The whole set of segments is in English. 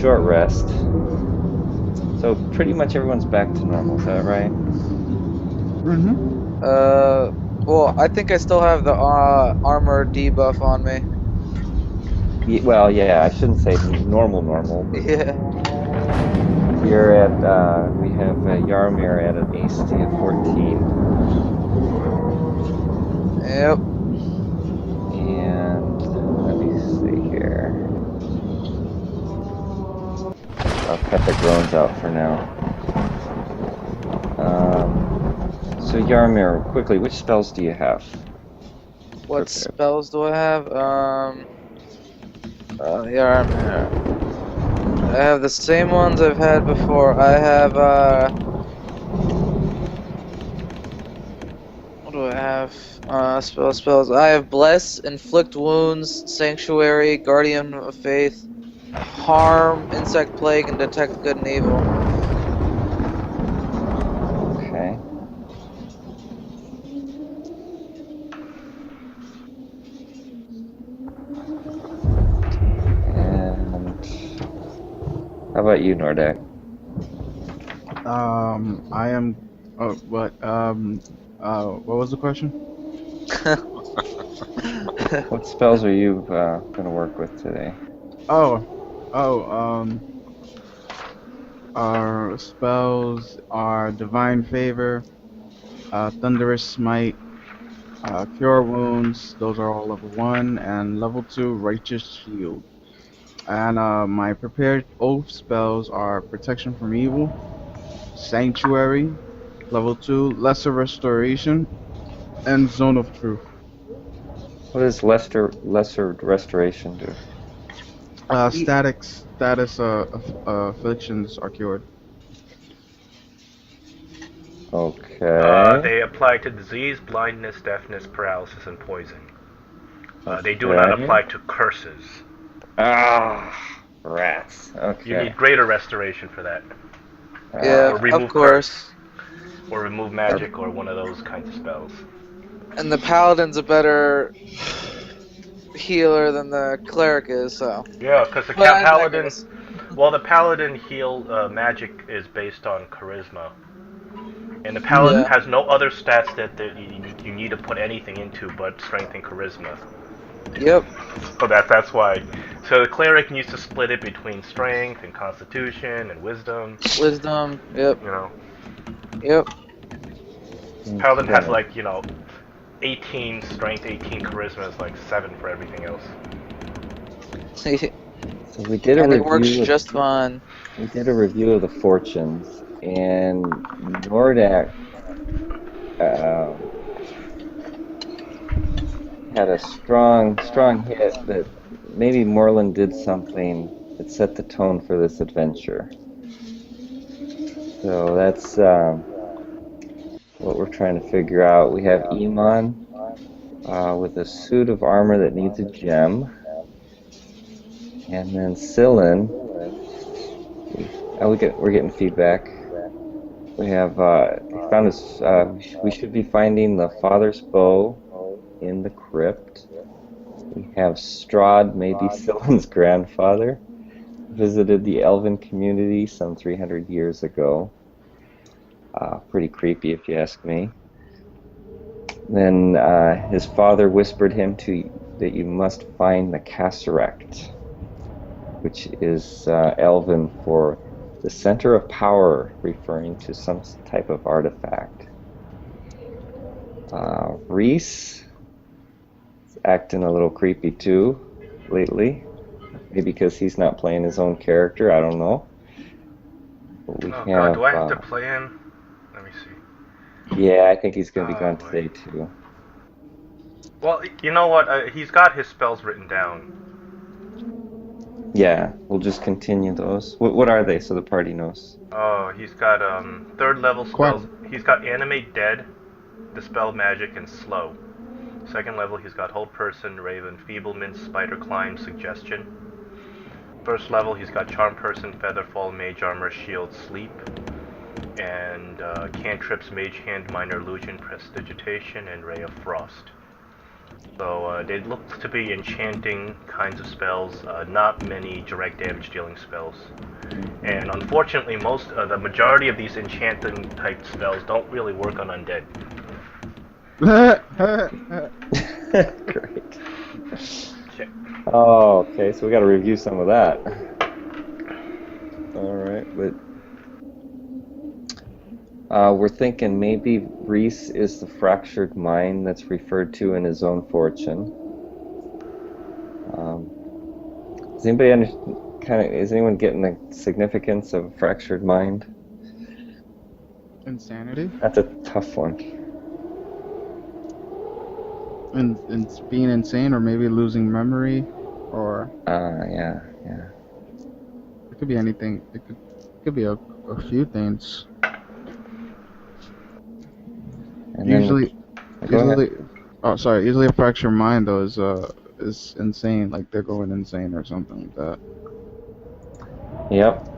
short rest. So pretty much everyone's back to normal, is that right? Mm-hmm. Well, I think I still have the armor debuff on me. Well, yeah, I shouldn't say normal, but Yeah. you're at, we have Yarmir at an AC of 14. Yep. And let me see here. I'll cut the groans out for now. So Yarmir, quickly, which spells do you have What prepared? spells do I have? Yeah, I have the same ones I've had before. I have, what do I have? Spells. I have Bless, Inflict Wounds, Sanctuary, Guardian of Faith, Harm, Insect Plague, and Detect Good and Evil. Okay. And how about you, Nordak? I am. Oh, what? What was the question? What spells are you going to work with today? Oh, oh. Our spells are Divine Favor, Thunderous Smite, Cure Wounds. Those are all level one, and level two Righteous Shield. And my prepared oath spells are Protection from Evil, Sanctuary, level two Lesser Restoration, and Zone of Truth. What does lesser restoration do? Status afflictions are cured. Okay. They apply to disease, blindness, deafness, paralysis, and poison. They do not Okay. apply to curses. Ah, rats. You Okay. need greater restoration for that. Yeah, Or of remove curse. course. Or remove magic or one of those kinds of spells. And the paladin's a better healer than the cleric is, so. Yeah, because the But I paladin, digress. well, the paladin heal magic is based on charisma, and the paladin Mm-hmm. Yeah. has no other stats that you need to put anything into but strength and charisma. Yep. So that's why. So the cleric needs to split it between strength and constitution and wisdom. Wisdom. Yep. You know, Yep. paladin has Okay. like 18 strength, 18 charisma is like 7 for everything else. So we did a And it works review of just fine. the fortunes, and Nordak um, had a strong hit that maybe Moreland did something that set the tone for this adventure. So that's what we're trying to figure out. We have Iman with a suit of armor that needs a gem, and then Scylla. We're getting feedback. We have he found his. We should be finding the father's bow in the crypt. We have Strahd, maybe Scylla's grandfather, visited the elven community some 300 years ago. Pretty creepy, if you ask me. Then his father whispered him to that you must find the Casseract, which is Elven for the center of power, referring to some type of artifact. Reese is acting a little creepy too lately, maybe because he's not playing his own character. I don't know. But we Oh god, have, do I have to play him? Let me see. yeah, I think he's going to be Oh gone boy. today too. Well, you know what? He's got his spells written down. Yeah, we'll just continue those. What are they so the party knows? Oh, he's got third level Quack. spells. He's got animate dead, dispel magic, and slow. Second level, he's got hold person, raven, feeblement, spider climb, suggestion. First level, he's got charm person, feather fall, mage armor, shield, sleep, and cantrips, mage hand, minor illusion, prestidigitation, and ray of frost. So they look to be enchanting kinds of spells, not many direct damage dealing spells. And unfortunately, the majority of these enchanting type spells don't really work on undead. Great. Okay. Oh, okay, so we got to review some of that. All right, but we're thinking maybe Reese is the fractured mind that's referred to in his own fortune. Does anybody is anyone getting the significance of a fractured mind? Insanity? That's a tough one. And being insane, or maybe losing memory, or Yeah. it could be anything. It could be a few things. And Usually, then, go ahead. Usually a fractured mind though is insane, like they're going insane or something like that. Yep.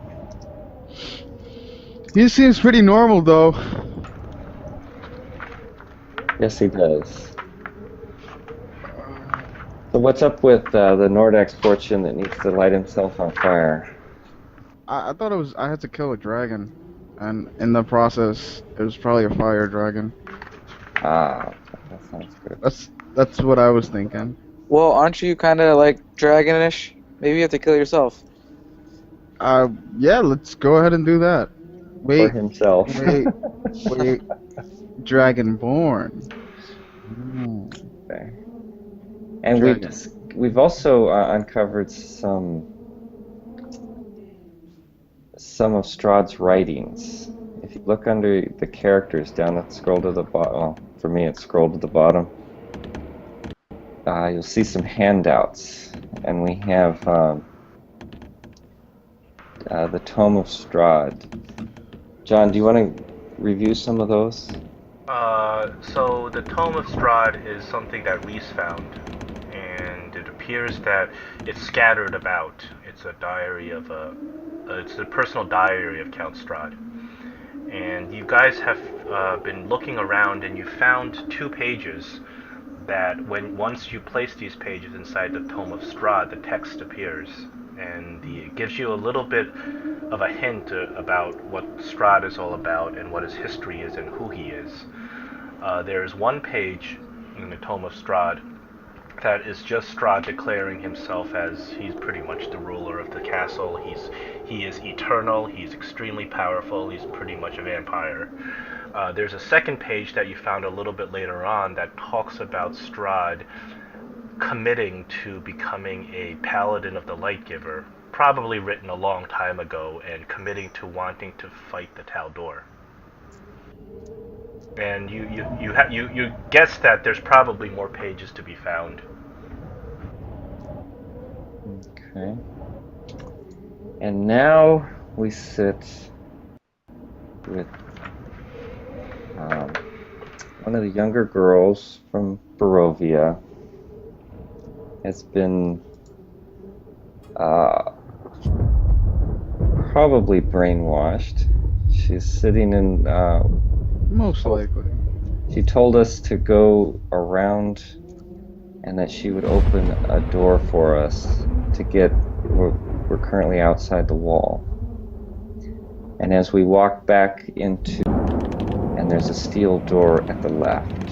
He seems pretty normal though. Yes, he does. So what's up with the Nordak's fortune that needs to light himself on fire? I thought I had to kill a dragon, and in the process, it was probably a fire dragon. Ah, that sounds good. That's what I was thinking. Well, aren't you kind of like dragonish? Maybe you have to kill yourself. Yeah, let's go ahead and do that. For himself. Wait, Dragonborn. Okay. And we've also uncovered some of Strahd's writings. If you look under the characters down at scroll to the bottom, well, for me it's scroll to the bottom, you'll see some handouts, and we have the Tome of Strahd. John, do you want to review some of those? So the Tome of Strahd is something that Reese found, and it appears that it's scattered about. It's a diary of it's the personal diary of Count Strahd. And you guys have been looking around, and you found 2 pages that once you place these pages inside the Tome of Strahd, the text appears, and it gives you a little bit of a hint about what Strahd is all about and what his history is and who he is. There's one page in the Tome of Strahd that is just Strahd declaring himself as he's pretty much the ruler of the castle. He is eternal, he's extremely powerful, he's pretty much a vampire. There's a second page that you found a little bit later on that talks about Strahd committing to becoming a paladin of the Lightgiver, probably written a long time ago, and committing to wanting to fight the Taldor. And you guess that there's probably more pages to be found. Okay. And now we sit with one of the younger girls from Barovia. Has been probably brainwashed. She's sitting in Most likely. She told us to go around and that she would open a door for us to get. We're currently outside the wall. And as we walk back into, and there's a steel door at the left.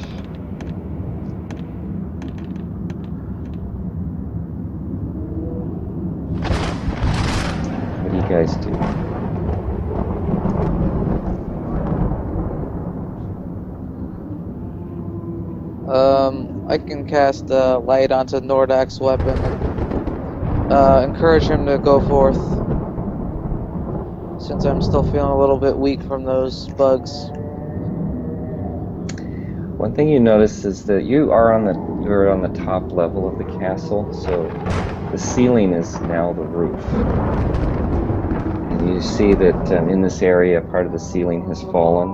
What do you guys do? I can cast light onto Nordak's weapon and encourage him to go forth, since I'm still feeling a little bit weak from those bugs. One thing you notice is that you're on the top level of the castle, so the ceiling is now the roof. And you see that in this area, part of the ceiling has fallen.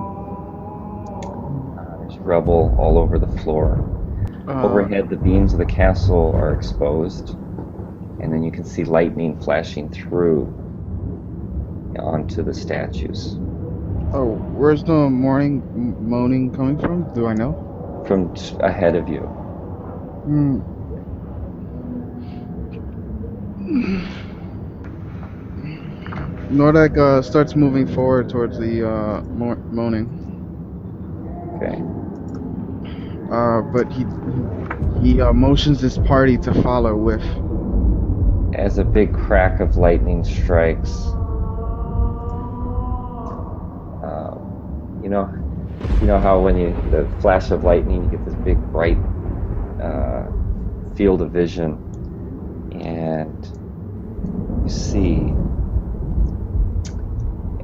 There's rubble all over the floor. Overhead, the beams of the castle are exposed, and then you can see lightning flashing through onto the statues. Oh, where's the moaning coming from? Do I know? From ahead of you. Hmm. Nordak starts moving forward towards the moaning. Okay. But he motions his party to follow with. As a big crack of lightning strikes, you know, how when the flash of lightning, you get this big bright field of vision, and you see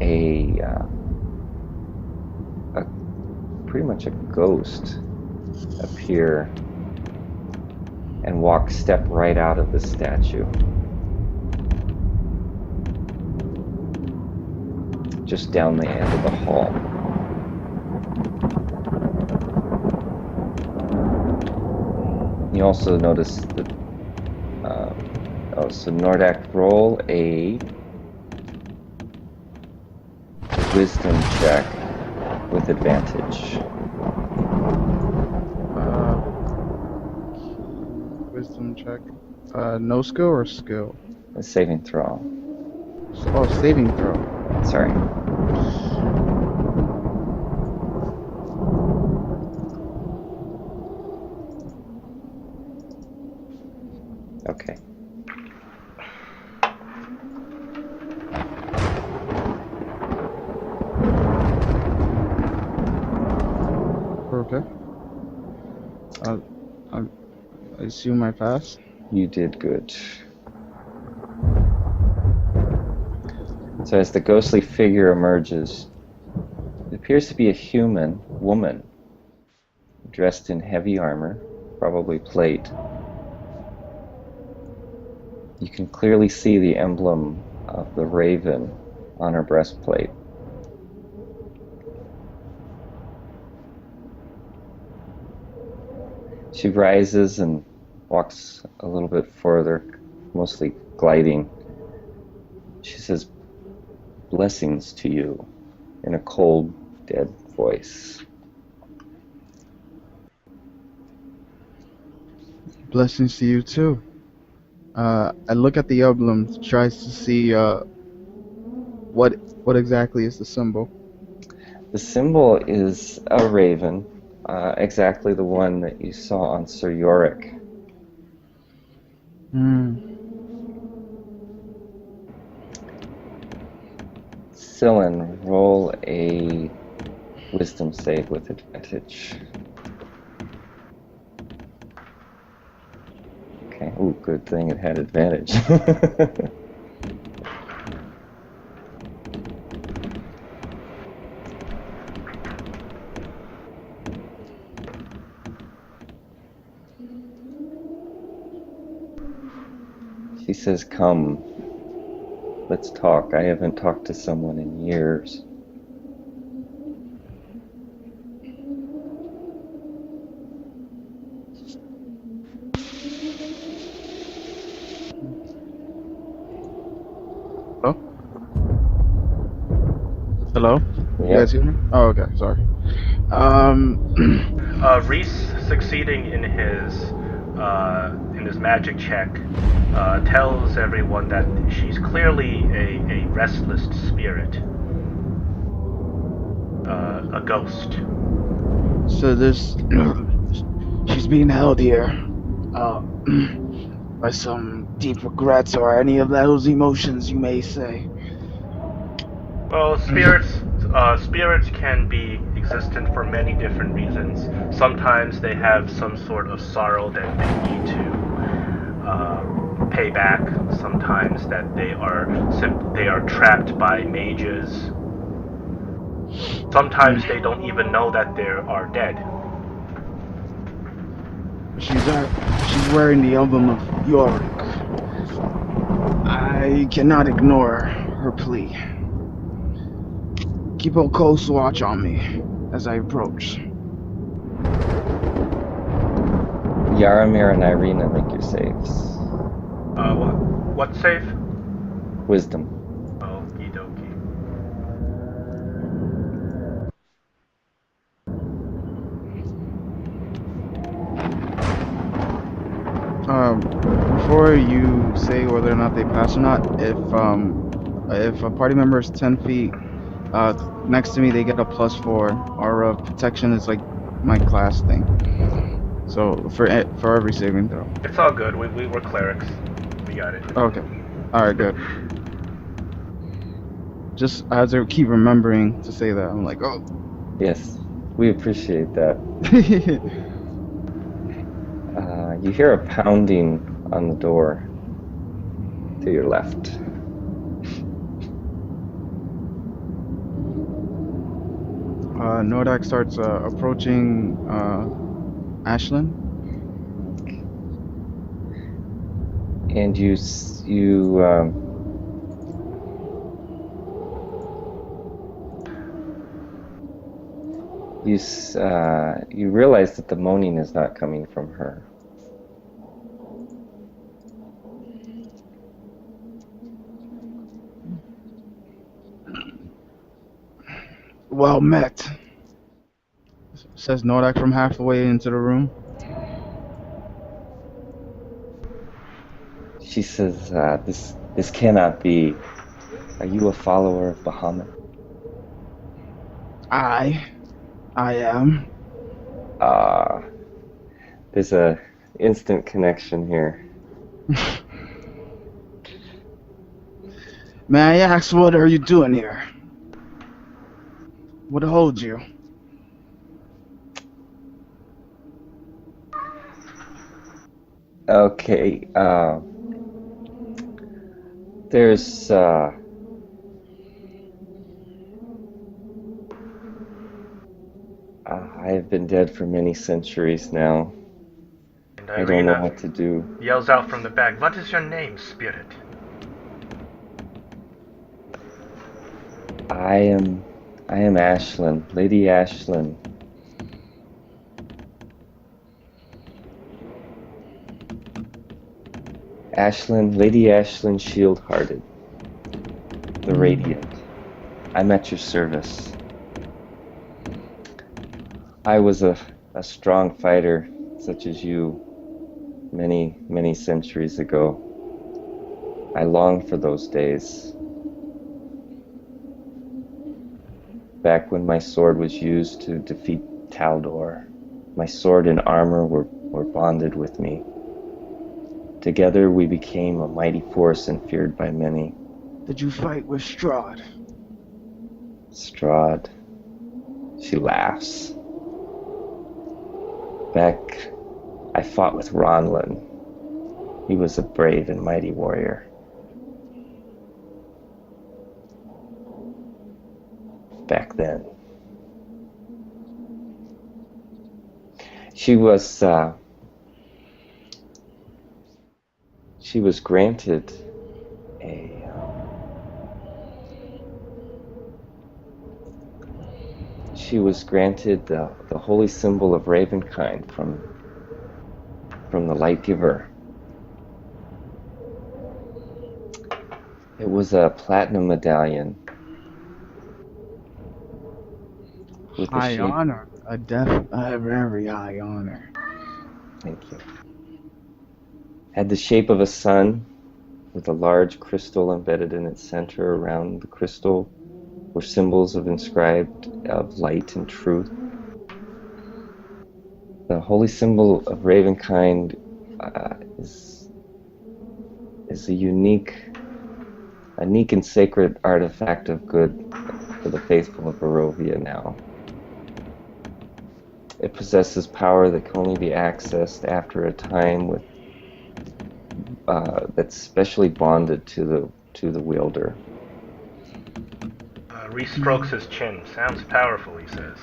a pretty much a ghost appear and step right out of the statue. Just down the end of the hall. You also notice that, so Nordak, roll a wisdom check with advantage. Wisdom check. No skill or skill? A saving throw. Oh, saving throw. Sorry. Okay. Okay. I assume I passed. You did good. So as the ghostly figure emerges, it appears to be a human woman dressed in heavy armor, probably plate. You can clearly see the emblem of the raven on her breastplate. She rises and walks a little bit further, mostly gliding. She says, "Blessings to you," in a cold, dead voice. Blessings to you too. I look at the emblem, tries to see what exactly is the symbol. The symbol is a raven, exactly the one that you saw on Sir Yorick. Scylla, roll a wisdom save with advantage. Okay, ooh, good thing it had advantage. She says, "Come, let's talk. I haven't talked to someone in years." Hello? Yep. You guys hear me? Oh, okay, sorry. Reese, succeeding in his magic check, tells everyone that she's clearly a restless spirit, a ghost. So this, she's being held here, by some deep regrets or any of those emotions you may say. Well, spirits can be existent for many different reasons. Sometimes they have some sort of sorrow that they need to pay back. Sometimes that they are trapped by mages. Sometimes they don't even know that they are dead. She's wearing the emblem of Yorick. I cannot ignore her plea. Keep a close watch on me as I approach. Yaramir and Irina, make your saves. What save? Wisdom. Okie dokie. Before you say whether or not they pass or not, if a party member is 10 feet next to me, they get a +4. Aura protection is like my class thing. So for every saving throw. It's all good. We were clerics. We got it. Okay. All right. Good. Just I have to keep remembering to say that. I'm like, oh. Yes, we appreciate that. You hear a pounding on the door to your left. Nordak starts approaching Ashlyn. And you realize that the moaning is not coming from her. Well met, says Nordak from halfway into the room. She says, this cannot be. Are you a follower of Bahamut? I am. There's a instant connection here. May I ask, what are you doing here? What holds you? Okay, there's, I have been dead for many centuries now. And I don't know what to do. Yells out from the back, "What is your name, spirit?" I am Ashlyn, Lady Ashlyn. Lady Ashlyn Shieldhearted, the Radiant. I'm at your service. I was a strong fighter, such as you, many, many centuries ago. I long for those days. Back when my sword was used to defeat Taldor. My sword and armor were bonded with me. Together we became a mighty force and feared by many. Did you fight with Strahd? Strahd. She laughs. Back, I fought with Ronlin. He was a brave and mighty warrior. Back then. She was granted the holy symbol of Ravenkind from the Light Giver. It was a platinum medallion. With High honor. A very high honor. Thank you. Had the shape of a sun with a large crystal embedded in its center. Around the crystal were symbols inscribed of light and truth. The holy symbol of Ravenkind is a unique and sacred artifact of good for the faithful of Barovia now. It possesses power that can only be accessed after a time with that's specially bonded to the wielder. Reese strokes his chin. Sounds powerful, he says.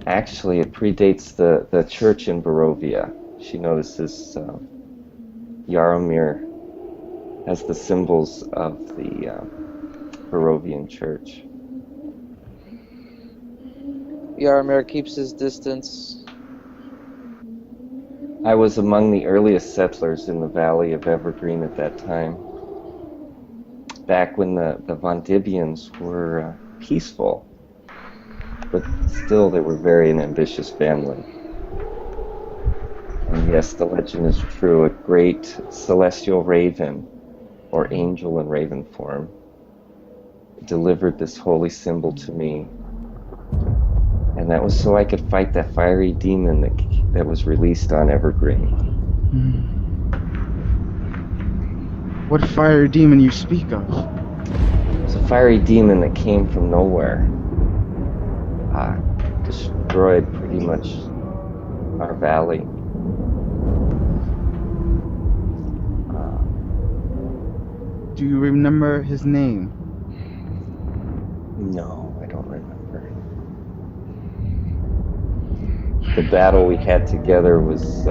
Actually, it predates the church in Barovia. She notices Yaromir has the symbols of the Barovian church. Yaromir keeps his distance. I was among the earliest settlers in the Valley of Evergreen at that time. Back when the Vondibians were peaceful. but still they were very an ambitious family. And yes, the legend is true. A great celestial raven, or angel in raven form, delivered this holy symbol to me. And that was so I could fight that fiery demon that was released on Evergreen. What fiery demon you speak of? It was a fiery demon that came from nowhere. Destroyed pretty much our valley. Do you remember his name? No, I don't remember. The battle we had together was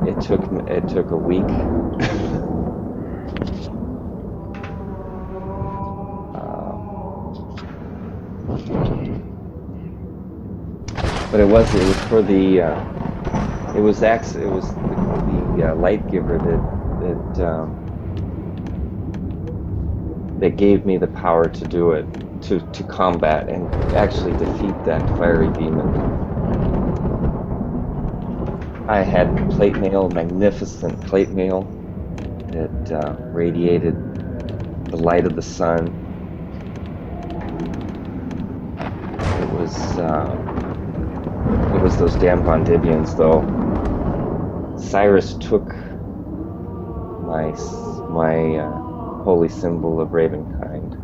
it took a week. But it was for the it was the light giver that gave me the power to do it, to combat and actually defeat that fiery demon. I had plate mail, magnificent plate mail that radiated the light of the sun. It was those damn Vondibians, though. Cyrus took my holy symbol of Ravenkind.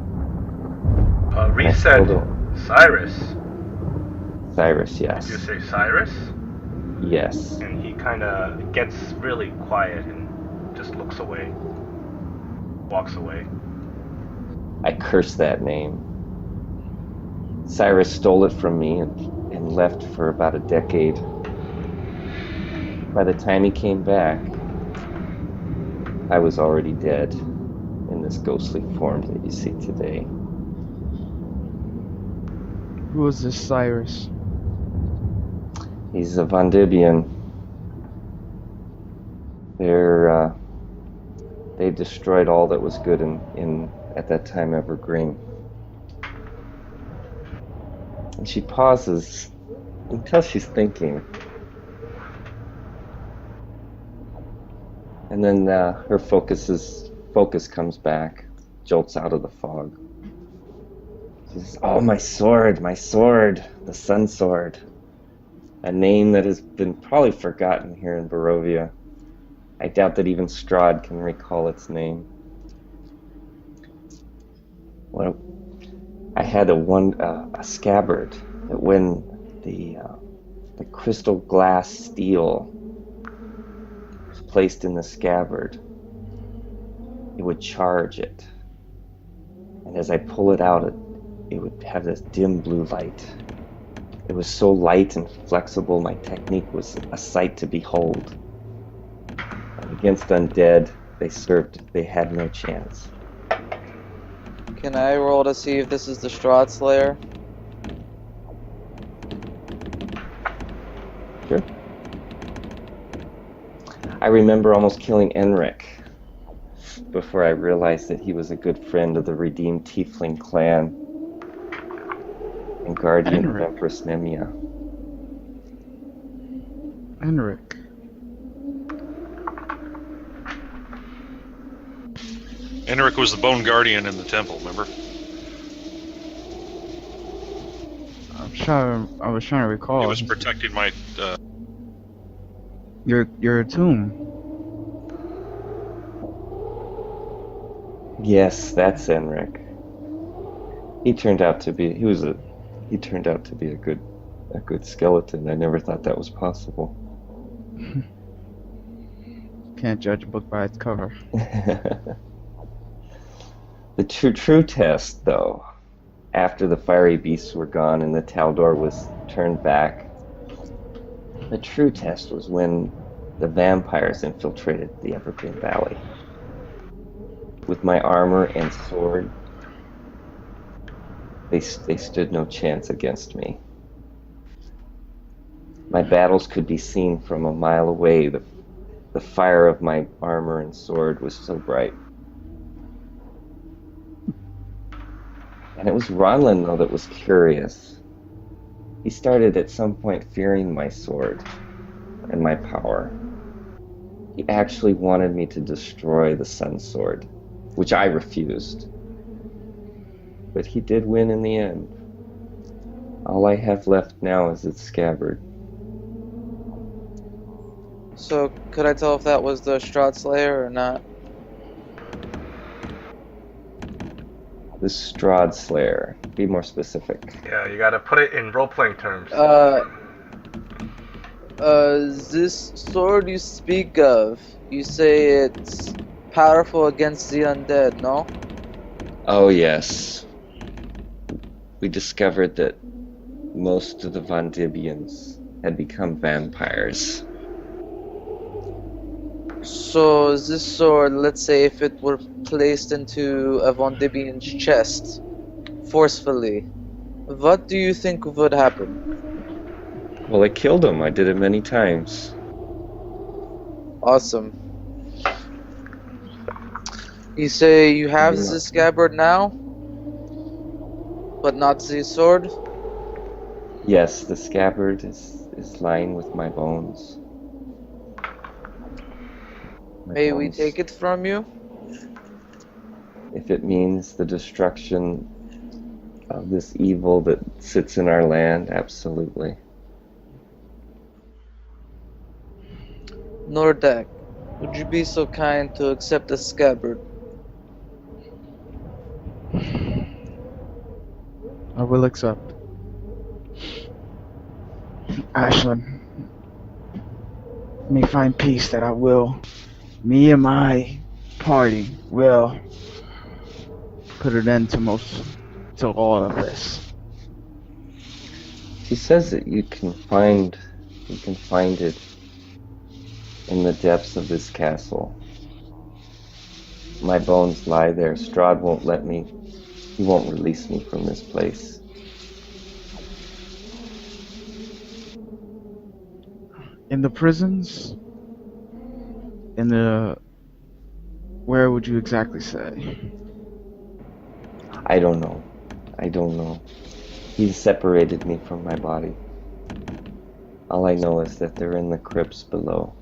Reset. Cyrus. Cyrus, yes. Did you say Cyrus? Yes. And he kind of gets really quiet and just looks away. Walks away. I curse that name. Cyrus stole it from me and left for about a decade. By the time he came back, I was already dead in this ghostly form that you see today. Who is this Cyrus? He's a Vondibian. They destroyed all that was good in at that time Evergreen. And she pauses. You can tell she's thinking. And then her focus comes back, jolts out of the fog. She says, "Oh, my sword, the sun sword." A name that has been probably forgotten here in Barovia. I doubt that even Strahd can recall its name. Well, I had a scabbard that when the crystal glass steel was placed in the scabbard, it would charge it. And as I pull it out, it would have this dim blue light. It was so light and flexible, my technique was a sight to behold. And against undead, they had no chance. Can I roll to see if this is the Strahd Slayer? Sure. I remember almost killing Enric before I realized that he was a good friend of the redeemed Tiefling clan and guardian of Empress Nemia. Enric. Enric was the bone guardian in the temple, remember? I was trying to recall. He was protecting my... Your tomb. Yes, that's Enric. He turned out to be a good skeleton. I never thought that was possible. Can't judge a book by its cover. The true test, though, after the fiery beasts were gone and the Taldor was turned back, the true test was when the vampires infiltrated the Evergreen Valley. With my armor and sword, they stood no chance against me. My battles could be seen from a mile away. the fire of my armor and sword was so bright. And it was Ronlin, though, that was curious. He started at some point fearing my sword and my power. He actually wanted me to destroy the Sun Sword, which I refused. But he did win in the end. All I have left now is its scabbard. So, could I tell if that was the Strahd Slayer or not? The Strahd Slayer. Be more specific. Yeah, you gotta put it in role-playing terms. This sword you speak of, you say it's powerful against the undead, no? Oh, yes. We discovered that most of the Von Dibians had become vampires. So, this sword, let's say if it were placed into a Von Dibian's chest, forcefully, what do you think would happen? Well, I killed him. I did it many times. Awesome. You say you have Yeah. the scabbard now, but not the sword? Yes, the scabbard is lying with my bones. May we take it from you? If it means the destruction of this evil that sits in our land, absolutely. Nordak, would you be so kind to accept the scabbard? I will accept. Ashlyn, let me find peace that I will. Me and my party will put an end to all of this. She says that you can find it in the depths of this castle. My bones lie there. Strahd won't let me. He won't release me from this place. In the prisons? Where would you exactly say? I don't know. He separated me from my body. All I know is that they're in the crypts below.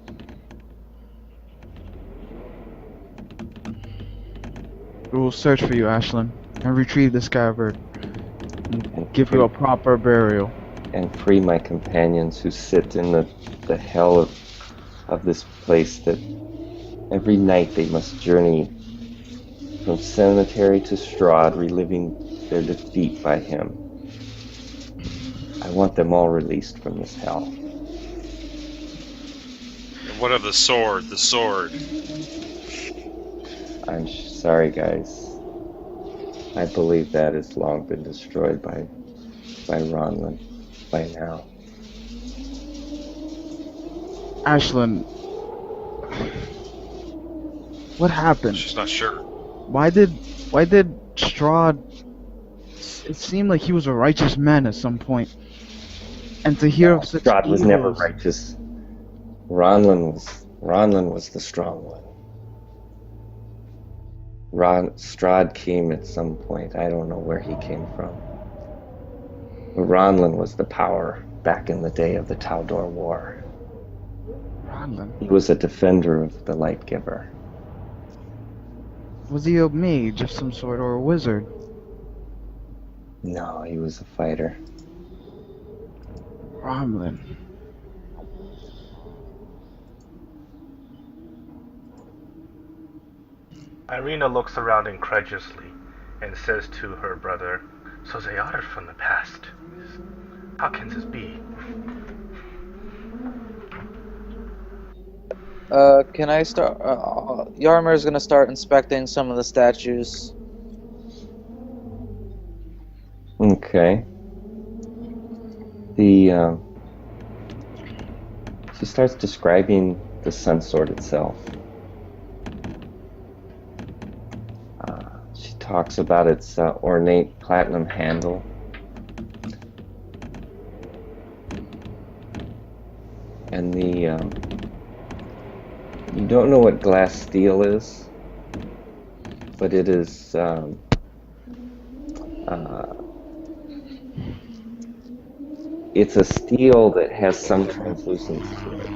We will search for you, Ashlyn, and retrieve the scabbard and give you a proper burial. And free my companions who sit in the hell of this place that every night they must journey from cemetery to Strahd, reliving their defeat by him. I want them all released from this hell. And what of the sword? The sword. I'm sorry, guys. I believe that has long been destroyed by Ronlin by now. Ashlyn, what happened? She's not sure. Why did Strahd? It seemed like he was a righteous man at some point, and to hear of such Strahd was never evils- righteous. Ronlin was the strong one. Strahd came at some point. I don't know where he came from. But Ronlin was the power back in the day of the Taldor War. Ronlin, He was a defender of the Light Giver. was he a mage of some sort or a wizard? No, he was a fighter. Ronlin. Irina looks around incredulously and says to her brother, "So they are from the past. How can this be?" Can I start? Yarmir's gonna start inspecting some of the statues. Okay. She starts describing the Sun Sword itself. She talks about its ornate platinum handle. And You don't know what glass steel is, but it is it's a steel that has some translucence to it,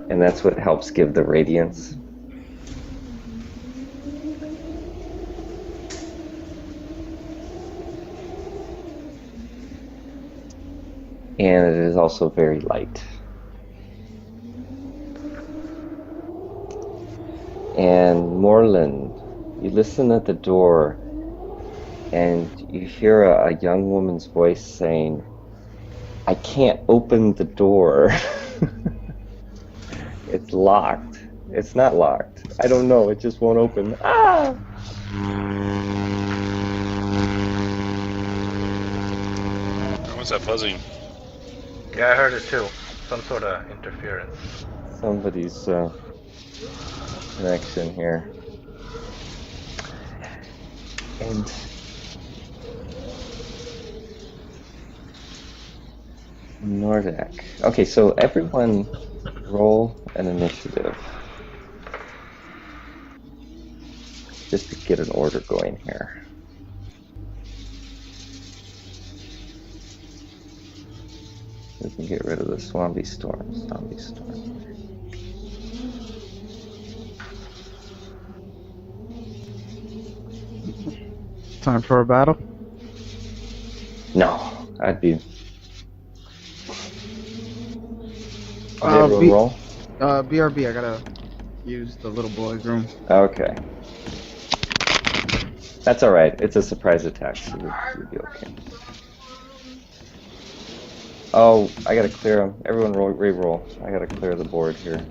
and that's what helps give the radiance. And it is also very light. And Moreland, you listen at the door, and you hear a young woman's voice saying, "I can't open the door." It's locked. It's not locked. I don't know. It just won't open. Ah! What's that buzzing? Yeah, I heard it too. Some sort of interference. Somebody's connection here. And Nordak. Okay, so everyone roll an initiative. Just to get an order going here. We can get rid of the Swampy Storm. Swampy Storm. Time for a battle? No, I'd be. Did everyone roll? BRB, I gotta use the little boy's room. Okay. That's alright. It's a surprise attack, so you'll be okay. Oh, I gotta clear them. Everyone re-roll. I gotta clear the board here.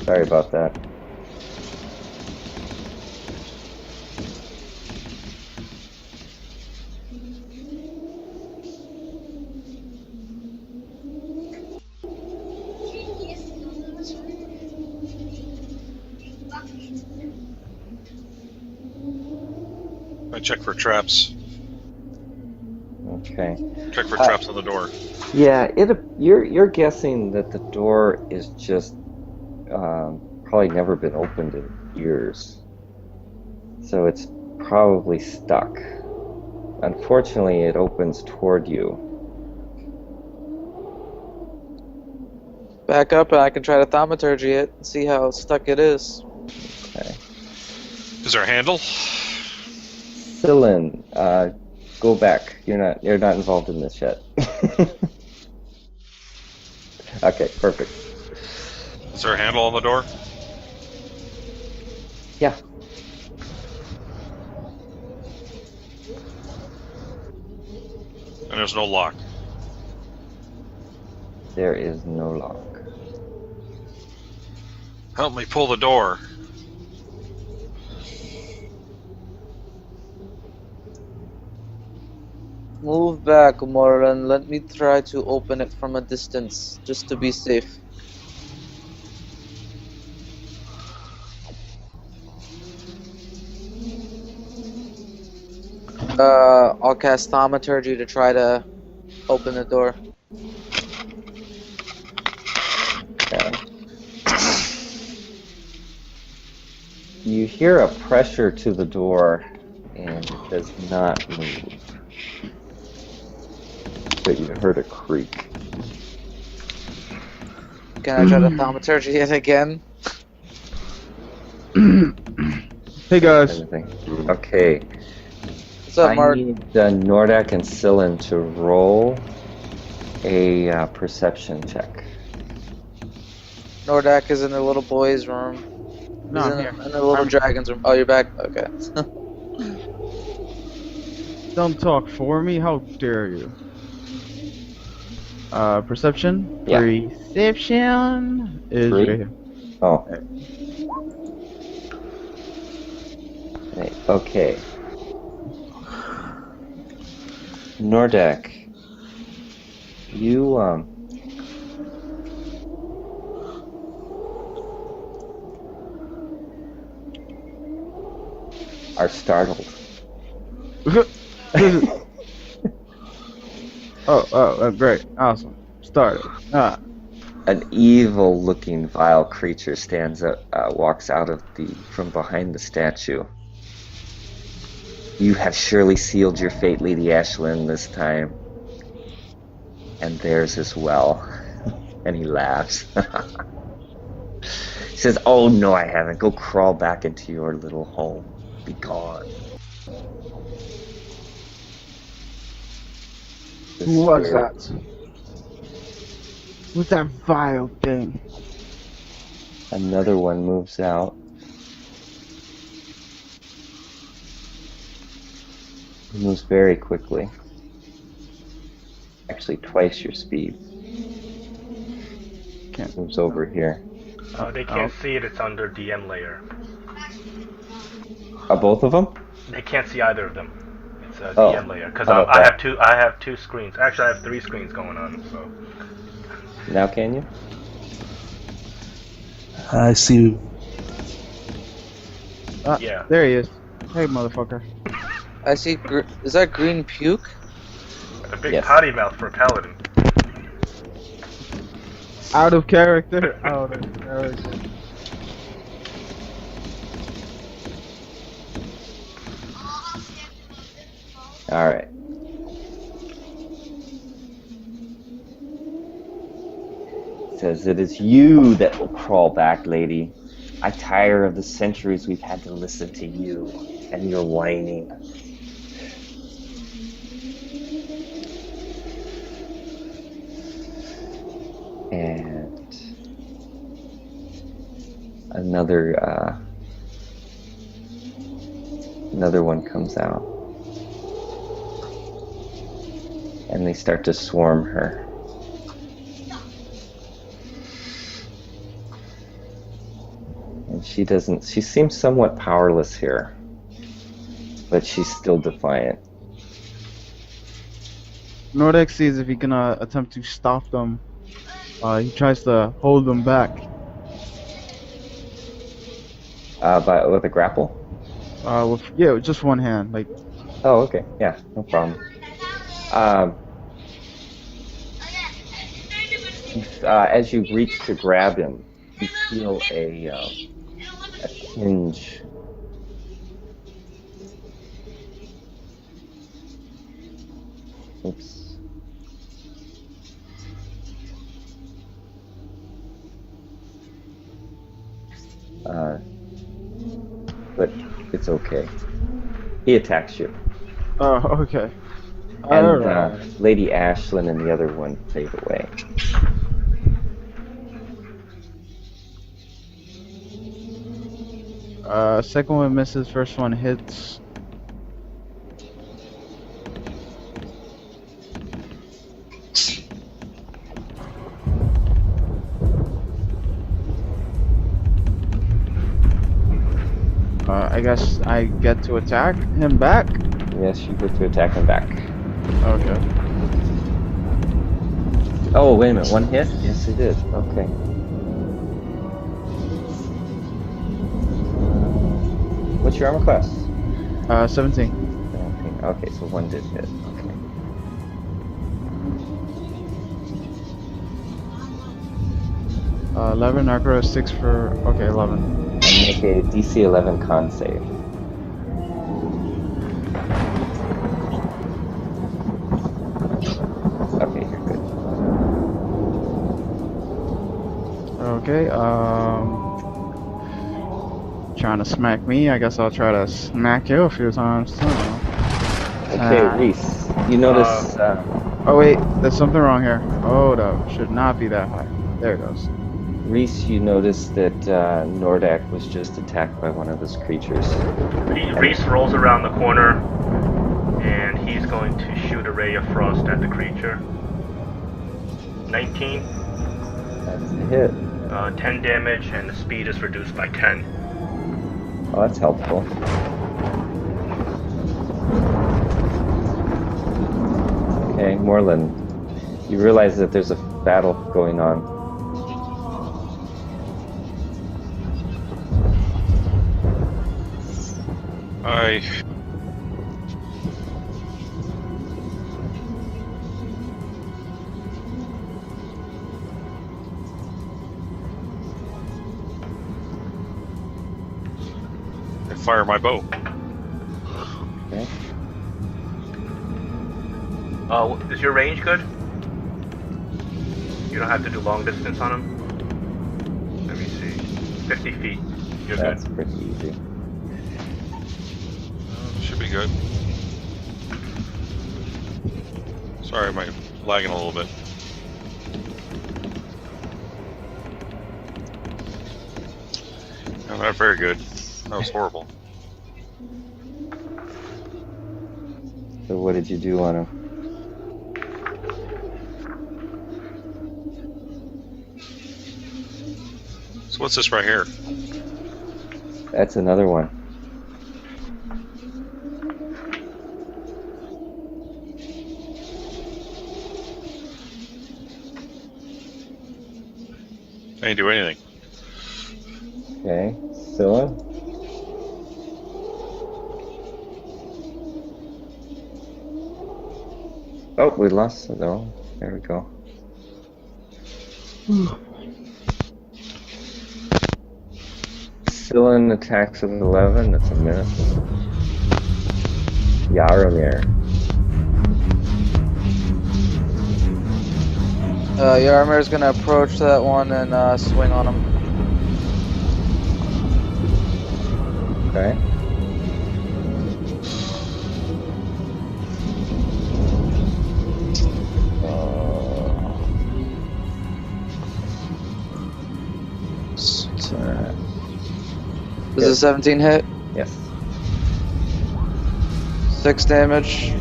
Sorry about that. I check for traps. Okay. Check for traps on the door. Yeah, you're guessing that the door is just probably never been opened in years, so it's probably stuck. Unfortunately, it opens toward you. Back up and I can try to thaumaturgy it and see how stuck it is. Okay. Is there a handle? Cylin, go back. You're not involved in this yet. Okay, perfect. Is there a handle on the door? Yeah. And there's no lock. There is no lock. Help me pull the door. Move back, Moran. Let me try to open it from a distance, just to be safe. I'll cast Thaumaturgy to try to open the door. Okay. You hear a pressure to the door, and it does not move. But you heard a creak. Can I try to Thaumaturgy it again? Hey guys. Anything. Okay. What's up, I Mark? need Nordak and Cylin to roll a perception check. Nordak is in the little boy's room. No, He's I'm here. in the little dragon's room. Oh, you're back? Okay. Don't talk for me. How dare you? Perception? Yeah. Perception is Three? right here. Oh. Okay. Nordak, you are startled. Oh, great. Awesome. started. An evil-looking, vile creature stands up, walks out of from behind the statue. You have surely sealed your fate, Lady Ashlyn, this time. And theirs as well. And he laughs. He says, "Oh, no, I haven't. Go crawl back into your little home. Be gone." The Who was spirit- that? Who's that vile thing? Another one moves out. He moves very quickly. Actually, twice your speed. Can't. Moves over here. They can't see it. It's under DM layer. Both of them? They can't see either of them. It's a Oh. DM layer because How about I that? have two. I have two screens. Actually, I have three screens going on. So Now can you? I see. yeah. There he is. Hey, motherfucker. I see. Is that green puke? A big Yes. potty mouth for a paladin. Out of character. Out of character. Alright. Says, "It is you that will crawl back, lady. I tire of the centuries we've had to listen to you and your whining." And another one comes out. And they start to swarm her. And she seems somewhat powerless here. But she's still defiant. Nordic sees if he can attempt to stop them. He tries to hold them back. With a grapple? With just one hand. Like, Oh, okay. Yeah, no problem. As you reach to grab him, you feel a tinge. Oops. But it's okay. He attacks you. oh, okay. And Alright. Lady Ashlyn and the other one fade away. Second one misses, first one hits. I guess I get to attack him back? Yes, you get to attack him back. Okay. Oh, wait a minute. One hit? Yes, it did. Okay. What's your armor class? 17. 17. Okay, so one did hit. Okay. 11, Arcro 6 for... Okay, 11. And make a DC 11 con save. Okay, you're good. Okay, trying to smack me. I guess I'll try to smack you a few times too. Okay, Reese, you notice... Oh wait, there's something wrong here. Oh no, should not be that high. There it goes. Reese, you notice that Nordak was just attacked by one of his creatures. Reese rolls around the corner, and he's going to shoot a ray of frost at the creature. 19. That's a hit. 10 damage, and the speed is reduced by 10. Oh, that's helpful. Okay, Morlin, you realize that there's a battle going on. fire my bow. Okay. Is your range good? You don't have to do long distance on him? Let me see. 50 feet. You're That's good. pretty easy. Should be good. Sorry, I'm lagging a little bit. No, not very good. That was horrible. So what did you do on him? So what's this right here? That's another one. I didn't do anything. Okay. Scylla? Oh, we lost it though. There we go. Scylla attacks with 11. That's a miss. Yaramir. Yaramir's gonna approach that one and swing on him. Okay. Does a 17 hit? Yes. 6 damage.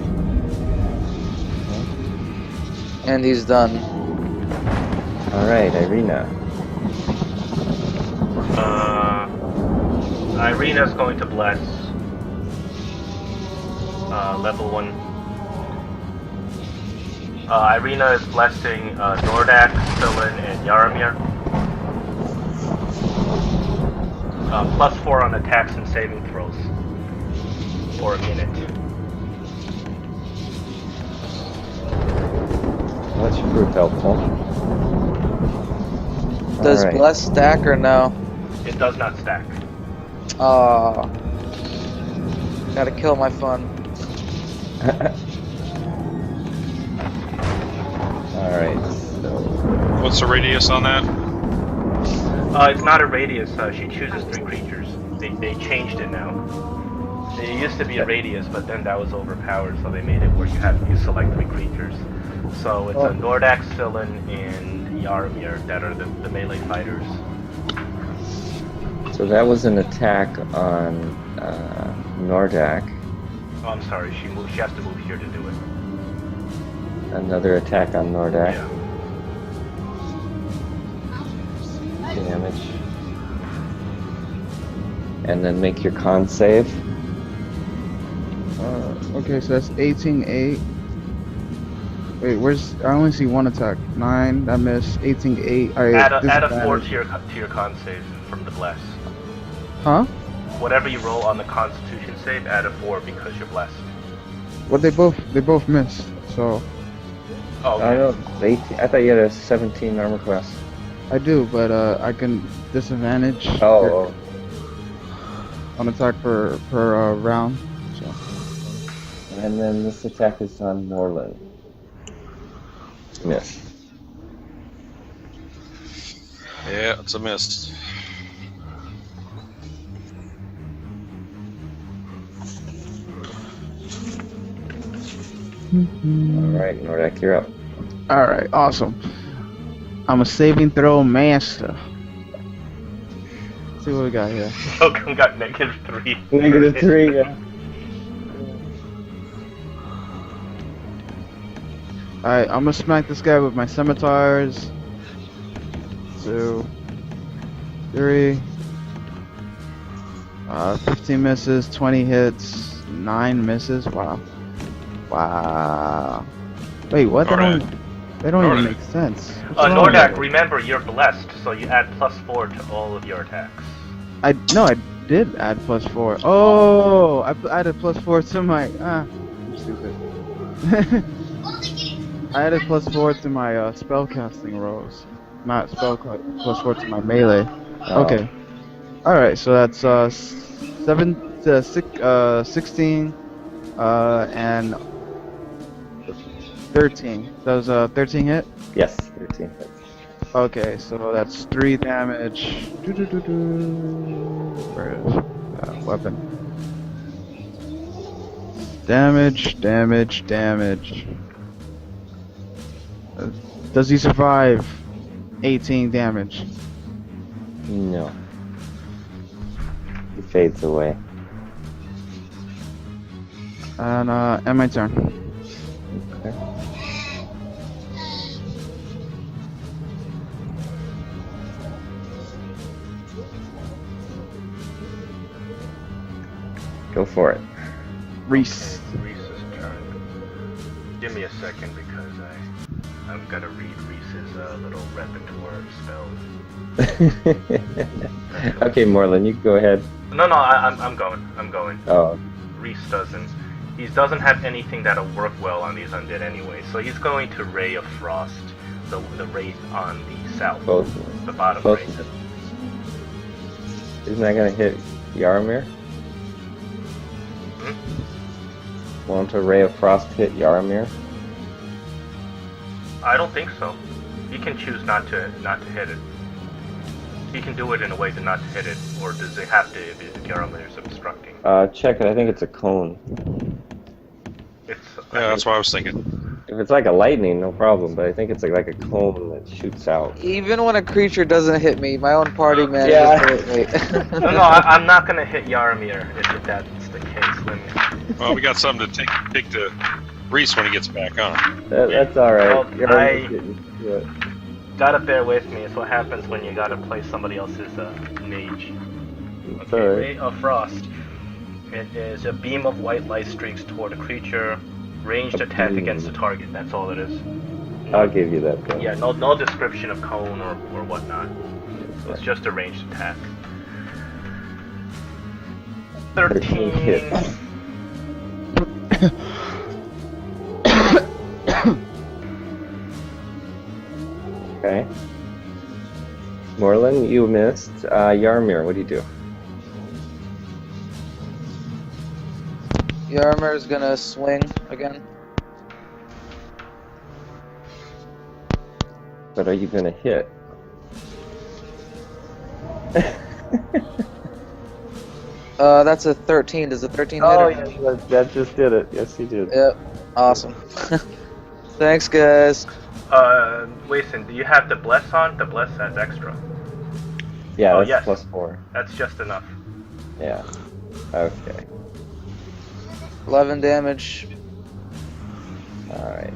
And he's done. Alright, Irina. Irina's going to bless. Level 1. Irina is blessing Nordak, Scylan, and Yaramir. +4 on attacks and saving throws. For a minute. That should prove helpful. Does Alright. Bless stack or no? It does not stack. Aw. Gotta kill my fun. Alright, so What's the radius on that? It's not a radius. She chooses 3 creatures. They changed it now. It used to be a radius, but then that was overpowered, so they made it where you select 3 creatures. So it's a Nordak, Scylan, and Yaramir that are the melee fighters. so that was an attack on Nordak. Oh, I'm sorry. She has to move here to do it. Another attack on Nordak. Yeah. Damage. And then make your con save. Okay, so that's 18-8. Wait, where's... I only see one attack. 9, that missed. 18-8. Alright, Add a 4 to your con save from the bless. Huh? Whatever you roll on the Constitution save, add a 4 because you're blessed. Well, they both missed, so... Oh, okay. I don't know, 18. I thought you had a 17 armor class. I do, but I can disadvantage Oh, on attack per round, so... and then this attack is on Norland. Miss. Yeah, it's a miss. Alright, Nordak, you're up. Alright, awesome. I'm a saving throw master. Let's see what we got here. Welcome got -3. -3, yeah. Alright, I'm gonna smack this guy with my scimitars. 2, 3. 15 misses, 20 hits, 9 misses. Wow. Wow. Wait, what? They don't even make sense. What's wrong with Nordak, it? remember you're blessed, so you add +4 to all of your attacks. I did add +4. Oh, I added +4 to my. I'm stupid. I added +4 to my spellcasting rolls, not +4 to my melee. Oh. Okay. All right, so that's 16 and 13. Does 13 hit? Yes, 13 hits. Okay, so that's 3 damage. Where is weapon? Damage. Does he survive 18 damage? No. He fades away. And my turn. Okay. Go for it. Reese. Reese's turn. Give me a second because I'm gonna read Reese's little repertoire spells. Okay, Morlin, you go ahead. No, I'm going. Oh, Reese doesn't. He doesn't have anything that'll work well on these undead anyway, so he's going to Ray of Frost, the wraith on the south, both. the bottom Both. wraith. Isn't that gonna hit Yaramir? Won't a ray of frost hit Yaramir? I don't think so. He can choose not to hit it. He can do it in a way to not to hit it, or does it have to if Yaramir's obstructing? Check it. I think it's a cone. It's Yeah, that's what I was thinking. If it's like a lightning, no problem. But I think it's like a cone that shoots out. Even when a creature doesn't hit me, my own party man Yeah. just hit me. No, I'm not gonna hit Yaramir if that's the case. Let me. Well, we got something to take to Reese when he gets back on. That's all right. Well, Yaramir's getting to it. Gotta bear with me. It's what happens when you gotta play somebody else's mage. It's Okay, all right. Ray of Frost. It is a beam of white light streaks toward a creature. Ranged A attack beam. against the target. That's all it is. I'll give you that. Then. Yeah, no description of cone or whatnot. So it's just a ranged attack. 13 hits. Okay. Morlin, you missed. Yaramir, what do you do? Yarmir's gonna swing again. But are you gonna hit? That's a 13. Does a 13 hit? Oh, or- yeah, that just did it. Yes, he did. Yep. Awesome. Thanks, guys. Wason, do you have the bless on? The bless has extra. Yeah, Oh, that's yes. +4. That's just enough. Yeah. Okay. 11 damage. Alright.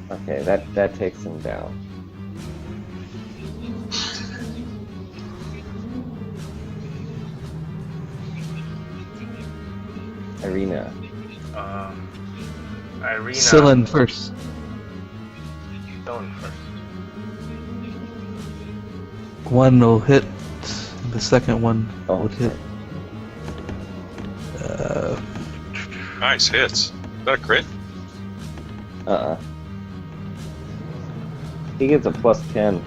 Okay, that takes him down. Irina. Irina. Cyllin first. Dylan first. One will hit. The second one Oh, would hit. Nice hits. Is that a crit? He gets a +10.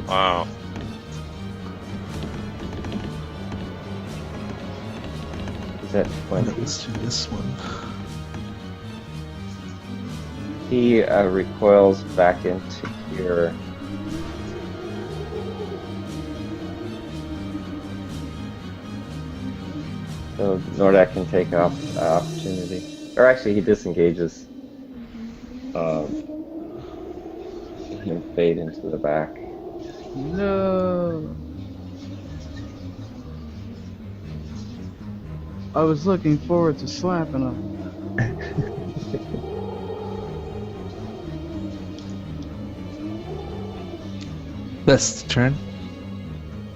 Wow. He's at 20. Let's do this one. He recoils back into here. So Nordak can take opportunity. Or actually, he disengages. And fade into the back. No. I was looking forward to slapping him. Best turn.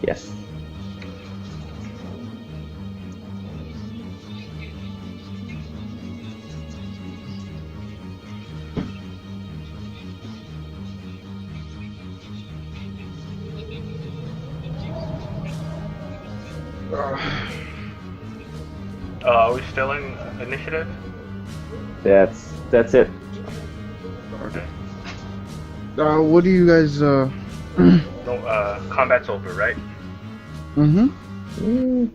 Yes. Are we still in initiative? That's it. Okay. What do you guys No, combat's over, right? Mm-hmm. Mm,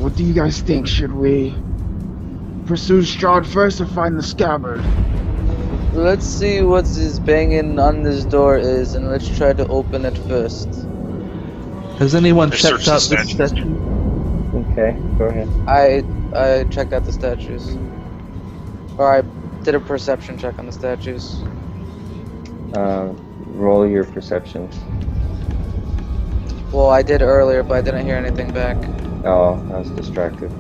What do you guys think? Should we pursue Strahd first or find the scabbard? Let's see what this banging on this door is, and let's try to open it first. Has anyone I checked searched the out this statues. statue? okay, go ahead. I checked out the statues. Or I did a perception check on the statues. Roll your perceptions. Well, I did earlier, but I didn't hear anything back. Oh, I was distracted.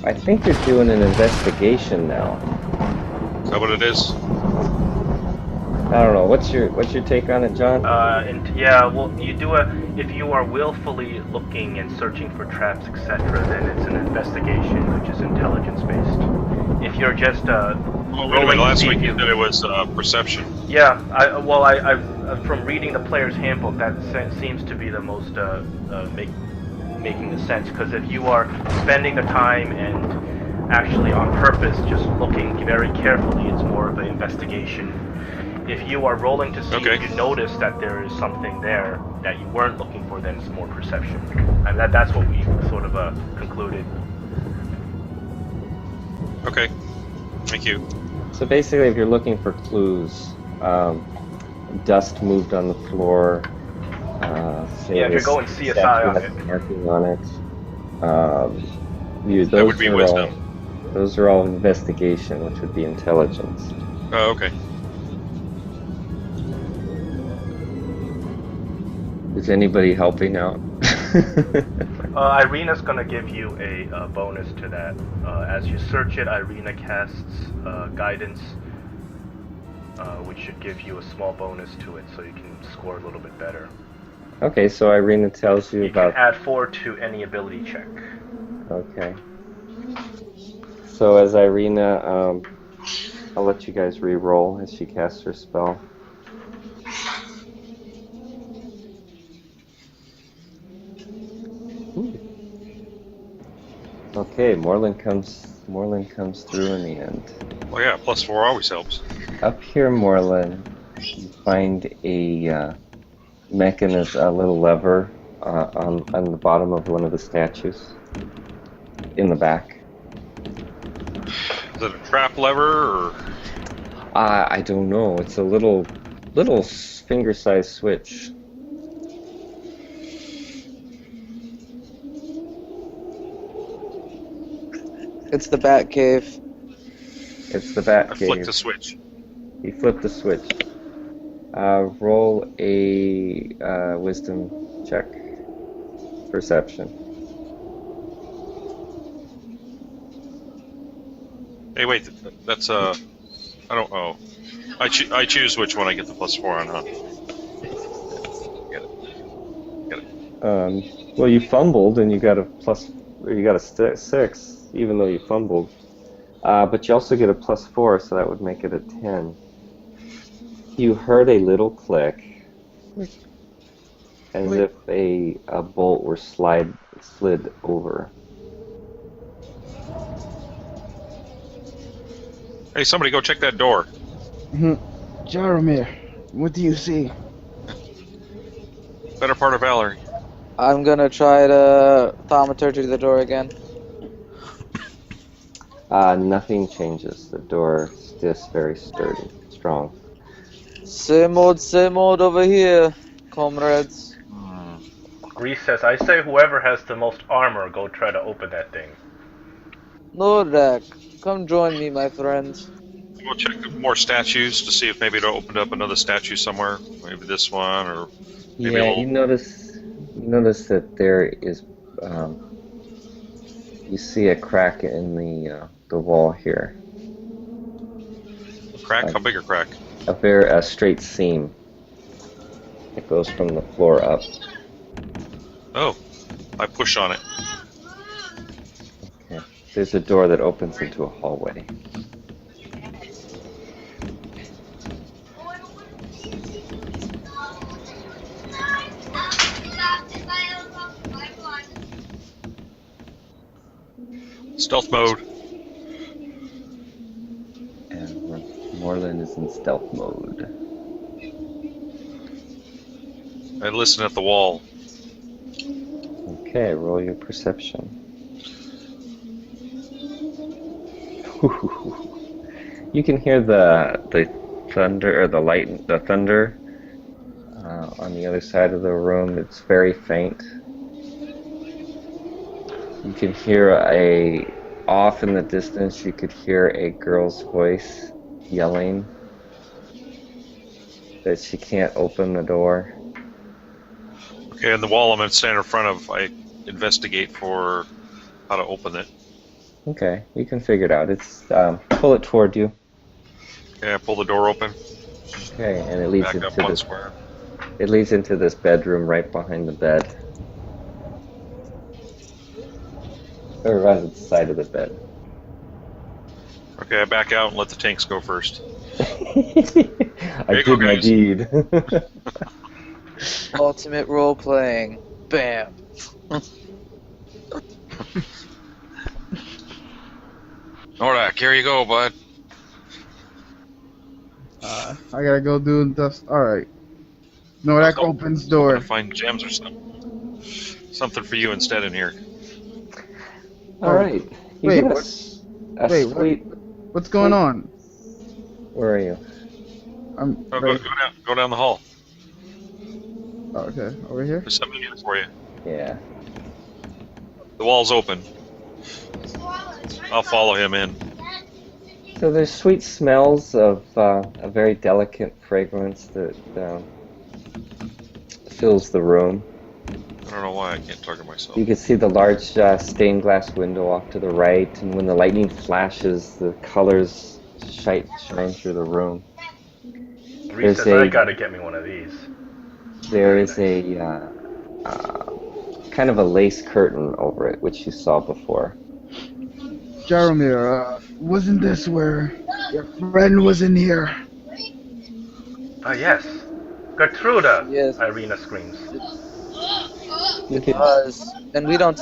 I think you're doing an investigation now. Is that what it is? I don't know. What's your take on it, John? And yeah, well, you do if you are willfully looking and searching for traps, etc., then it's an investigation, which is intelligence-based. If you're just Oh, wait a rolling minute. Last to see week if you said it was perception. yeah, I from reading the player's handbook, that seems to be the most making the sense, because if you are spending the time and actually on purpose just looking very carefully, it's more of an investigation. If you are rolling to see Okay. if you notice that there is something there that you weren't looking for, then it's more perception. And that's what we sort of concluded. Okay. Thank you. So basically, if you're looking for clues, dust moved on the floor. Say Yeah, if you're this going CSI statue on has it. a marking on it. Those That would be are wisdom. those are all investigation, which would be intelligence. Oh, okay. Is anybody helping out? Irina's gonna give you a bonus to that. As you search it, Irina casts guidance, which should give you a small bonus to it, so you can score a little bit better. Okay, so Irina tells you You can about. add 4 to any ability check. Okay. So as Irina, I'll let you guys re-roll as she casts her spell. Ooh. Okay, Moreland comes through in the end. Well, yeah. +4 always helps. Up here, Moreland, you find a mechanism, a little lever on the bottom of one of the statues in the back. Is it a trap lever or? I don't know. It's a little finger-sized switch. It's the Bat Cave. It's the bat I cave. flicked the switch. You flip the switch. Roll a wisdom check. Perception. Hey, wait. That's I don't know. I choose which one I get the +4 on, huh? Get it. Well, you fumbled and you got a 6, even though you fumbled. But you also get a +4, so that would make it a 10. You heard a little click, as if a bolt were slid over. Hey, somebody go check that door. Jaromir, what do you see? Better part of Valerie. I'm gonna try to thaumaturgy the door again. Nothing changes. The door is very sturdy, strong. Same old over here, comrades. Grease says, I say whoever has the most armor, go try to open that thing. Norak, come join me, my friend. We'll check more statues to see if maybe it opened up another statue somewhere. Maybe this one, or maybe Yeah, you notice that there is. You see a crack in the wall here. crack. How big a crack? A straight seam. It goes from the floor up. Oh, I push on it. Okay. There's a door that opens into a hallway. Stealth mode. And Moreland is in stealth mode. I listen at the wall. Okay, roll your perception. You can hear the thunder or the thunder on the other side of the room. It's very faint. You can hear off in the distance. You could hear a girl's voice yelling that she can't open the door. Okay, and the wall I'm going to stand in front of, I investigate for how to open it. Okay, you can figure it out. It's pull it toward you. Okay, I pull the door open. Okay, and it leads Back up into one this. square. It leads into this bedroom right behind the bed. Or right at the side of the bed. Okay, I back out and let the tanks go first. I you go, did my guys. deed. Ultimate role playing. Bam. Alright, here you go, bud. I gotta go do dust. Alright. Norak opens I'm door. gonna find gems or something. Something for you instead in here. All right. You Wait, get what? a Wait, sweet. What's going on? Where are you? I'm Oh, right. go down the hall. Oh, okay, over here. There's something here for you. Yeah. The wall's open. I'll follow him in. So there's sweet smells of a very delicate fragrance that fills the room. I don't know why I can't talk to myself. You can see the large stained glass window off to the right, and when the lightning flashes, the colors shine through the room. Reese says, I gotta get me one of these. There is a kind of a lace curtain over it, which you saw before. Jaromir, wasn't this where your friend was in here? Ah, yes. Gertrude! Yes. Irina screams. You can, And we don't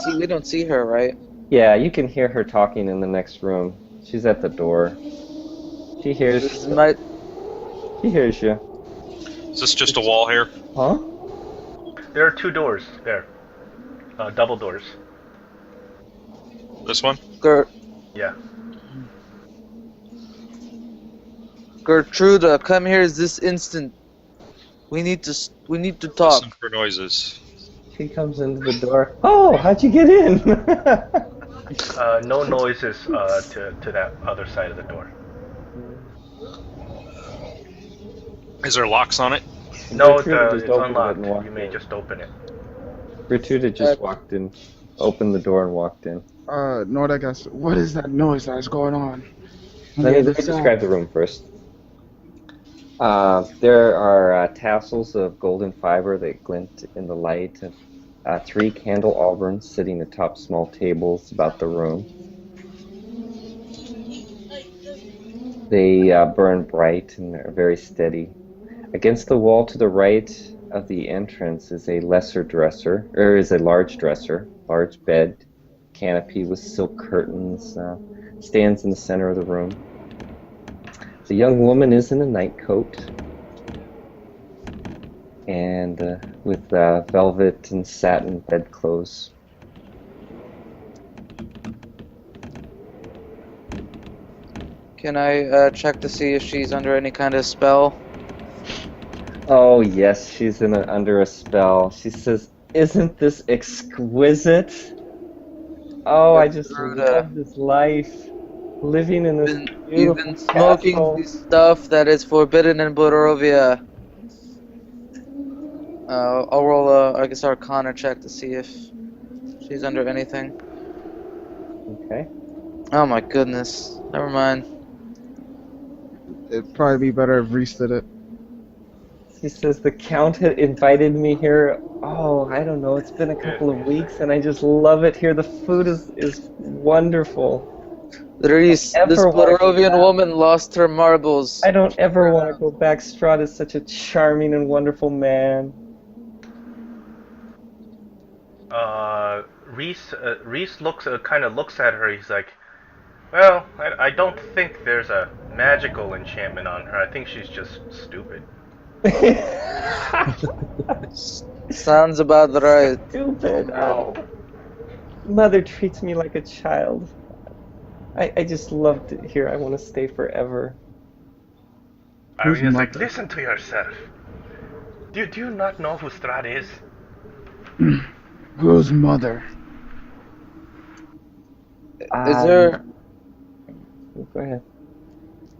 see her, right? yeah, you can hear her talking in the next room. She's at the door. She hears. This is my She hears you. Is this just a wall here? Huh? There are two doors there. Double doors. This one? Yeah. Gertrude, come here this instant. We need to talk. Listen for noises. She comes into the door. Oh, how'd you get in? No noises to that other side of the door. Is there locks on it? No, Gertrude it's just opened it unlocked. and walked You may in. just open it. Gertrude had just walked in, opened the door and walked in. Norak asks, what is that noise that is going on? Let me describe the room first. There are tassels of golden fiber that glint in the light. 3 candle alberns sitting atop small tables about the room. They burn bright and are very steady. Against the wall to the right of the entrance is a large dresser, large bed, canopy with silk curtains, stands in the center of the room. The young woman is in a nightcoat and with velvet and satin bedclothes. Can I check to see if she's under any kind of spell? Oh yes, she's under a spell. She says, "Isn't this exquisite? Oh, I just love this life, living in this You've beautiful been smoking castle." the stuff that is forbidden in Borovia. I'll roll a Arcana check to see if she's under anything. Okay. Oh my goodness. Never mind. It'd probably be better if Reese did it. She says, "The Count had invited me here Oh, I don't know. It's been a couple of weeks, and I just love it here. The food is wonderful. Reese, Ever this wanna go Barovian back? woman lost her marbles. I don't ever want to go back. Strahd is such a charming and wonderful man. Reese kind of looks at her. He's like, well, I don't think there's a magical enchantment on her. I think she's just stupid. Sounds about right. Stupid. Oh. Mother treats me like a child. I just love it here. I want to stay forever. Irina's like, mother? listen to yourself. Do you not know who Strahd is? Whose mother? Is there? Go ahead.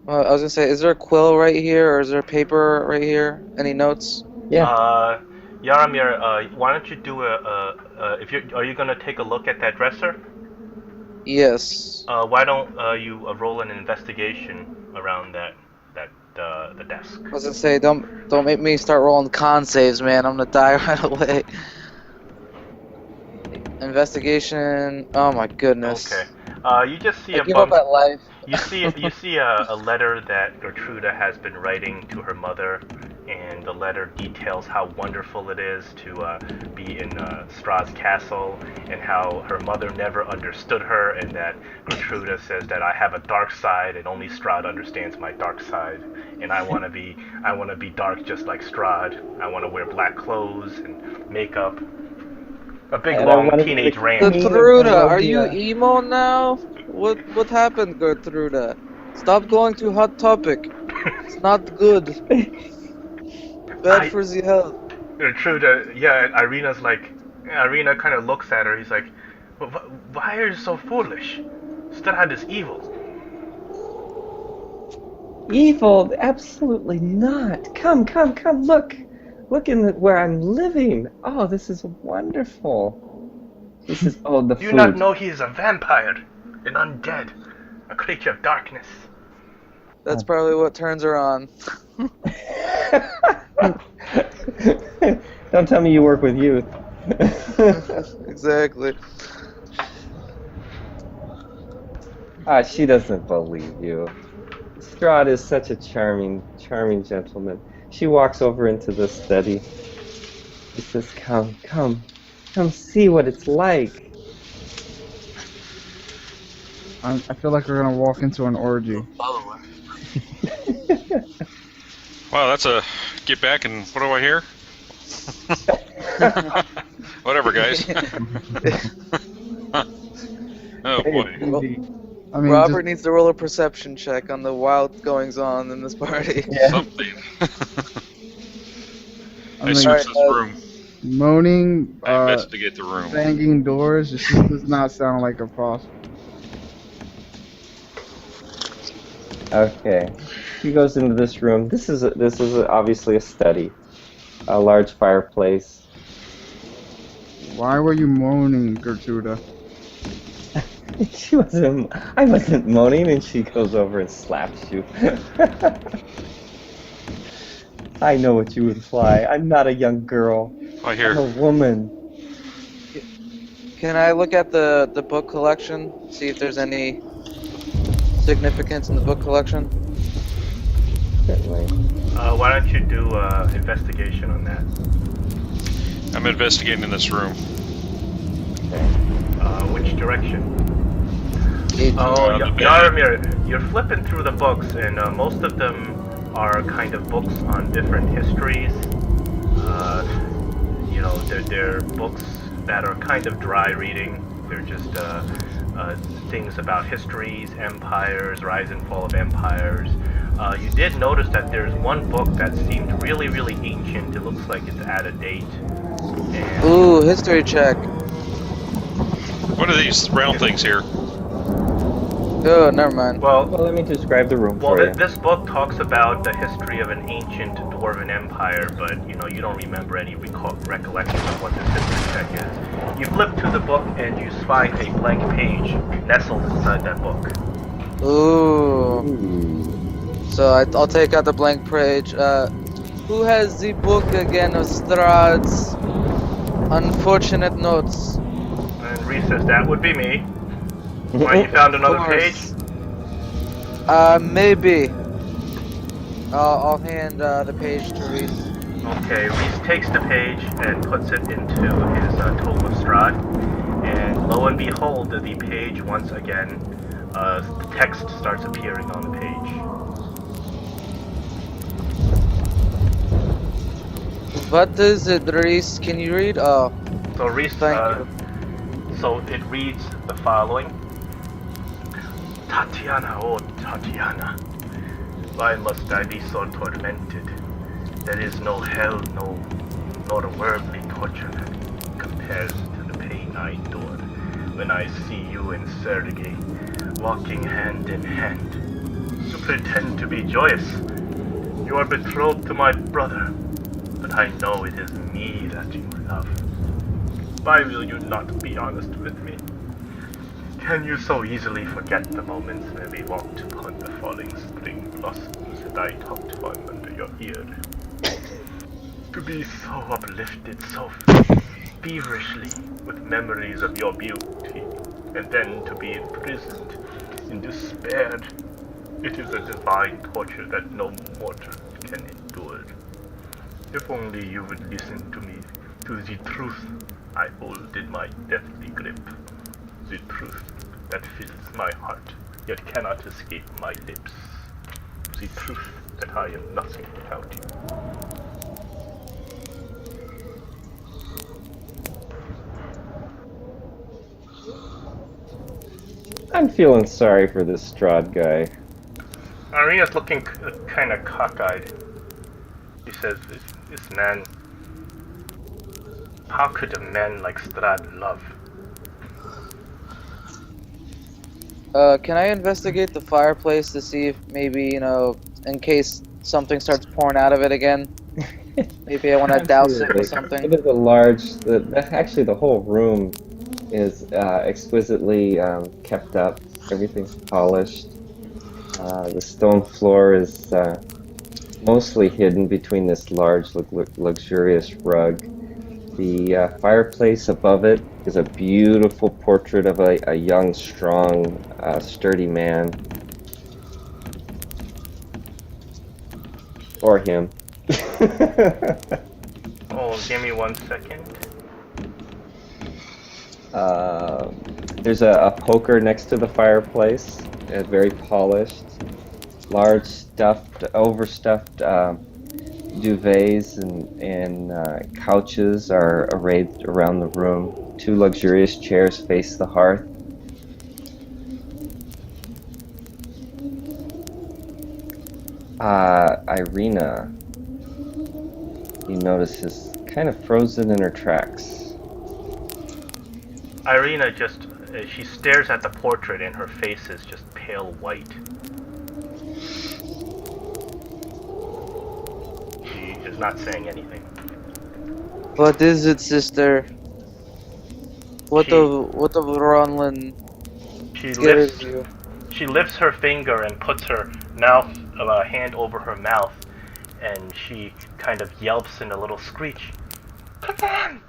I was gonna say, is there a quill right here, or is there paper right here? Any notes? Yeah. Yaramir, why don't you do are you gonna take a look at that dresser? Yes. Why don't you roll an investigation around the desk? I was gonna say, don't make me start rolling con saves, man. I'm gonna die right away. Investigation. Oh my goodness. Okay. You just see I give up at life. You see a letter that Gertrude has been writing to her mother, and the letter details how wonderful it is to be in Strahd's castle, and how her mother never understood her, and that Gertrude says that I have a dark side, and only Strahd understands my dark side, and I want to be dark just like Strahd. I want to wear black clothes and makeup. A big And I long wanna be teenage the rant. Gertrude, I love are you you. emo now? What happened, Gertrude? Stop going to Hot Topic. It's not good. Bad for the health. Gertrude, yeah, Irina kind of looks at her. He's like, why are you so foolish? Strahd is evil. Evil? Absolutely not. Come, look. Look where I'm living. Oh, this is wonderful. This is, the Do food. you not know he is a vampire, an undead, a creature of darkness? That's probably what turns her on. Don't tell me you work with youth. Exactly. She doesn't believe you. Strahd is such a charming gentleman. She walks over into the study. She says, come see what it's like. I feel like we're gonna walk into an orgy. Wow, that's a get back and what do I hear? Whatever, guys. Oh boy. I mean, Robert needs to roll a perception check on the wild goings on in this party. Yeah. Something. I mean, search this room. moaning, I investigate the room. banging doors. This just does not sound like a boss. Okay. He goes into this room. This is obviously a study. A large fireplace. Why were you moaning, Gertrude? I wasn't moaning, and she goes over and slaps you. I know what you imply. I'm not a young girl. I I'm hear. a woman. Can I look at the book collection? See if there's any significance in the book collection? Certainly. Why don't you do investigation on that? I'm investigating in this room. Which direction? 18. Oh, the Yaramir, you're flipping through the books, and most of them are kind of books on different histories. They're books that are kind of dry reading. They're just things about histories, empires, rise and fall of empires. You did notice that there's one book that seemed really, really ancient. It looks like it's out of date. And Ooh, history check. What are these round things here? Oh, never mind. Well, let me describe the room for you. This book talks about the history of an ancient dwarven empire, but you don't remember any recollection of what this history check is. You flip to the book and you spy a blank page nestled inside that book. Ooh. So I'll take out the blank page. Who has the book again of Strahd's? Unfortunate notes. And Reese says, that would be me. Why, you found Of another page? course. Maybe. I'll hand the page to Reese. Okay, Reese takes the page and puts it into his Tome of Strahd, and lo and behold, the page once again, the text starts appearing on the page. What is it, Reese? Can you read? Oh, So Reese, thank you. so it reads the following: Tatiana, oh Tatiana, why must I be so tormented? There is no hell, nor worldly torture that compares to the pain I endure when I see you and Sergei walking hand in hand. You pretend to be joyous. You are betrothed to my brother, but I know it is me that you love. Why will you not be honest with me? Can you so easily forget the moments when we walked upon the falling spring blossoms and I talked one under your ear? To be so uplifted so feverishly with memories of your beauty, and then to be imprisoned in despair. It is a divine torture that no mortal can endure. If only you would listen to me, to the truth I hold in my deathly grip. The truth that fills my heart, yet cannot escape my lips. The truth that I am nothing without you. I'm feeling sorry for this Strahd guy. Irina's looking kind of cockeyed. He says, this man, how could a man like Strahd love? Can I investigate the fireplace to see if maybe, in case something starts pouring out of it again? Maybe I want to douse it with something. It is a large. Actually, the whole room is exquisitely kept up. Everything's polished. The stone floor is mostly hidden between this large, luxurious rug. The fireplace above it is a beautiful portrait of a young, strong, sturdy man. Or him. Oh, give me 1 second. There's a poker next to the fireplace, very polished. Large stuffed, overstuffed duvets and couches are arrayed around the room. Two luxurious chairs face the hearth. Irina, you notice, is kind of frozen in her tracks. Irina just, she stares at the portrait and her face is just pale white. She is not saying anything. What is it, sister? What of Ronlin scares you? She lifts her finger and puts her hand over her mouth, and she kind of yelps in a little screech. Come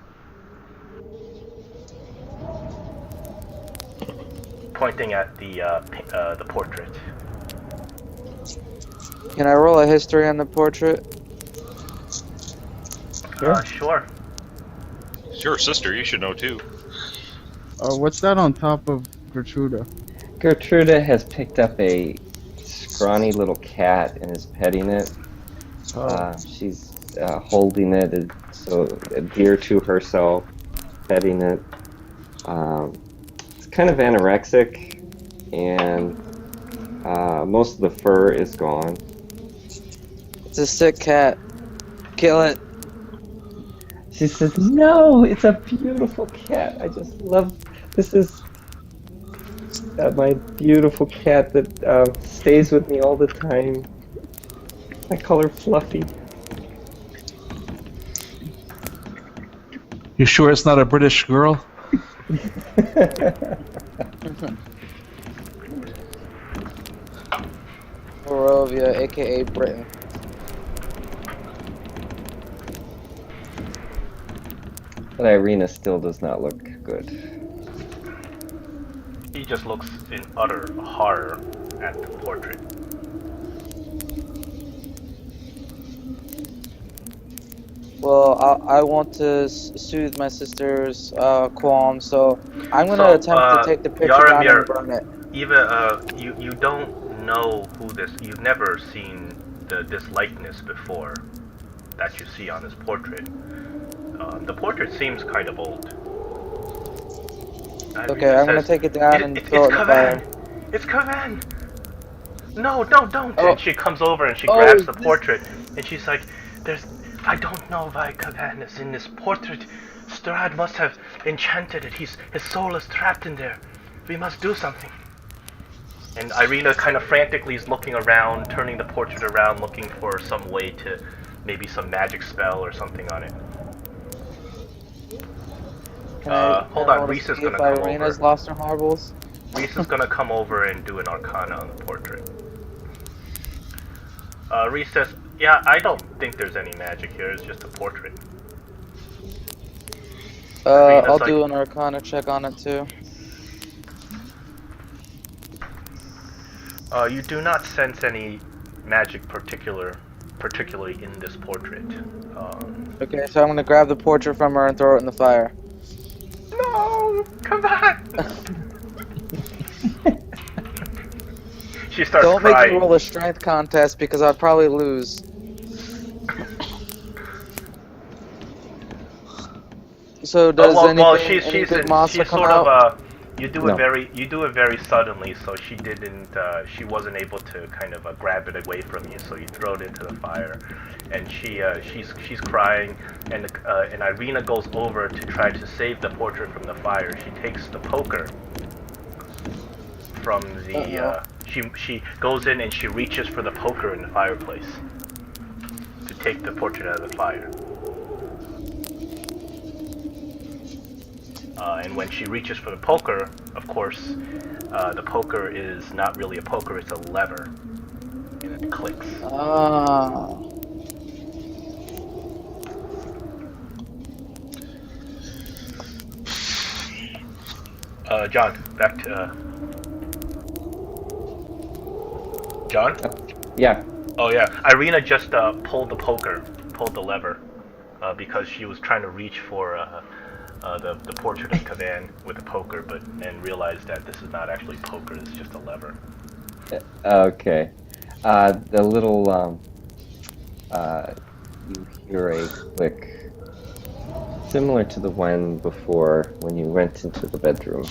pointing at the portrait. Can I roll a history on the portrait? Sure. It's your sister. You should know too. What's that on top of Gertrude? Gertrude has picked up a scrawny little cat and is petting it. She's holding it so dear to herself, petting it. It's kind of anorexic, and most of the fur is gone. It's a sick cat. Kill it. She says, "No, it's a beautiful cat. I just love. This is my beautiful cat that stays with me all the time. I call her Fluffy." You sure it's not a British girl? Barovia, aka Britain. But Irina still does not look good. He just looks in utter horror at the portrait. Well, I want to soothe my sister's qualms, so I'm gonna So, attempt to take the picture down and Yaramir, burn it. Eva, you don't know who this. You've never seen this likeness before that you see on this portrait. The portrait seems kind of old. Okay, Irina I'm gonna says, take it down and throw It's it in the fire." Kavan! It's Kavan! No, don't! Oh, And she comes over and she oh, grabs the portrait and she's like, I don't know why Kavan is in this portrait. Strahd must have enchanted it. His soul is trapped in there. We must do something. And Irina kind of frantically is looking around, turning the portrait around, looking for some way to, maybe some magic spell or something on it. Hold on, roll to Reese is see gonna if come Irina's over. lost her marbles? Reese is gonna come over and do an arcana on the portrait. Reese says, yeah, I don't think there's any magic here, it's just a portrait. Irina's I'll like, do an Arcana check on it too. You do not sense any magic particularly in this portrait. Okay, so I'm gonna grab the portrait from her and throw it in the fire. No! Come back! She starts Don't make crying. me roll a strength contest because I'd probably lose. So does any big monster she's come sort out? of you do No. it very suddenly, so she wasn't able to kind of grab it away from you, so you throw it into the fire, and she's crying, and Irina goes over to try to save the portrait from the fire. She takes the poker from the she goes in and she reaches for the poker in the fireplace to take the portrait out of the fire. And when she reaches for the poker, of course, the poker is not really a poker, it's a lever. And it clicks. Ah. John, back to... John? Yeah. Oh yeah, Irina just pulled the lever, because she was trying to reach for the portrait of Kavan with a poker, and realized that this is not actually poker, it's just a lever. Okay. The little you hear a click similar to the one before when you went into the bedroom.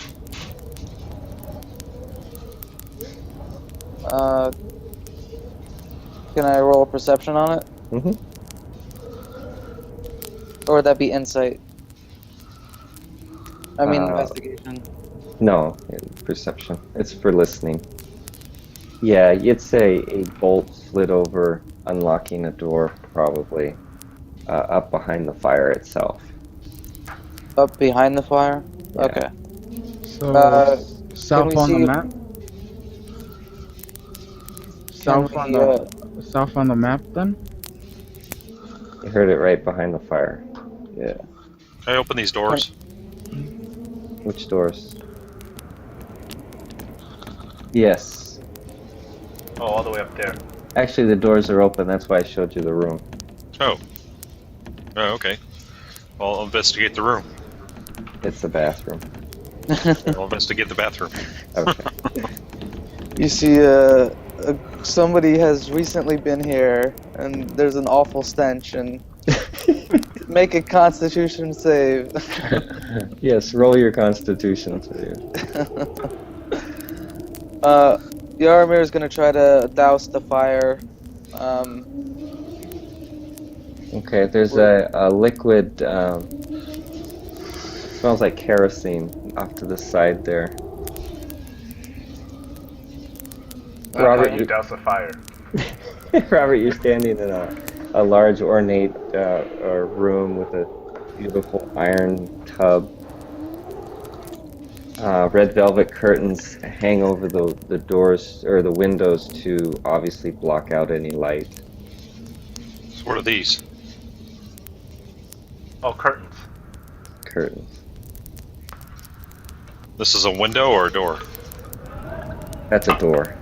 Can I roll a perception on it? Mm-hmm. Or would that be insight? I mean, Uh, investigation. No, perception. It's for listening. Yeah, it's a bolt slid over, unlocking a door, probably up behind the fire itself. Up behind the fire? Yeah. Okay. So Can south we on the see- map. South on the map then. You heard it right behind the fire. Yeah. Can I open these doors? Which doors? Yes. Oh, all the way up there. Actually, the doors are open. That's why I showed you the room. Oh. Oh, okay. Well, I'll investigate the room. It's the bathroom. I'll investigate the bathroom. Okay. You see, somebody has recently been here, and there's an awful stench, and make a Constitution save. Yes, roll your constitution. Yaramir is gonna try to douse the fire. Okay, there's a liquid, smells like kerosene off to the side there. Robert, You douse the fire. Robert, you're standing in a large ornate room with a beautiful iron tub. Red velvet curtains hang over the doors or the windows to obviously block out any light. So what are these? Oh, curtains. curtains. This is a window or a door? That's a door.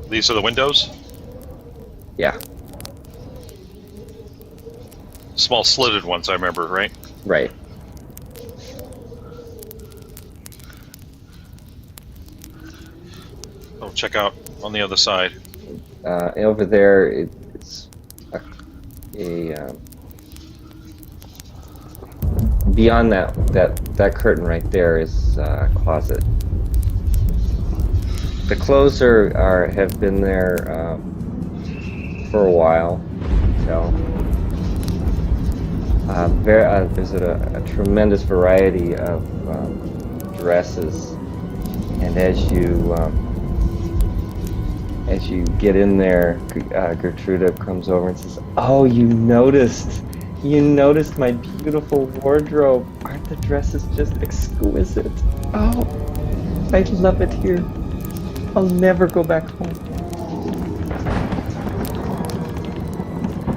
These are the windows? Yeah, Small slitted ones, I remember, right? right. Oh, check out on the other side. Over there, it's a beyond that curtain right there is a closet. The clothes have been there for a while. So there's a tremendous variety of dresses, and as you get in there, Gertrude comes over and says, "Oh, you noticed my beautiful wardrobe. Aren't the dresses just exquisite? Oh, I love it here. I'll never go back home."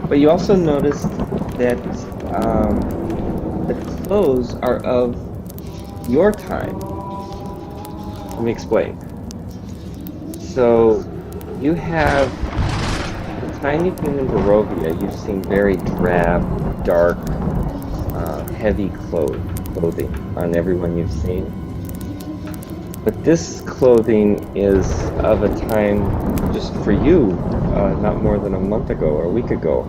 But you also noticed that the clothes are of your time. Let me explain. So you have the time you've been in Barovia, you've seen very drab, dark, heavy clothing on everyone you've seen. But this clothing is of a time just for you, not more than a month ago or a week ago.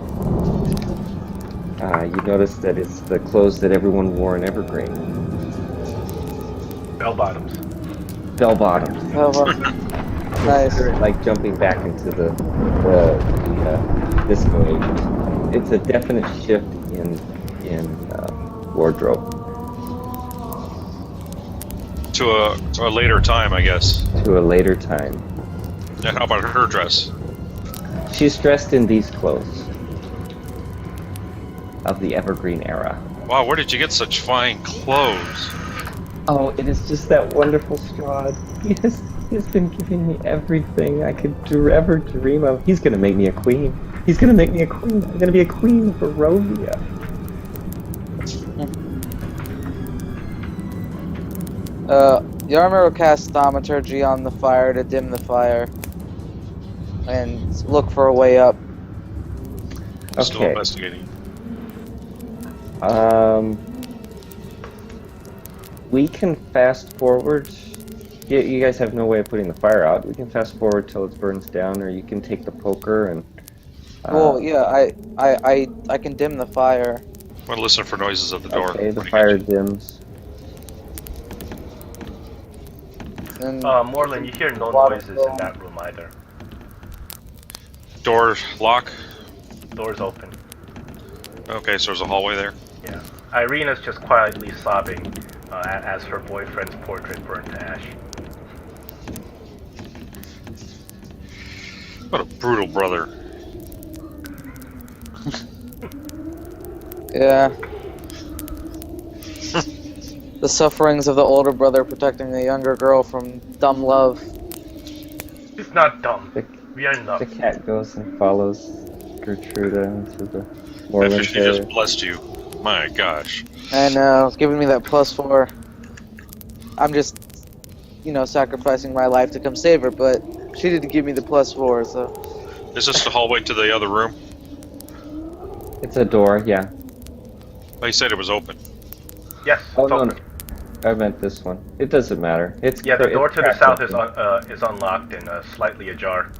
You notice that it's the clothes that everyone wore in Evergreen. Bell bottoms. Bell bottoms. Oh, nice. You're like jumping back into the disco age. It's a definite shift in wardrobe. To a later time, I guess. To a later time. And how about her dress? She's dressed in these clothes of the Evergreen era. Wow, where did you get such fine clothes? Oh, it is just that wonderful Strahd. He's been giving me everything I could ever dream of. He's gonna make me a queen. He's gonna make me a queen. I'm gonna be a queen of Barovia. Yarmer will cast thaumaturgy on the fire to dim the fire and look for a way up. Still Okay. investigating. We can fast forward. You guys have no way of putting the fire out. We can fast forward till it burns down, or you can take the poker and. Well, yeah, I can dim the fire. I'm gonna listen for noises at the door. Okay, the What do you fire get? dims. And Moreland, you hear no noises in that room either. Door lock. Door's open. Okay, so there's a hallway there. Yeah. Irina's just quietly sobbing as her boyfriend's portrait burned to ash. What a brutal brother. yeah. The sufferings of the older brother protecting the younger girl from dumb love. It's not dumb. The, We are the nuts. cat goes and follows Gertrude into the After moorland she area. just blessed you. My gosh. And it's giving me that +4. I'm just, sacrificing my life to come save her, but she did give me the +4, so. Is this the hallway to the other room? It's a door, yeah. Oh, you said it was open. Yes, Oh it's no, open. no, I meant this one. It doesn't matter. Yeah, the door it's to the cracked south is open. is unlocked and slightly ajar.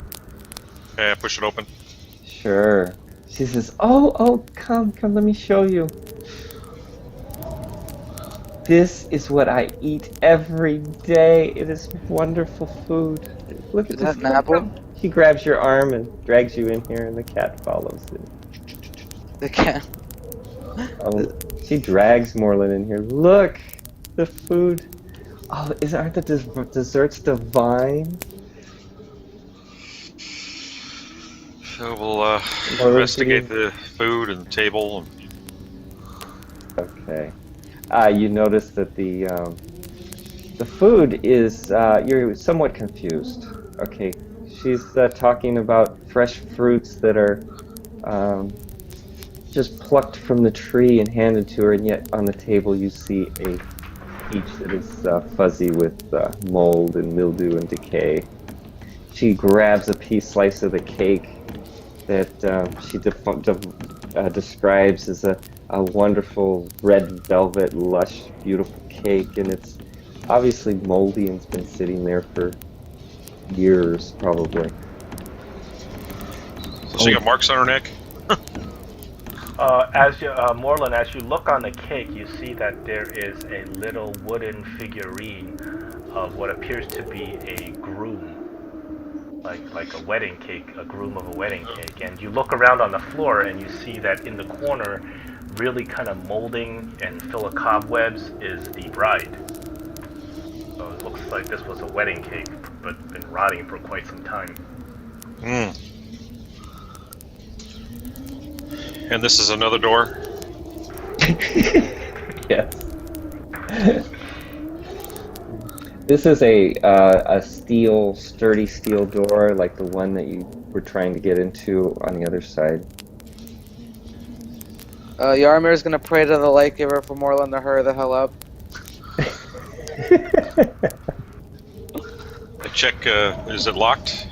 Okay, push it open. Sure. She says, "Oh, come, let me show you. This is what I eat every day. It is wonderful food. Look at Is this." that an apple? She grabs your arm and drags you in here, and the cat follows it. The cat. Oh, she drags Moreland in here. Look, the food. Oh, aren't the desserts divine? So we'll Moreland, investigate the food and the table. Okay. You notice that the food is you're somewhat confused. Okay, she's talking about fresh fruits that are just plucked from the tree and handed to her, and yet on the table you see a peach that is fuzzy with mold and mildew and decay. She grabs a slice of the cake that she describes as a wonderful red velvet, lush, beautiful cake, and it's obviously moldy and it's been sitting there for years, probably. So she got marks on her neck. Moreland, as you look on the cake, you see that there is a little wooden figurine of what appears to be a groom, like a wedding cake, a groom of a wedding cake. And you look around on the floor and you see that in the corner, really kind of molding and full of cobwebs, is the bride. So it looks like this was a wedding cake, but been rotting for quite some time. Mm. And this is another door. Yes. This is a sturdy steel door, like the one that you were trying to get into on the other side. Yarmir's gonna pray to the light giver for Moreland to hurry the hell up. I check. Is it locked?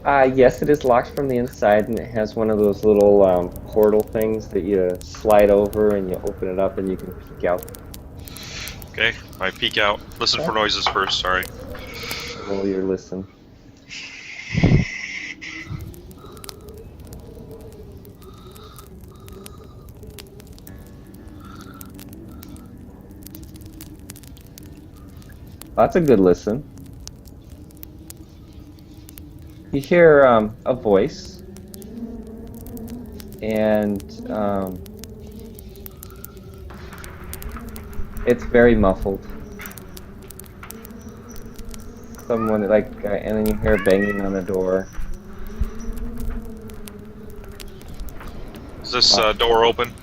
Yes, it is locked from the inside, and it has one of those little portal things that you slide over and you open it up and you can peek out. Okay, I peek out. Listen for noises first. Sorry. Roll your listen. That's a good listen. You hear a voice, and it's very muffled. Someone and then you hear banging on the door. Is this door open?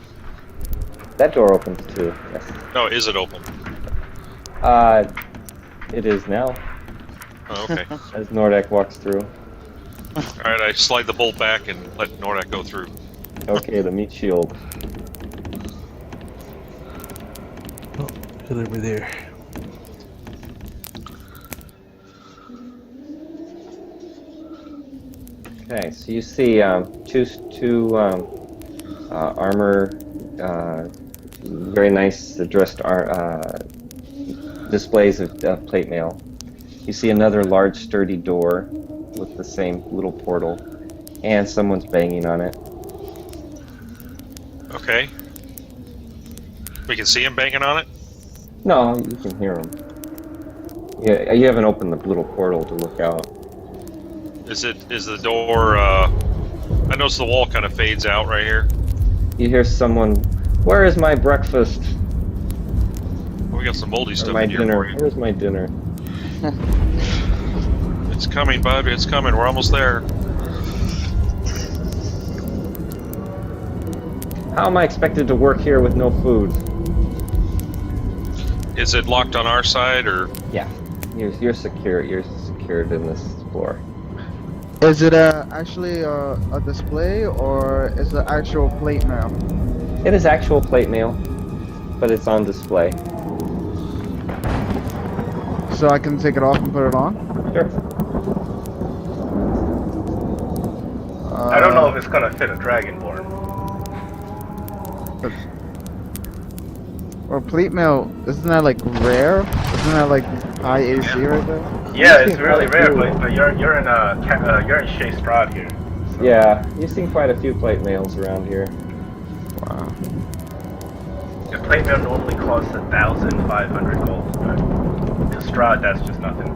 That door opens too. Yes. No, is it open? It is now. Oh, okay. As Nordak walks through. Alright, I slide the bolt back and let Nordak go through. Okay, the meat shield. Oh, get over there. Okay, so you see two armor, very nice dressed displays of plate mail. You see another large sturdy door with the same little portal, and someone's banging on it. Okay. We can see him banging on it? No, you can hear him. Yeah, you haven't opened the little portal to look out. Is the door, I notice the wall kind of fades out right here. You hear someone, "Where is my breakfast? We got some moldy Or stuff my in here dinner? for you. Where's my dinner?" It's coming, bud. It's coming. We're almost there. How am I expected to work here with no food? Is it locked on our side, or? Yeah, you're secure. You're secured in this floor. Is it actually a display, or is it actual plate mail? It is actual plate mail, but it's on display. So I can take it off and put it on? Sure. I don't know if it's gonna fit a Dragonborn. Or plate mail, isn't that like rare? Isn't that like high AC right there? Yeah, it's really rare, but you're in Shea Strahd here. So. Yeah, you've seen quite a few plate mails around here. Wow. The plate mail normally costs 1,500 gold, but to Strahd that's just nothing.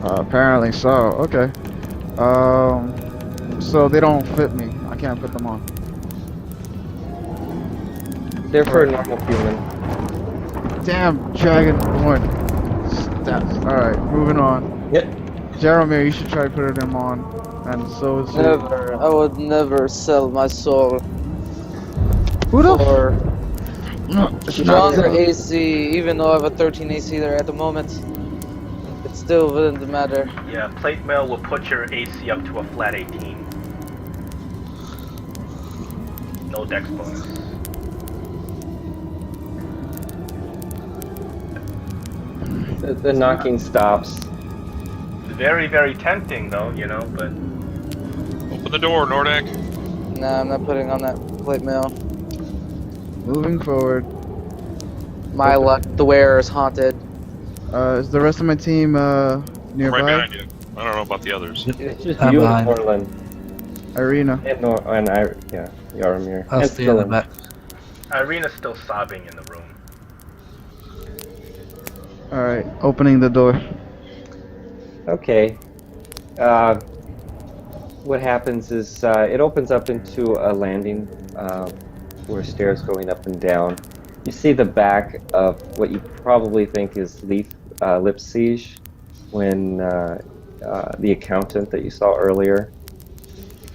Apparently so. Okay. So they don't fit me. I can't put them on. They're for a normal human. Damn, Dragonborn. Alright, moving on. Yep. Jaromir, you should try to put them on. And so is Never. I would never sell my soul Who the for No, it's not stronger that. AC, even though I have a 13 AC there at the moment. It still wouldn't matter. Yeah, plate mail will put your AC up to a flat 18. no dex bonus. The knocking stops. Very, very tempting, though, you know, but Open the door, Nordak. Nah, I'm not putting on that plate mail. Moving forward. My Open. luck, the wearer is haunted. Is the rest of my team I'm nearby? right behind you. I don't know about the others. It's just I'm you and behind. Orlin. Irina. And I, yeah, Yarmir. I'll And stay in the Spillin. back. Irina's still sobbing in the room. Alright, opening the door. Okay. What happens is it opens up into a landing where stairs going up and down. You see the back of what you probably think is Lip Siege when the accountant that you saw earlier.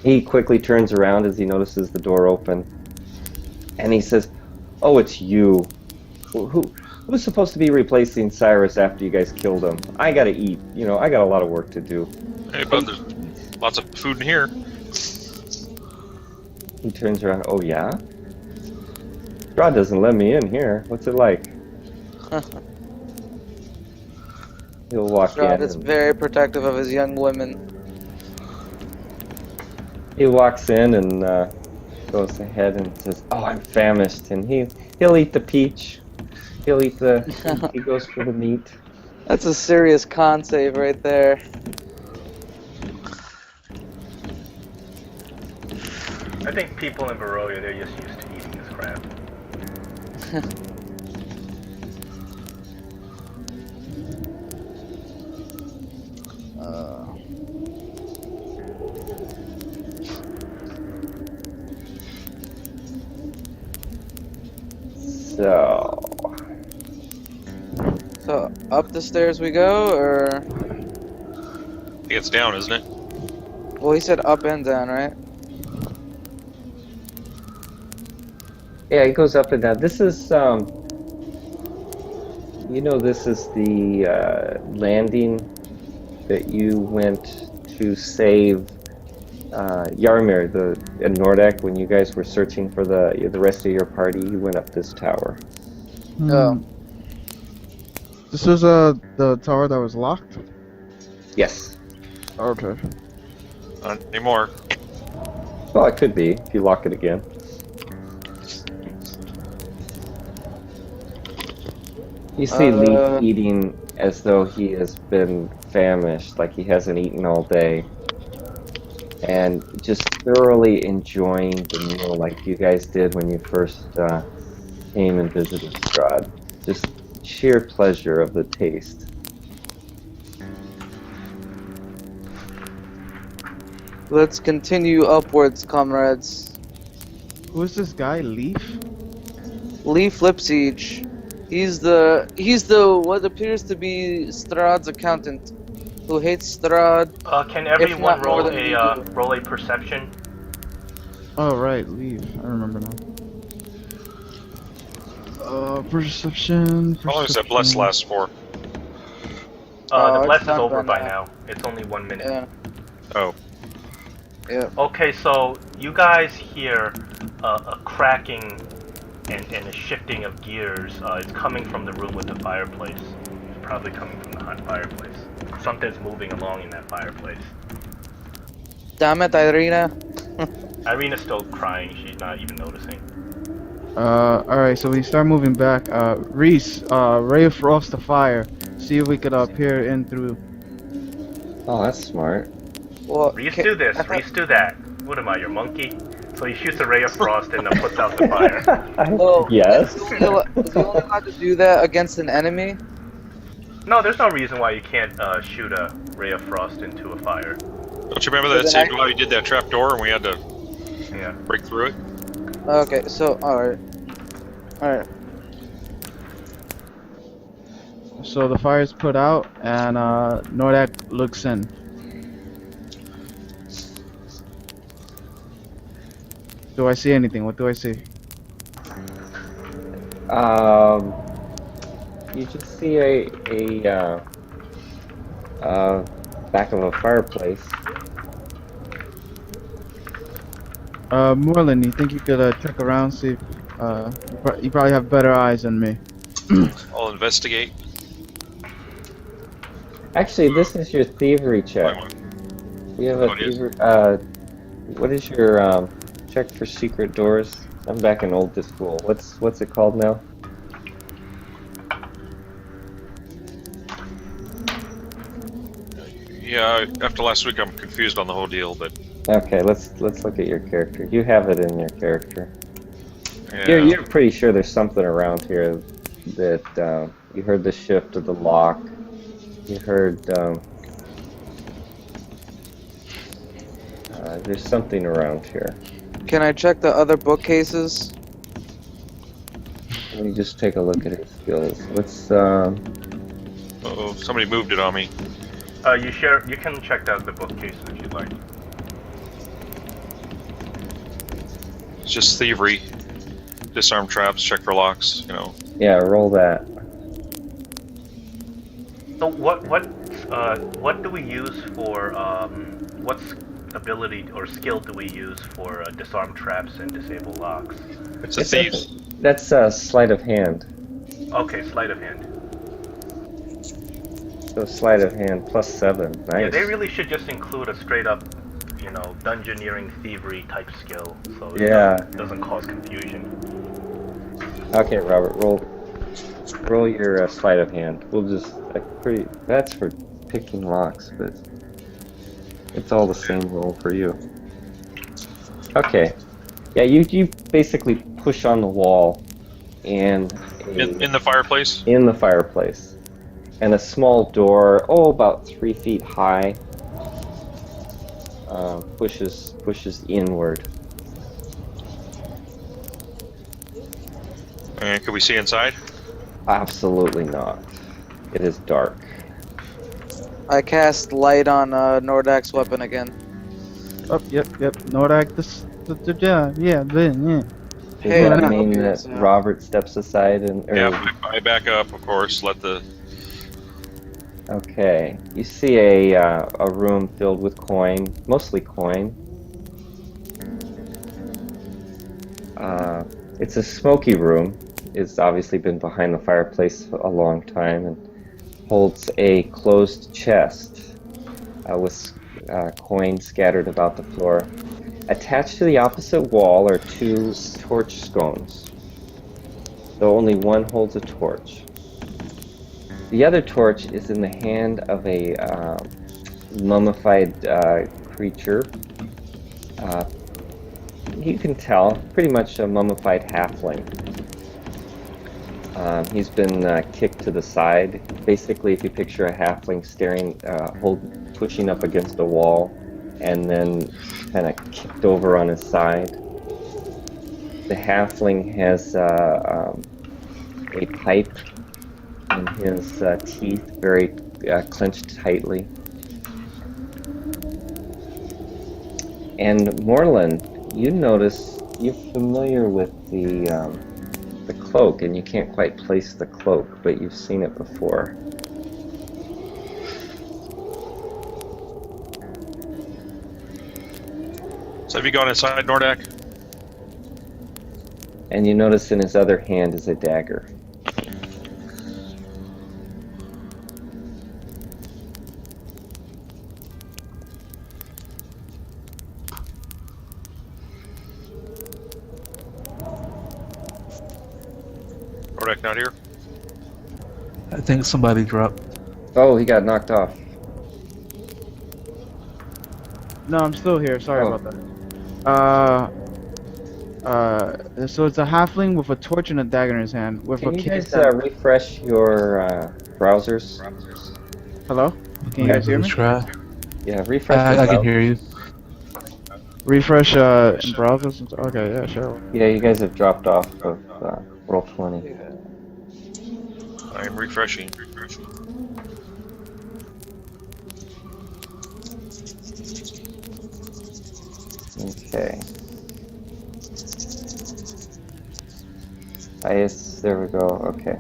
He quickly turns around as he notices the door open, and he says, "Oh, it's you. Who's supposed to be replacing Cyrus after you guys killed him? I gotta eat. You know, I got a lot of work to do." Hey, bud, there's lots of food in here. He turns around. "Oh yeah? Strahd doesn't let me in here. What's it like?" He'll walk Strahd in. is And very protective of his young women. he walks in and goes ahead and says, "Oh, I'm famished," and he'll eat the peach. He'll eat the. He goes for the meat. That's a serious con save right there. I think people in Barovia, they're just used to eating this crap. So So up the stairs we go, or I think it's down, isn't it? well, he said up and down, right? yeah, it goes up and down. This is you know, this is the landing that you went to save Yarmir, and Nordak, when you guys were searching for the rest of your party. You went up this tower. Oh. This was the tower that was locked? Yes. Okay. Not anymore. Well, it could be if you lock it again. You see Leaf eating as though he has been famished, like he hasn't eaten all day, and just thoroughly enjoying the meal like you guys did when you first came and visited Strahd. Just sheer pleasure of the taste. Let's continue upwards, comrades. Who is this guy, Leaf? Leaf Lipsiege. He's the what appears to be Strahd's accountant, who hates Strahd. Can everyone not more roll than you a do. roll a perception? Oh, right, Leaf. I remember now. Perception. How long does that bless last for? Oh, The it's bless is done over by by now. now. It's only 1 minute. Yeah. Oh, Yeah. Okay, so you guys hear a cracking and a shifting of gears. It's coming from the room with the fireplace. It's probably coming from the hot fireplace. Something's moving along in that fireplace. Damn it, Irina. Irina's still crying. She's not even noticing. Alright, so we start moving back. Reese, Ray of Frost to fire. See if we could peer in through. Oh, that's smart. Well, Reese do this, Reese do that. What am I, your monkey? So he shoots a ray of frost and then puts out the fire. Well, Yes. Is he only allowed to do that against an enemy? No, there's no reason why you can't shoot a ray of frost into a fire. don't you remember that Then scene I- where you did that trap door and we had to Yeah. break through it? Okay, so alright. So the fire's put out, and Nordak looks in. Do I see anything? What do I see? You just see a back of a fireplace. Moreland, you think you could check around, see if you probably have better eyes than me. I'll investigate. Actually, this is your thievery check. You have a Oh, it is? thievery. What is your check for secret doors? I'm back in old school. What's it called now? Yeah, after last week, I'm confused on the whole deal, but Okay, let's look at your character. You have it in your character. yeah. You're pretty sure there's something around here that you heard the shift of the lock. You heard there's something around here. Can I check the other bookcases? Let me just take a look at his skills. Let's Uh-oh, somebody moved it on me. You can check out the bookcases if you'd like. It's just thievery. Disarm traps, check for locks, you know. yeah, roll that. So what do we use for what's ability or skill do we use for disarm traps and disable locks? It's a thieves. That's sleight of hand. Okay, sleight of hand. So sleight of hand +7. Nice. Yeah, they really should just include a straight up, dungeoneering thievery type skill, so it Yeah. doesn't cause confusion. Okay, Robert, roll your sleight of hand. We'll just that's for picking locks, but it's all the same roll for you. Okay. Yeah, you basically push on the wall and In the fireplace? in the fireplace. And a small door, about 3 feet high, pushes inward. And could we see inside? Absolutely not. It is dark. I cast light on Nordak's weapon again. Oh, yep. Nordak, yeah. Does Hey, that I'm mean helping that us out. Robert steps aside and? Yeah, I back up, of course. Let the. Okay. You see a room filled with coin, mostly coin. It's a smoky room. It's obviously been behind the fireplace a long time and holds a closed chest with coin scattered about the floor. Attached to the opposite wall are 2 torch scones, though only one holds a torch. The other torch is in the hand of a mummified creature. You can tell, pretty much a mummified halfling. He's been kicked to the side. Basically, if you picture a halfling pushing up against a wall, and then kind of kicked over on his side. The halfling has a pipe in his teeth, very clenched tightly. And Moreland, you notice you're familiar with the cloak, and you can't quite place the cloak, but you've seen it before. So have you gone inside, Nordak? And you notice in his other hand is a dagger. Nordak not here? I think somebody dropped. Oh, he got knocked off. No, I'm still here. Sorry Oh. about that. So it's a halfling with a torch and a dagger in his hand. With Can a you case guys refresh your browsers? Hello? Can you guys hear me? Try. Yeah, refresh. I the can hear you. Refresh in browsers. Okay, yeah, sure. Yeah, you guys have dropped off of Roll20. I am refreshing. Okay. There we go. Okay.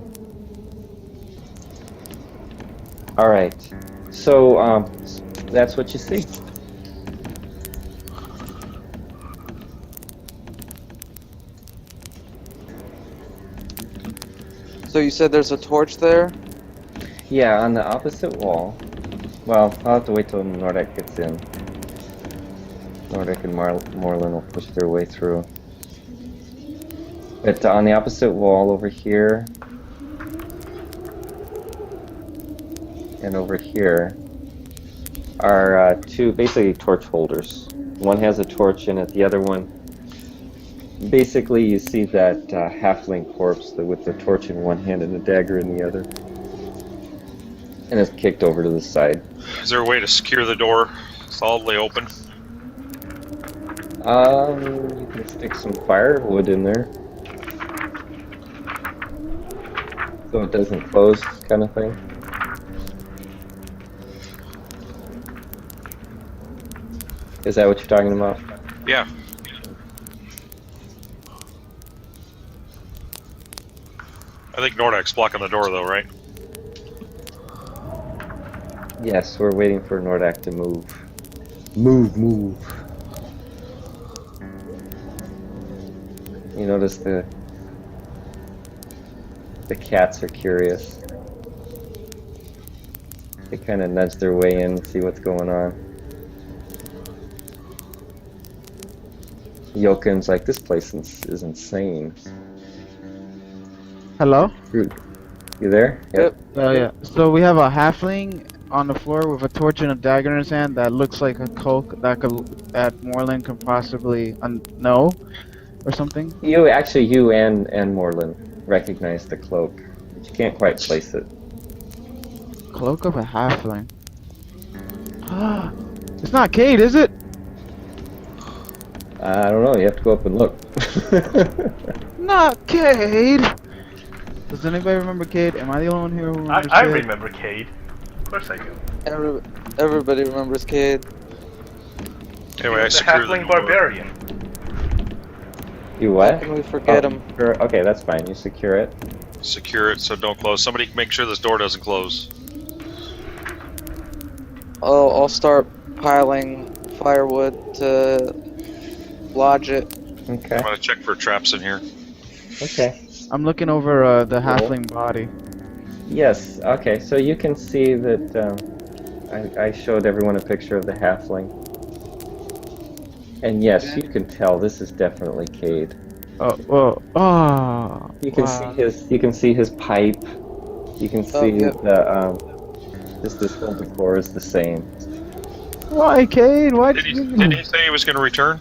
All right. So that's what you see. So you said there's a torch there? Yeah, on the opposite wall. Well, I'll have to wait till Nordic gets in. Nordic and Morlin will push their way through. But on the opposite wall over here and over here are two basically torch holders. One has a torch in it, the other one. Basically, you see that halfling corpse with the torch in one hand and a dagger in the other. And it's kicked over to the side. Is there a way to secure the door solidly open? You can stick some firewood in there. So it doesn't close, kind of thing. Is that what you're talking about? Yeah. I think Nordak's blocking the door, though, right? Yes, we're waiting for Nordak to move. Move. You notice the cats are curious. They kind of nudge their way in and see what's going on. Yokin's like, this place is insane. Hello? You there? Yep. Oh yeah. So we have a halfling on the floor with a torch and a dagger in his hand that looks like a cloak that Morlin can possibly know or something. You and Morlin recognize the cloak, but you can't quite place it. Cloak of a halfling. It's not Cade, is it? I don't know. You have to go up and look. Not Cade. Does anybody remember Cade? Am I the only one here who remembers I Cade? remember Cade. Of course I do. Everybody remembers Cade. Anyway, I He's a secured the halfling door. barbarian. You How what? can we forget him? Sure. Okay, that's fine. You secure it. Secure it so don't close. Somebody make sure this door doesn't close. I'll start piling firewood to lodge it. Okay. I'm gonna check for traps in here. Okay. I'm looking over the halfling body. Yes. Okay. So you can see that I showed everyone a picture of the halfling, and yes, you can tell this is definitely Cade. Oh, whoa. Oh. You can wow. see his pipe. You can see yep. the just this whole decor is the same. Why, Cade? Why Did he say he was gonna return?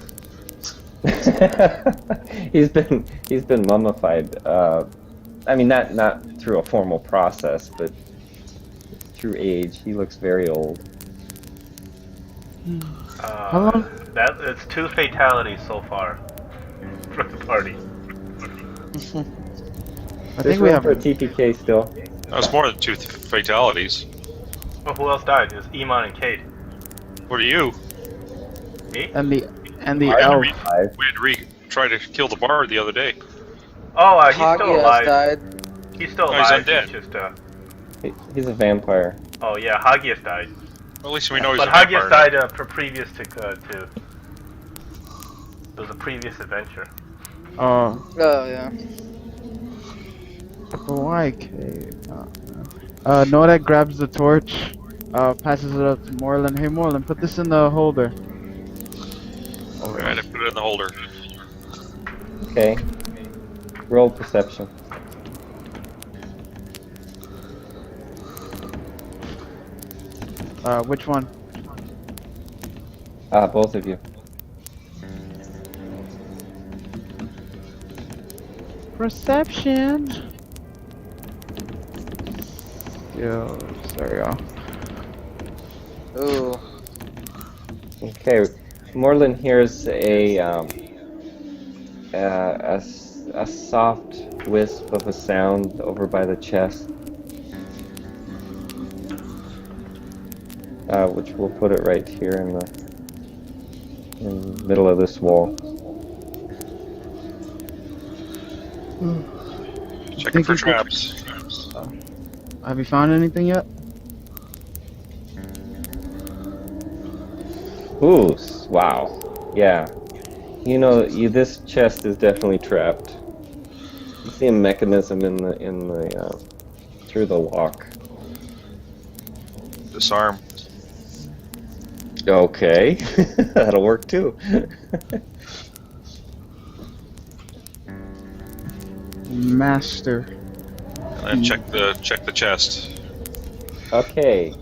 He's been mummified. I mean, not through a formal process, but through age. He looks very old. How long? It's 2 fatalities so far for the party. I think we have. for a TPK still. That was more than 2 fatalities. Well, who else died? It was Iman and Cade. What are you? Me? And the I had to elf. we had to try to kill the bard the other day. Oh, he's still Hagias alive. died. He's still No, he's alive. undead. He's just He's a vampire. Oh yeah, Hagias died. Well, at least we know he's But a vampire. Hagias died previous to. It was a previous adventure. Oh. Oh yeah. But why, Cade? Nordak grabs the torch, passes it up to Morlin. Hey, Morlin, put this in the holder. Alright, I put it in the holder. Okay. Roll perception. Which one? Both of you. Perception. Yo, sorry, y'all. Ooh. Okay. Morlin hears a soft wisp of a sound over by the chest, which we'll put it right here in the middle of this wall. Checking for Think you could- traps. Have you found anything yet? Ooh, wow. Yeah. You know, this chest is definitely trapped. You see a mechanism in the through the lock. Disarm. Okay, that'll work too. Master. And then check the chest. Okay,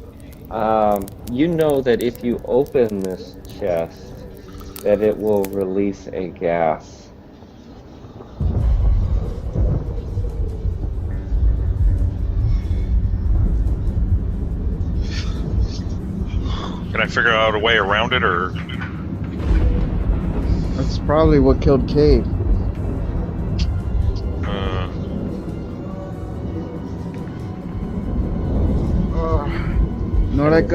you know that if you open this chest, that it will release a gas. Can I figure out a way around it, or That's probably what killed Cade. Nordic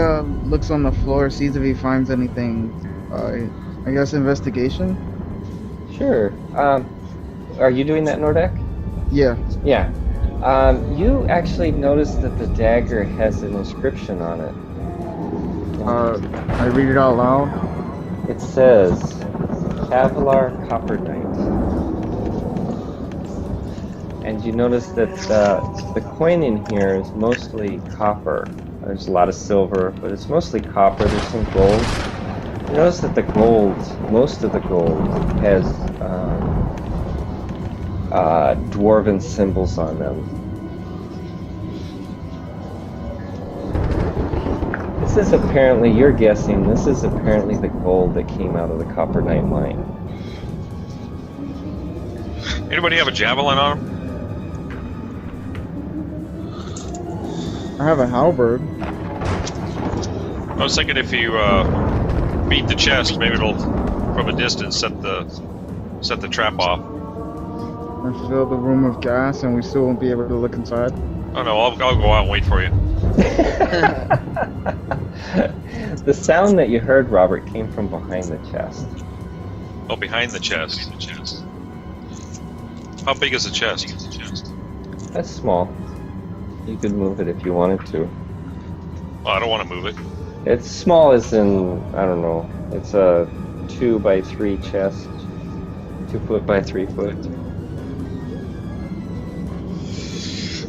looks on the floor, sees if he finds anything. I guess investigation. Sure. Are you doing that, Nordek? Yeah. Yeah. You actually notice that the dagger has an inscription on it. I read it out loud. It says, Kevlar Copper Knight. And you notice that the coin in here is mostly copper. There's a lot of silver, but it's mostly copper. There's some gold. You notice that the gold, most of the gold, has dwarven symbols on them. This is apparently, you're guessing, this is apparently the gold that came out of the Copper Knight mine. anybody have a javelin on him? I have a halberd. I was thinking if you beat the chest, maybe it'll, from a distance, set the trap off. And fill the room with gas, and we still won't be able to look inside. Oh no, I'll go out and wait for you. The sound that you heard, Robert, came from behind the chest. Oh, behind the chest. How big is the chest? That's small. You could move it if you wanted to. Well, I don't want to move it. It's small as in, I don't know, it's a 2 by 3 chest. 2 foot by 3 foot.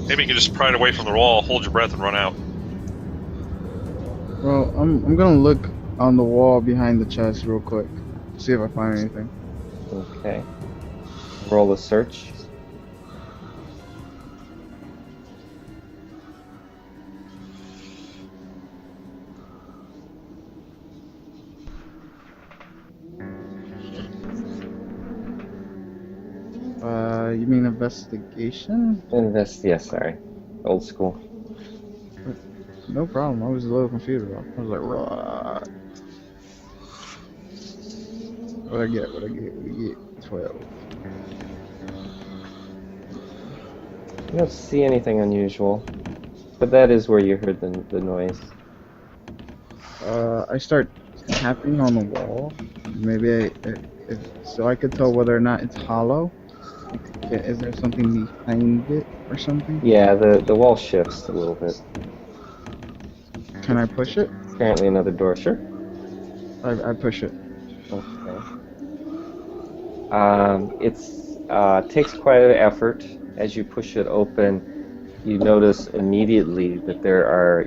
Maybe you can just pry it away from the wall, hold your breath, and run out. Well, I'm gonna look on the wall behind the chest real quick, see if I find anything. Okay. Roll a search. You mean investigation? Yeah, sorry. Old school. No problem. I was a little confused. I was like, what? What I get? 12. You don't see anything unusual, but that is where you heard the noise. I start tapping on the wall. Maybe so I could tell whether or not it's hollow. Is there something behind it or something? Yeah, the wall shifts a little bit. Can I push it? Apparently another door, sure. I push it. Okay. It takes quite an effort. As you push it open, you notice immediately that there are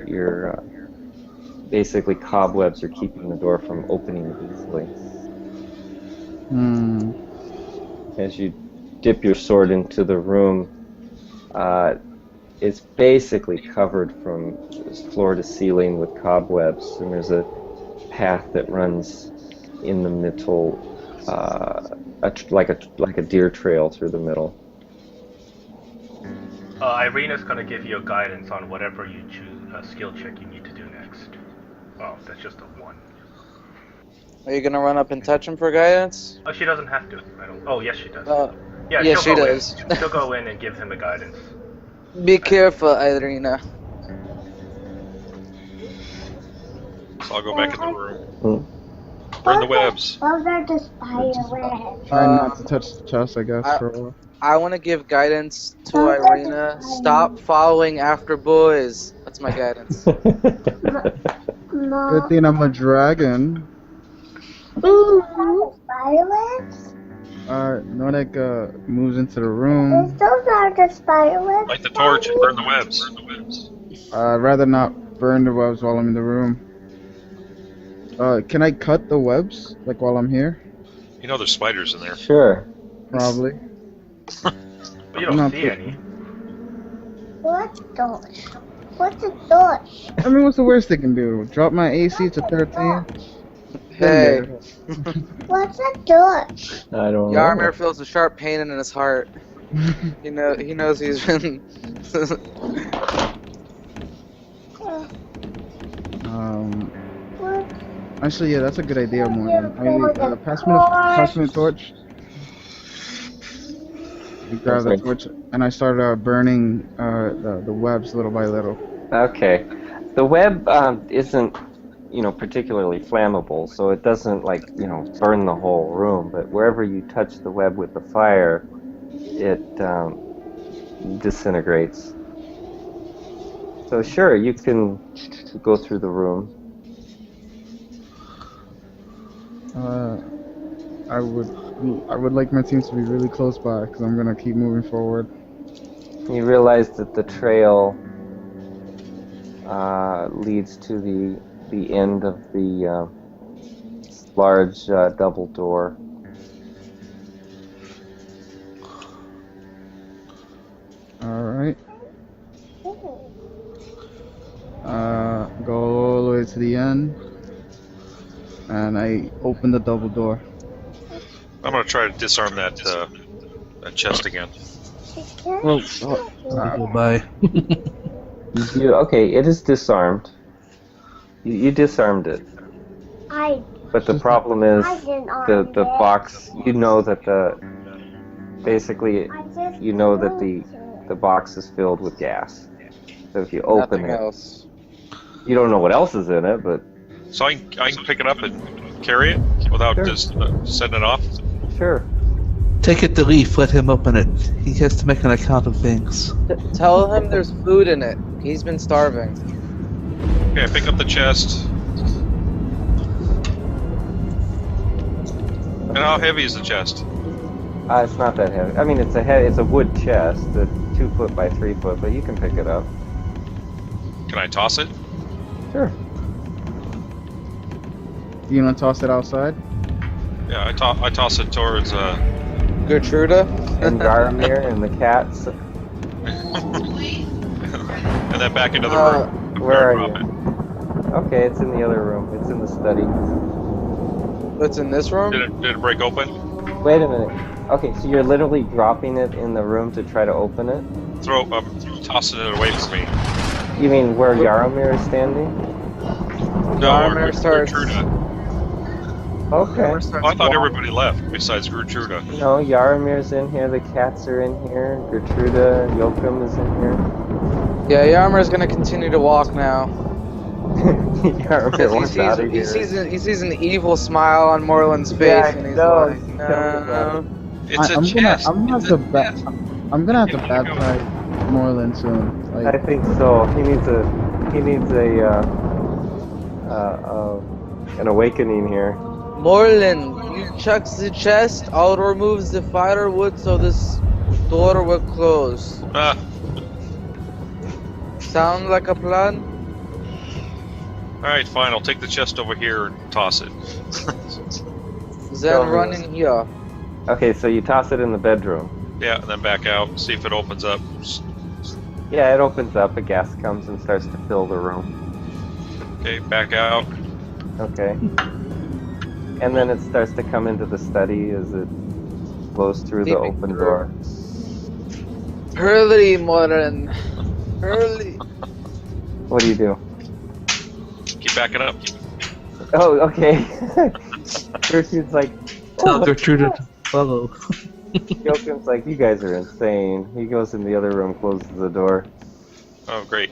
basically cobwebs are keeping the door from opening easily. As you dip your sword into the room, it's basically covered from floor to ceiling with cobwebs, and there's a path that runs in the middle, like a deer trail through the middle. Irina's gonna give you a guidance on whatever you choose, skill check you need to do next. Oh, that's just a 1. Are you gonna run up and touch him for guidance? Oh, she doesn't have to. I don't. Oh, yes, she does. Yeah, she'll she go does. She'll go in and give him a guidance. Be careful, Irina. So I'll go back in the room. Burn the webs. Those are the spider webs. Try not to touch the chest, I guess, for a while. I want to give guidance to Irina. Stop following after boys. That's my guidance. Good thing I'm a dragon. Spider webs? Nordic moves into the room. Those are the spider webs. Light the torch and burn the webs. I'd rather not burn the webs while I'm in the room. Can I cut the webs, like, while I'm here? You know there's spiders in there. Sure. Probably. But you I'm don't not see sure. any. What's those? What's a those? I mean, what's the worst they can do? Drop my AC to 13? Hey, What's a those? I don't know. Yarmir feels a sharp pain in his heart. He knows he's been. What? Actually, yeah, that's a good idea, Morgan. I mean, pass me the torch. You grab the Okay. torch, and I started burning the webs little by little. Okay. The web isn't, particularly flammable, so it doesn't, burn the whole room. But wherever you touch the web with the fire, it disintegrates. So sure, you can go through the room. I would like my teams to be really close by, because I'm gonna keep moving forward. You realize that the trail leads to the end of the large double door. Alright. Go all the way to the end. And I open the double door. I'm gonna try to disarm that chest again. Goodbye. Okay, it is disarmed. You disarmed it. But the problem is the box. You know that basically the box is filled with gas. So if you open Nothing it, else. you don't know what else is in it, but So I can pick it up and carry it without Sure. just setting it off. sure. Take it to Leaf, let him open it. He has to make an account of things. Tell him there's food in it. He's been starving. Okay, I pick up the chest. And how heavy is the chest? It's not that heavy. I mean, it's a wood chest, 2 foot by 3 foot, but you can pick it up. Can I toss it? Sure. You gonna toss it outside? Yeah, I toss it towards Gertrude? And Garmir and the cats. and then back into the room. Where are Drop you? it. Okay, it's in the other room. It's in the study. What's in this room? Did it break open? Wait a minute. Okay, so you're literally dropping it in the room to try to open it? Tossing it away from me. You mean where Yaromir is standing? No, Yarmir or starts- Gertrude. Okay. Oh, I thought everybody left besides Gertrude. No, Yaromir's in here, the cats are in here, Gertrude, Yoakum is in here. Yeah, Yarmir's gonna continue to walk now. Yaromir He wants out of here. sees an evil smile on Moreland's face, Yeah, and he's no, like, tell me about no. It's a I'm chest. gonna have to Yeah, baptize Moreland soon. I Like, think so. He needs an awakening here. Moreland, you check the chest, I'll remove the firewood so this door will close. Sound like a plan? Alright, fine. I'll take the chest over here and toss it. Then run in here. Okay, so you toss it in the bedroom. Yeah, and then back out, see if it opens up. Yeah, it opens up, a gas comes and starts to fill the room. Okay, back out. Okay. And then it starts to come into the study as it blows through the Peeping open through. door. Hurry, Moreland. Hurry. What do you do? Keep backing up. Oh, okay. Gertrude's like, Tell Gertrude to follow. Yoakum's like, you guys are insane. He goes in the other room, closes the door. Oh, great.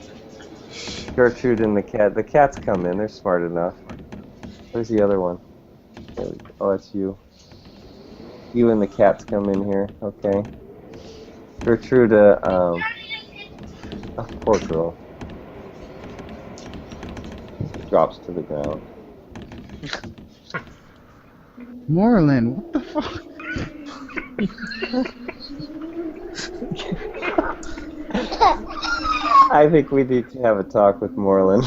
Gertrude and the cats come in, they're smart enough. Where's the other one? Oh, that's you. You and the cats come in here, okay. Gertrude, oh, poor girl. Drops to the ground. Moreland, what the fuck? I think we need to have a talk with Moreland.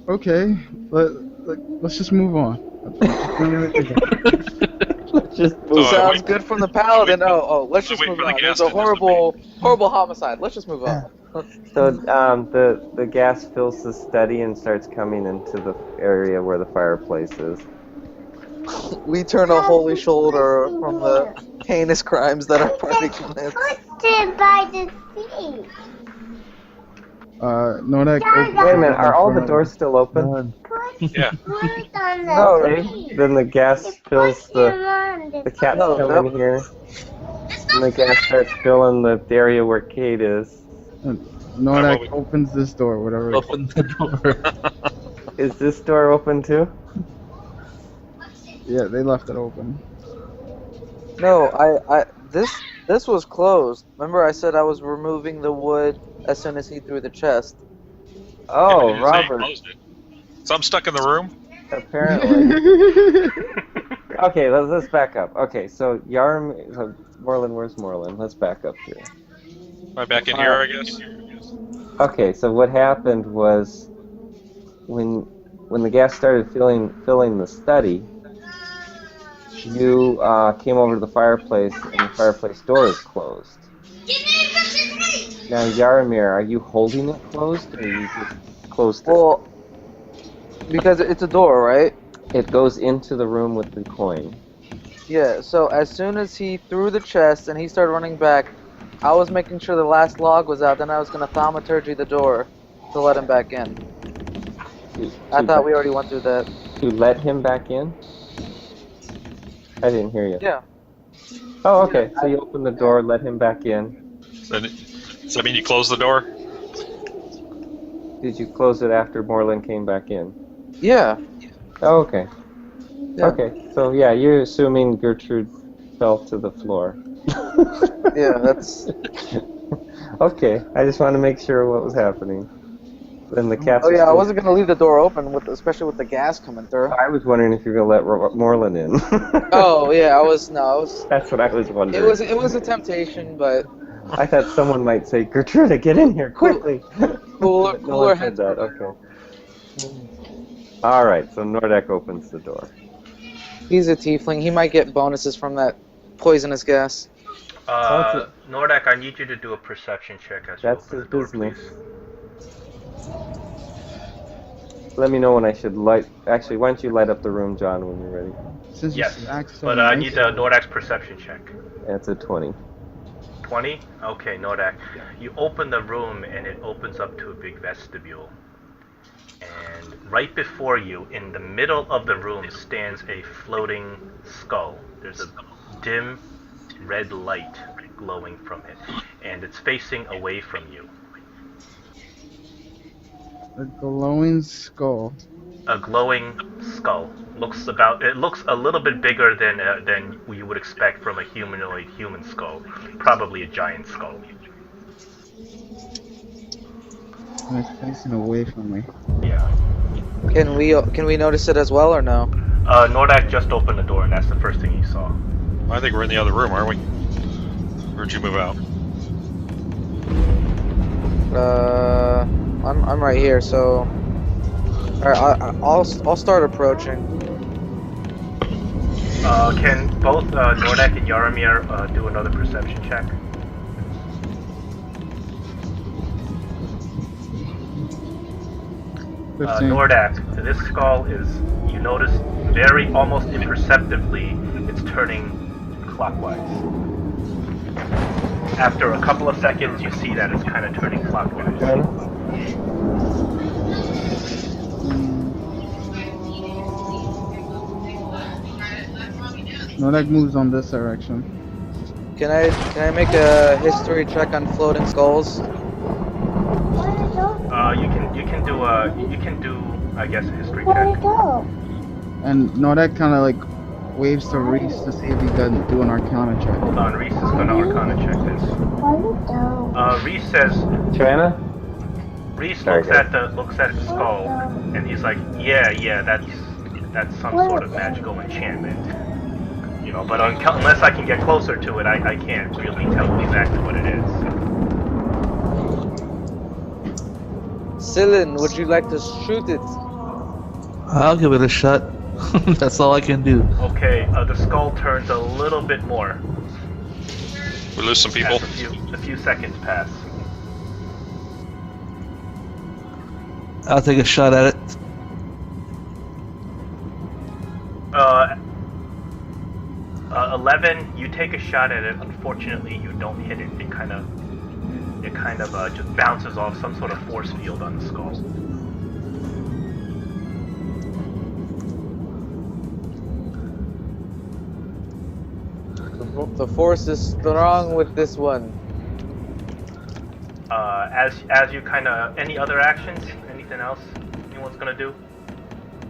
Okay, let's just move on. Let's just move on. Sounds good from the paladin. Let's just wait move for the on. gas There's a to dissipate. horrible homicide. Let's just move on. So the gas fills the study and starts coming into the area where the fireplace is. We turn a holy shoulder from the heinous crimes that our party commits. Put it by the sea. Nordak. Wait a minute, are all the doors still open? Yeah. Put it on the Okay, sea. then the gas fills the cats No, come in here, and the gas starts filling the area where Kate is. Nordak opens this door, whatever. Open the door. Is this door open too? Yeah, they left it open. No, this was closed. Remember I said I was removing the wood as soon as he threw the chest. Oh, You say you Robert, closed it. So I'm stuck in the room? apparently. Okay, let's back up. Okay, so Moreland, where's Moreland? Let's back up here. Am I back in here, I guess? Okay, so what happened was when the gas started filling the study, you came over to the fireplace and the fireplace door is closed. Now, Yaramir, are you holding it closed or you just closed it? Well, because it's a door, right? It goes into the room with the coin. Yeah, so as soon as he threw the chest and he started running back, I was making sure the last log was out, then I was going to thaumaturgy the door to let him back in. I thought we already went through that. To let him back in? I didn't hear you. Yeah. Oh, okay. So you open the door, let him back in. Does that mean you close the door? Did you close it after Moreland came back in? Yeah. Oh, okay. Yeah. Okay. So yeah, you're assuming Gertrude fell to the floor. Yeah, that's... Okay. I just want to make sure what was happening. Then the cats. Oh yeah, I wasn't gonna leave the door open, especially with the gas coming through. I was wondering if you were gonna let Moreland in. Oh yeah, I was. That's what I was wondering. It was a temptation, but I thought someone might say, "Gertrude, get in here quickly." cooler No one said heads. that. Okay. All right. So Nordak opens the door. He's a tiefling. He might get bonuses from that poisonous gas. Nordak, I need you to do a perception check as you That's open his the door, business. please. Let me know when I should light. Actually, why don't you light up the room, John, when you're ready? Since you Yes, asked but I need Nordak's perception check. That's a 20. 20? Okay, Nordak. You open the room and it opens up to a big vestibule. And right before you, in the middle of the room, stands a floating skull. There's a dim red light glowing from it, and it's facing away from you. A glowing skull. A glowing skull. It looks a little bit bigger than you would expect from a humanoid human skull. Probably a giant skull. And it's facing away from me. Yeah. Can we notice it as well or no? Nordak just opened the door, and that's the first thing he saw. I think we're in the other room, aren't we? Where'd you move out? I'm right here. So, all right, I'll start approaching. Can both Nordak and Yaramir do another perception check? Nordak, this skull is, you notice, very almost imperceptibly, it's turning clockwise. After a couple of seconds, you see that it's kind of turning clockwise. Nordak moves on this direction. Can I make a history check on floating skulls? You can do I guess a history Where'd check. it go? And Nordak kind of like waves to Reese to see if he can do an Arcana check. Hold on, Reese is gonna Arcana check this. Where'd it go? Reese says. Joanna? Reese Sorry, looks at the skull, and he's like, yeah, that's that's some sort of magical enchantment. You know, but unless I can get closer to it, I can't really tell exactly what it is. Cylin, would you like to shoot it? I'll give it a shot. That's all I can do. Okay, the skull turns a little bit more. We lose some people. As a few seconds pass. I'll take a shot at it. 11, you take a shot at it. Unfortunately, you don't hit it. It kind of just bounces off some sort of force field on the skull. The force is strong with this one. As you kind of, any other actions? Anything else anyone's gonna do?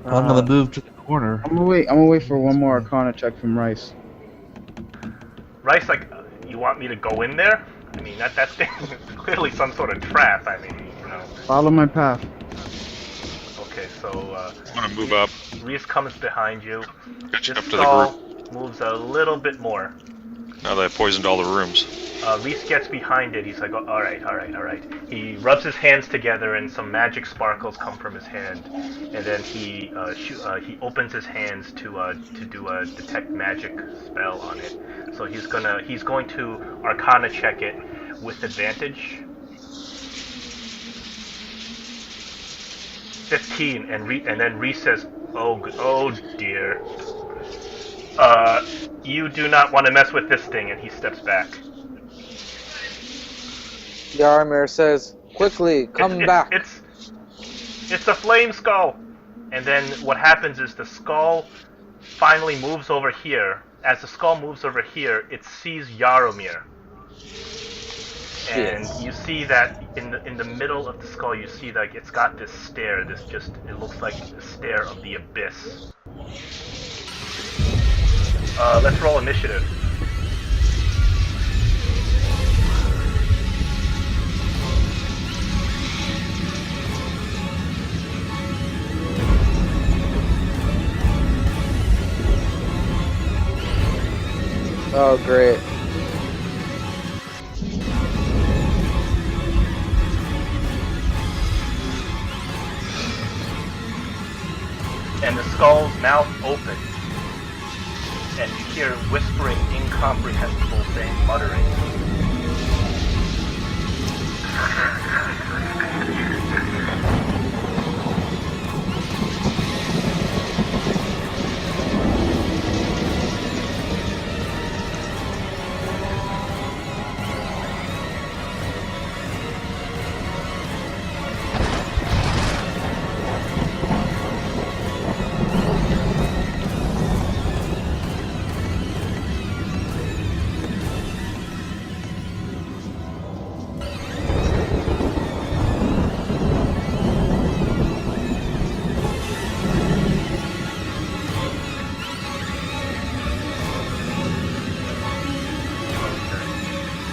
I'm gonna move to the corner. I'm gonna wait for one more Arcana check from Rice. Rice, like, you want me to go in there? I mean, that's clearly some sort of trap. I mean, you know. Follow my path. Okay, so I'm gonna move up. Reese comes behind you. Catch This up to the skull group. moves a little bit more. Now that I poisoned all the rooms. Reese gets behind it. He's like, oh, all right. He rubs his hands together, and some magic sparkles come from his hand. And then he opens his hands to do a detect magic spell on it. So he's going to Arcana check it with advantage. 15, and then Reese says, oh dear. You do not want to mess with this thing, and he steps back. Yarmir says, quickly, come back. It's a flame skull! And then what happens is the skull finally moves over here. As the skull moves over here, it sees Yaromir. And you see that in the middle of the skull, you see that it's got this stare, it looks like the stare of the abyss. Let's roll initiative. Oh, great. And the skull's mouth opens. And you hear whispering, incomprehensible thing, muttering.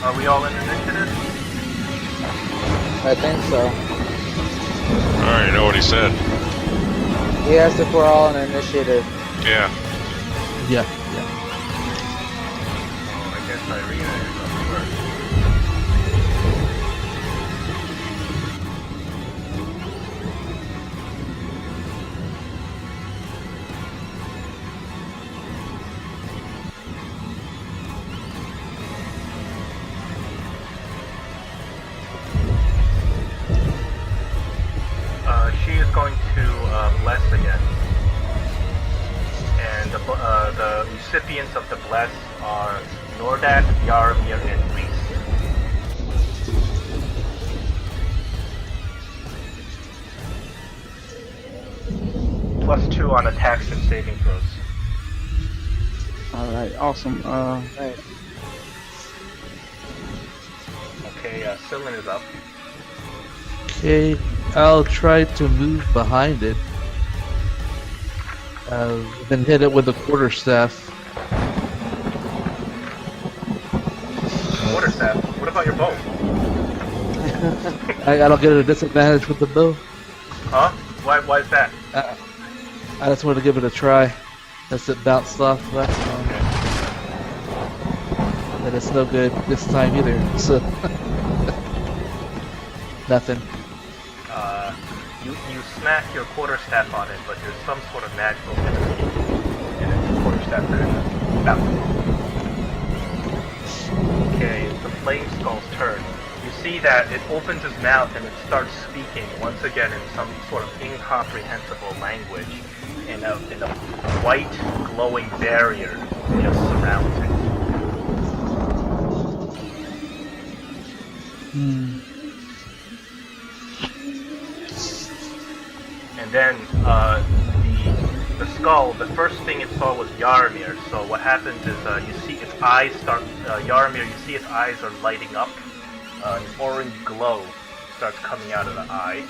Are we all in initiative? I think so. I already know what he said. He asked if we're all in initiative. Yeah. Yeah. Oh, I guess Irina is up first. She is going to bless again. And the recipients of the bless are Nordak, Yaromir, and Reese. +2 on attacks and saving throws. Alright, awesome. Right. Okay, Sylvan is up. Okay, I'll try to move behind it. Then hit it with a quarterstaff. Quarterstaff. What about your bow? I don't get a disadvantage with the bow. Huh? Why is that? I just wanted to give it a try. That's it bounced off last time. And it's no good this time either. So nothing. You smack your quarterstaff on it, but there's some sort of magical energy in it. Quarterstaff bounces. Okay, the flame skull's turn. You see that it opens its mouth and it starts speaking once again in some sort of incomprehensible language, and a white glowing barrier just surrounds it. And then the skull, the first thing it saw was Yaramir. So what happens is you see its eyes start, Yaramir, you see its eyes are lighting up. An orange glow starts coming out of the eye.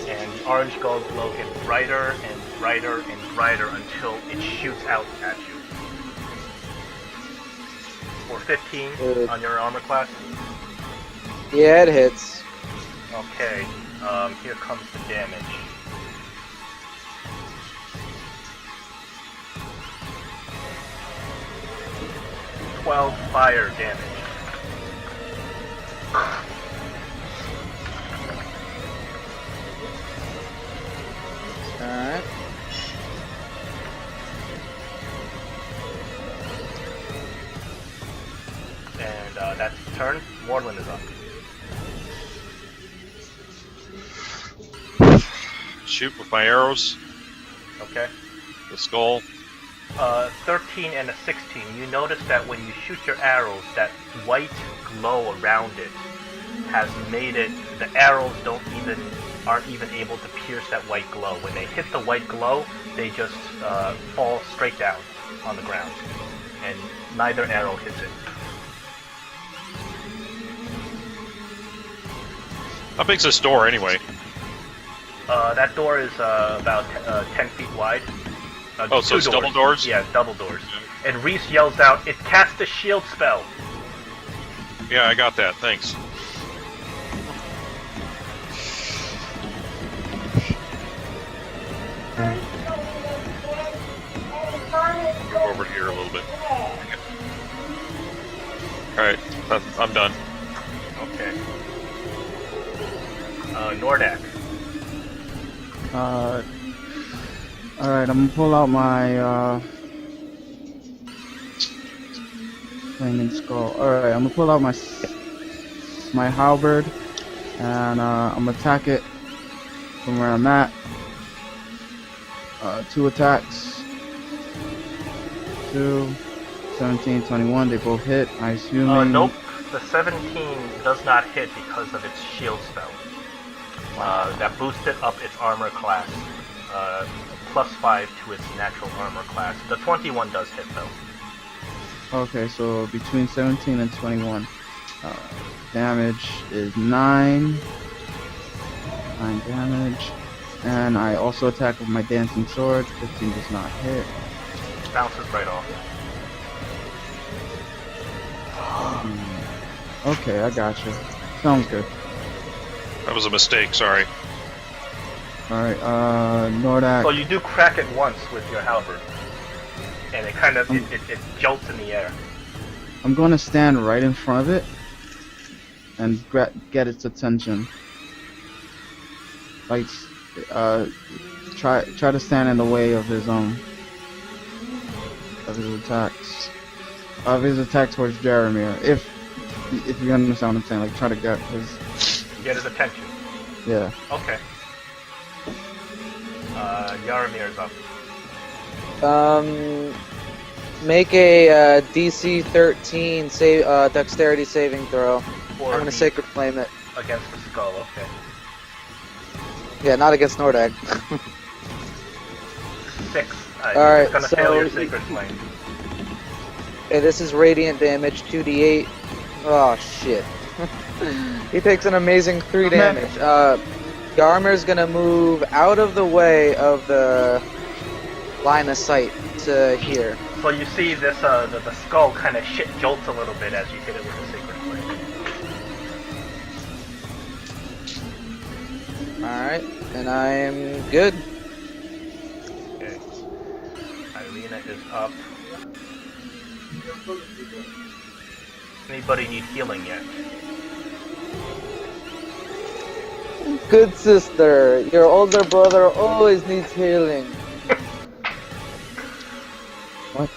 And the orange glow gets brighter and brighter and brighter until it shoots out at you. For 15 on your armor class. Yeah, it hits. Okay, here comes the damage. $12 fire damage. Alright. And that's the turn. Morlin is up. Shoot with my arrows. Okay. The skull. 13 and a 16. You notice that when you shoot your arrows, that white glow around it has made it. The arrows aren't even able to pierce that white glow. When they hit the white glow, they just fall straight down on the ground, and neither arrow hits it. How big's this door anyway? That door is about 10 feet wide. Oh, so it's double doors? Yeah, double doors. And Reese yells out, "It cast a shield spell!" Yeah, I got that. Thanks. Go over here a little bit. Alright, I'm done. Okay. Nordak. Alright, I'm gonna pull out my flaming skull. Alright, I'm gonna pull out my halberd, and I'm gonna attack it from where I'm at. 2 attacks. 2, 17, 21, they both hit. I assume. Nope. The 17 does not hit because of its shield spell. That boosted up its armor class. +5 to its natural armor class. The 21 does hit though. Okay, so between 17 and 21. Damage is 9. 9 damage. And I also attack with my dancing sword. 15 does not hit. Bounces right off. Okay, I gotcha. Sounds good. That was a mistake, sorry. Alright, Nordak. So you do crack it once with your halberd. And it kind of, it jolts in the air. I'm going to stand right in front of it and get its attention. Like, try to stand in the way of his attacks. Of his attack towards Jeremiah. If you understand what I'm saying, like try to get his attention. Yeah. Okay. Yaramir's up. Make a DC 13 dexterity saving throw. I'm gonna sacred flame it. Against the skull, okay. Yeah, not against Nordak. 6. Alright, it's gonna fail your sacred flame. Okay, this is radiant damage, 2d8. Oh shit. He takes an amazing 3 damage. Yarmir's gonna move out of the way of the line of sight to here. So you see this, the skull kind of jolts a little bit as you hit it with the sacred flame. Alright, and I'm good. is up. Anybody need healing yet? Good sister, your older brother always needs healing. What?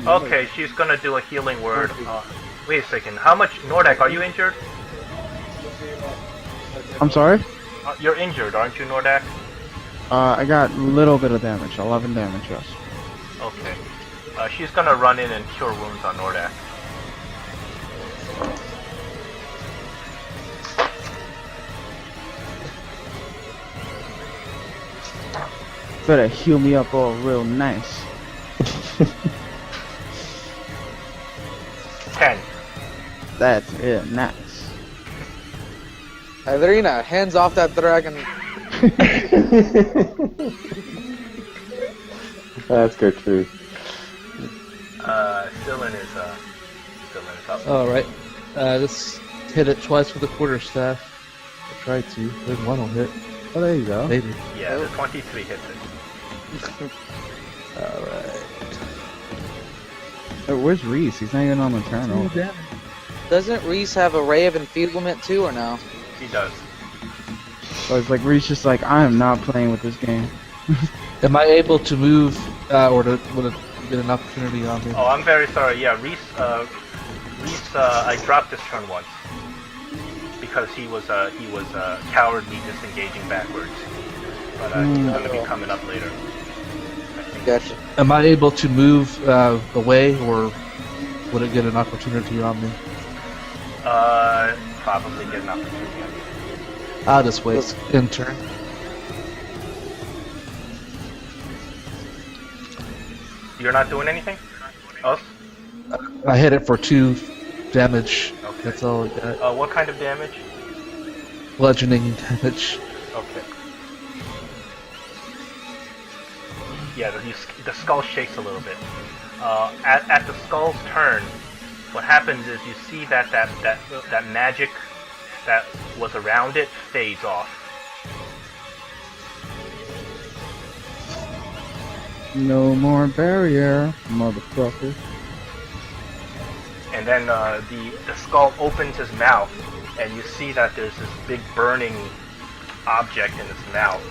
Okay, she's gonna do a healing word. Wait a second. How much, Nordak? Are you injured? I'm sorry? You're injured, aren't you, Nordak? I got a little bit of damage. 11 damage, yes. Okay. She's gonna run in and cure wounds on Nordak. Better heal me up all real nice. 10. That's it, nice. Irina, hands off that dragon. That's Gertrude. Dylan is up. Alright. Let's hit it twice with a quarterstaff. I tried to. Then one will hit. Oh, there you go. Maybe. Yeah, the 23 hits it. Alright. Oh, where's Reese? He's not even on the turn. Doesn't Reese have a ray of enfeeblement too, or no? He does. So it's like Reese just like, I am not playing with this game. Am I able to move, or to get an opportunity on me? Oh, I'm very sorry. Yeah, Reese, I dropped this turn once because he was cowardly disengaging backwards. But he's gonna be coming up later. Gotcha. Am I able to move away, or would it get an opportunity on me? Probably get an opportunity on you. I'll just wait. In turn. You're not doing anything else? I hit it for 2 damage. Okay. That's all I got. What kind of damage? Bludgeoning damage. Okay. Yeah, the skull shakes a little bit. At the skull's turn, what happens is you see that magic that was around it fades off. No more barrier, motherfucker. And then the skull opens his mouth, and you see that there's this big burning object in its mouth,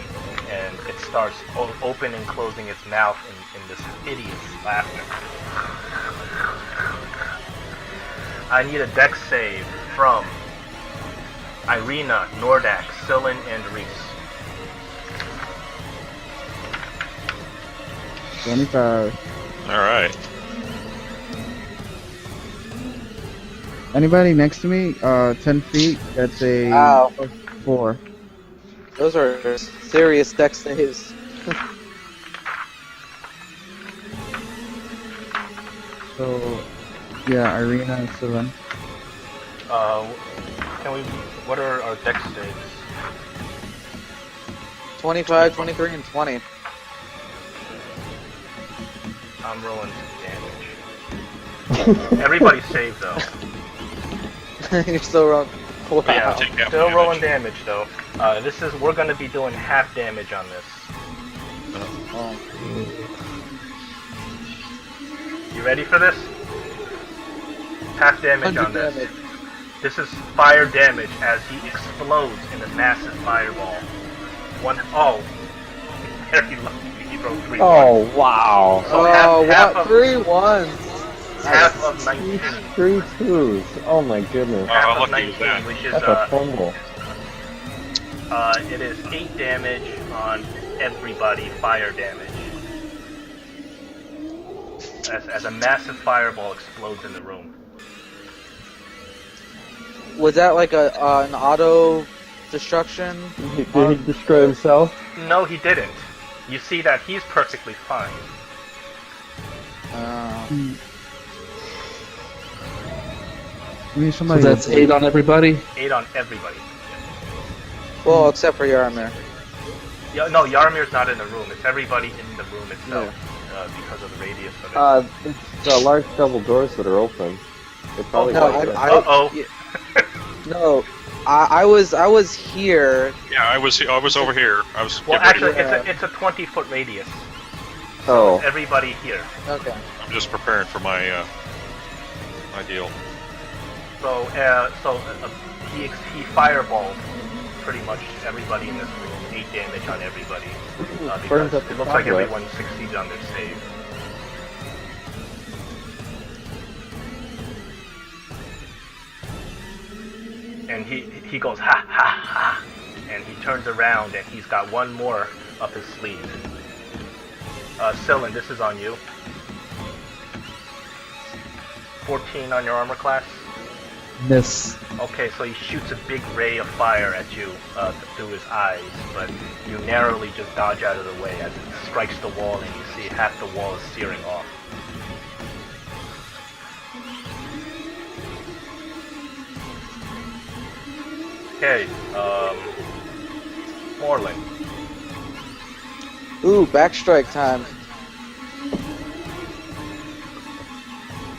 and it starts opening and closing its mouth in this hideous laughter. I need a dex save from Irina, Nordak, Sillin, and Reese. 25. Alright. Anybody next to me? 10 feet. That's a Ow. 4. Those are serious dex saves. So, yeah, Irina and Sylvan. What are our dex saves? 25, 23, and 20. I'm rolling damage. Everybody save though. You're still wrong. Wow. Yeah, Take half still damage. rolling damage though. We're gonna be doing half damage on this. Oh. You ready for this? Half damage 100 on this. damage. This is fire damage as he explodes in a massive fireball. Very lucky. He rolled 3 Oh, wow. So Oh, half what? of- 3 1s. Half of 19. 3 twos. Oh my goodness. How Half of lucky is 19, that? which is That's a fumble. it is 8 damage on everybody, fire damage. As a massive fireball explodes in the room. Was that like an auto destruction? Did he destroy himself? No, he didn't. You see that he's perfectly fine. We need So somebody. that's 8 on everybody? 8 on everybody. Well, except for Yarmir. No, Yarmir's not in the room. It's everybody in the room itself because of the radius of it. It's large double doors that are open. They're probably no, like I- Uh-oh. yeah. No, I was here. Yeah, I was over here. I was. Well, getting ready. actually, it's a 20-foot radius. Oh, It's everybody here. Okay. I'm just preparing for my my deal. So, he fireballed pretty much everybody in this room. 8 damage on everybody. burns Because up the it looks like cobweb. everyone succeeded on their save. And he goes ha ha ha, and he turns around and he's got one more up his sleeve. Sylvan, this is on you. 14 on your armor class. Miss. Okay, so he shoots a big ray of fire at you through his eyes, but you narrowly just dodge out of the way as it strikes the wall, and you see half the wall is searing off. Okay, Morlin. Ooh, backstrike time.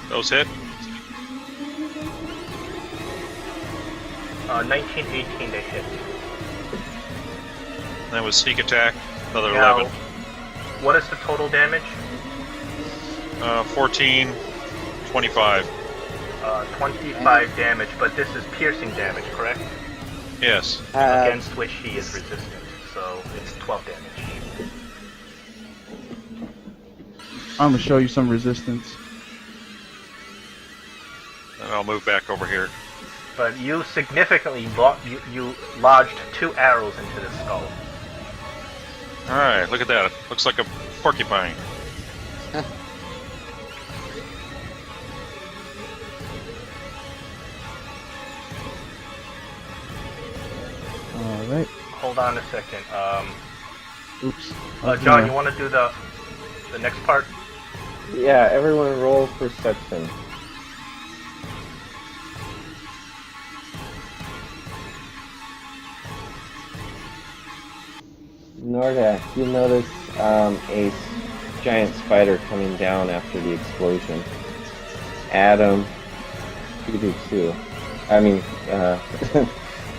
Those hit. 19, 18 to hit. That was sneak attack. Another Now, 11. what is the total damage? 14, 25. 25 damage, but this is piercing damage, correct? Yes. Against which he is resistant, so it's 12 damage. I'm gonna show you some resistance. And I'll move back over here. But you significantly you lodged 2 arrows into the skull. Alright, look at that. Looks like a porcupine. Alright. Hold on a second. Oops. John, you want to do the next part? yeah, everyone roll perception. Nordak, you notice a giant spider coming down after the explosion. Adam, you do too. I mean,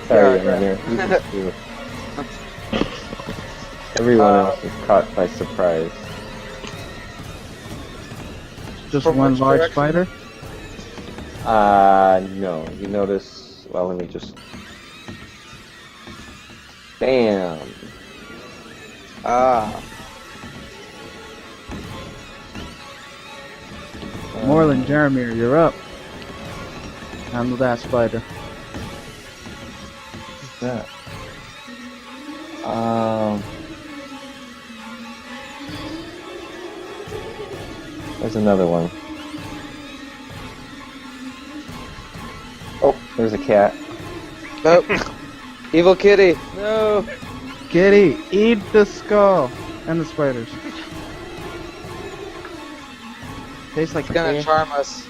sorry, Yeah, Amir, you do too. Everyone else is caught by surprise. Just From one which large direction? spider? No, you notice, well, let me just... Bam! Ah. Moreland, Jeremy, you're up. Handle that spider. What's that? There's another one. Oh, there's a cat. Nope. Evil kitty. No. Kitty, eat the skull and the spiders. Tastes like It's gonna a charm us.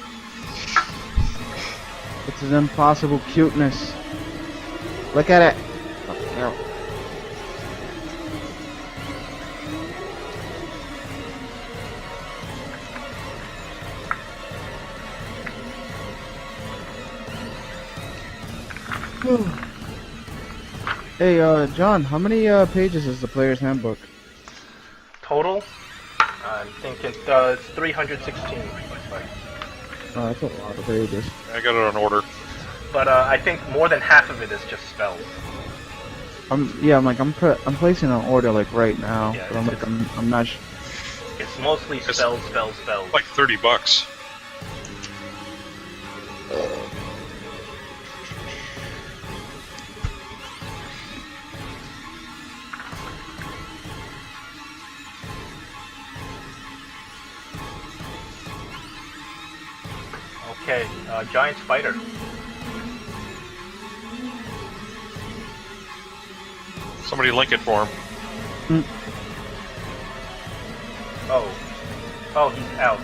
It's an impossible cuteness. Look at it. Hey, John, how many pages is the player's handbook? Total? I'm thinking it's 316. Oh, that's a lot of pages. I got it on order. But I think more than half of it is just spells. I'm placing an order like right now, Yeah, but I'm not. It's mostly spells, spells, spells. Like $30. Okay, giant spider. Somebody link it for him. Oh, he's out.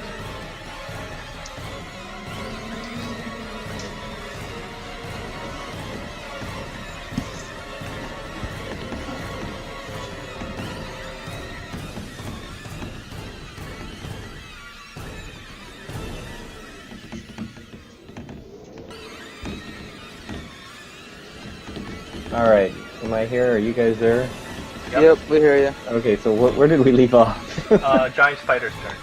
All right. Am I here? Are you guys there? Yep, we hear you. Okay. So where did we leave off? Giant spider's turn.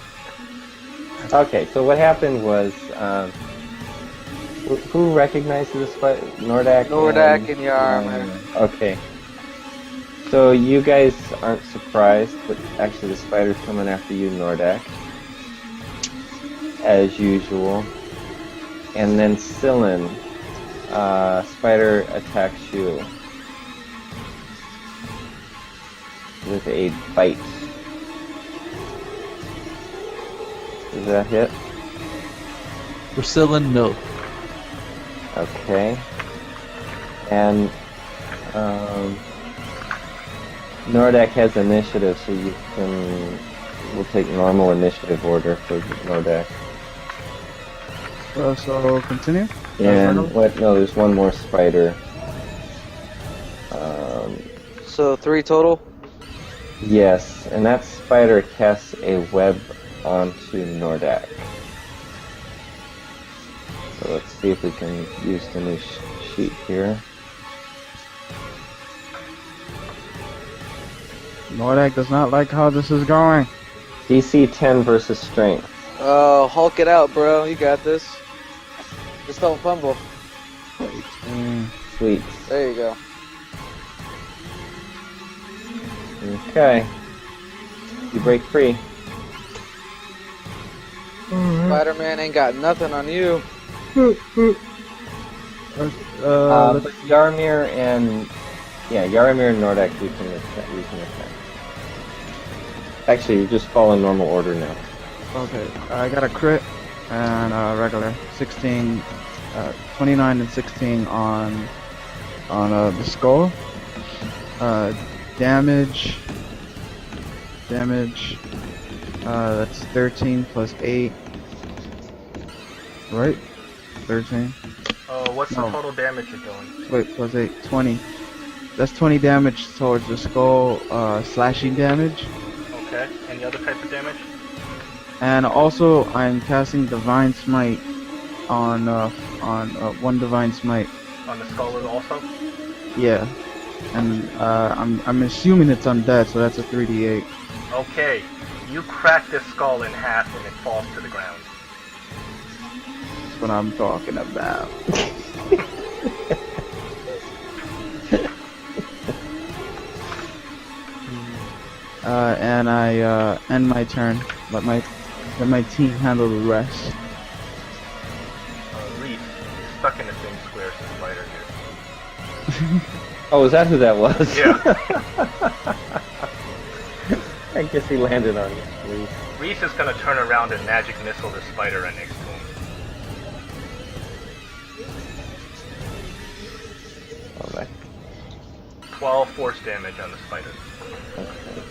Okay. So what happened was, who recognized this fight? Nordak. Nordak and Yarmir. Okay. So you guys aren't surprised, but actually the spider's coming after you, Nordak, as usual. And then Scyllin, spider attacks you with a bite. Does that hit? Priscilla, no. Okay. And Nordak has initiative, so we'll take normal initiative order for Nordak. So continue. And no, there's one more spider. So 3 total? Yes, and that spider casts a web onto Nordak. So let's see if we can use the new sheet here. Nordak does not like how this is going. DC 10 versus strength. Oh, Hulk it out, bro. You got this. Just don't fumble. Sweet. There you go. Okay. You break free. Spider-Man ain't got nothing on you. But Yarmir and Nordak we can attack. Actually, you're just following normal order now. Okay, I got a crit and a regular 16, 29 and 16 on the skull. Damage. That's 13 plus 8. Right? 13. What's the total damage you're doing? Wait, plus 8, 20. That's 20 damage towards the skull, slashing damage. Okay. Any other type of damage? And also, I'm casting Divine Smite on one Divine Smite. On the skull also? Yeah. And I'm assuming it's undead, so that's a 3d8. Okay. You crack this skull in half and it falls to the ground. That's what I'm talking about. And I end my turn. Let my team handle the rest. Reese, stuck in the same square as the spider here. Oh, is that who that was? Yeah. I guess he landed on you. Reese is gonna turn around and magic missile the spider right next to him. Alright. 12 force damage on the spider. Okay.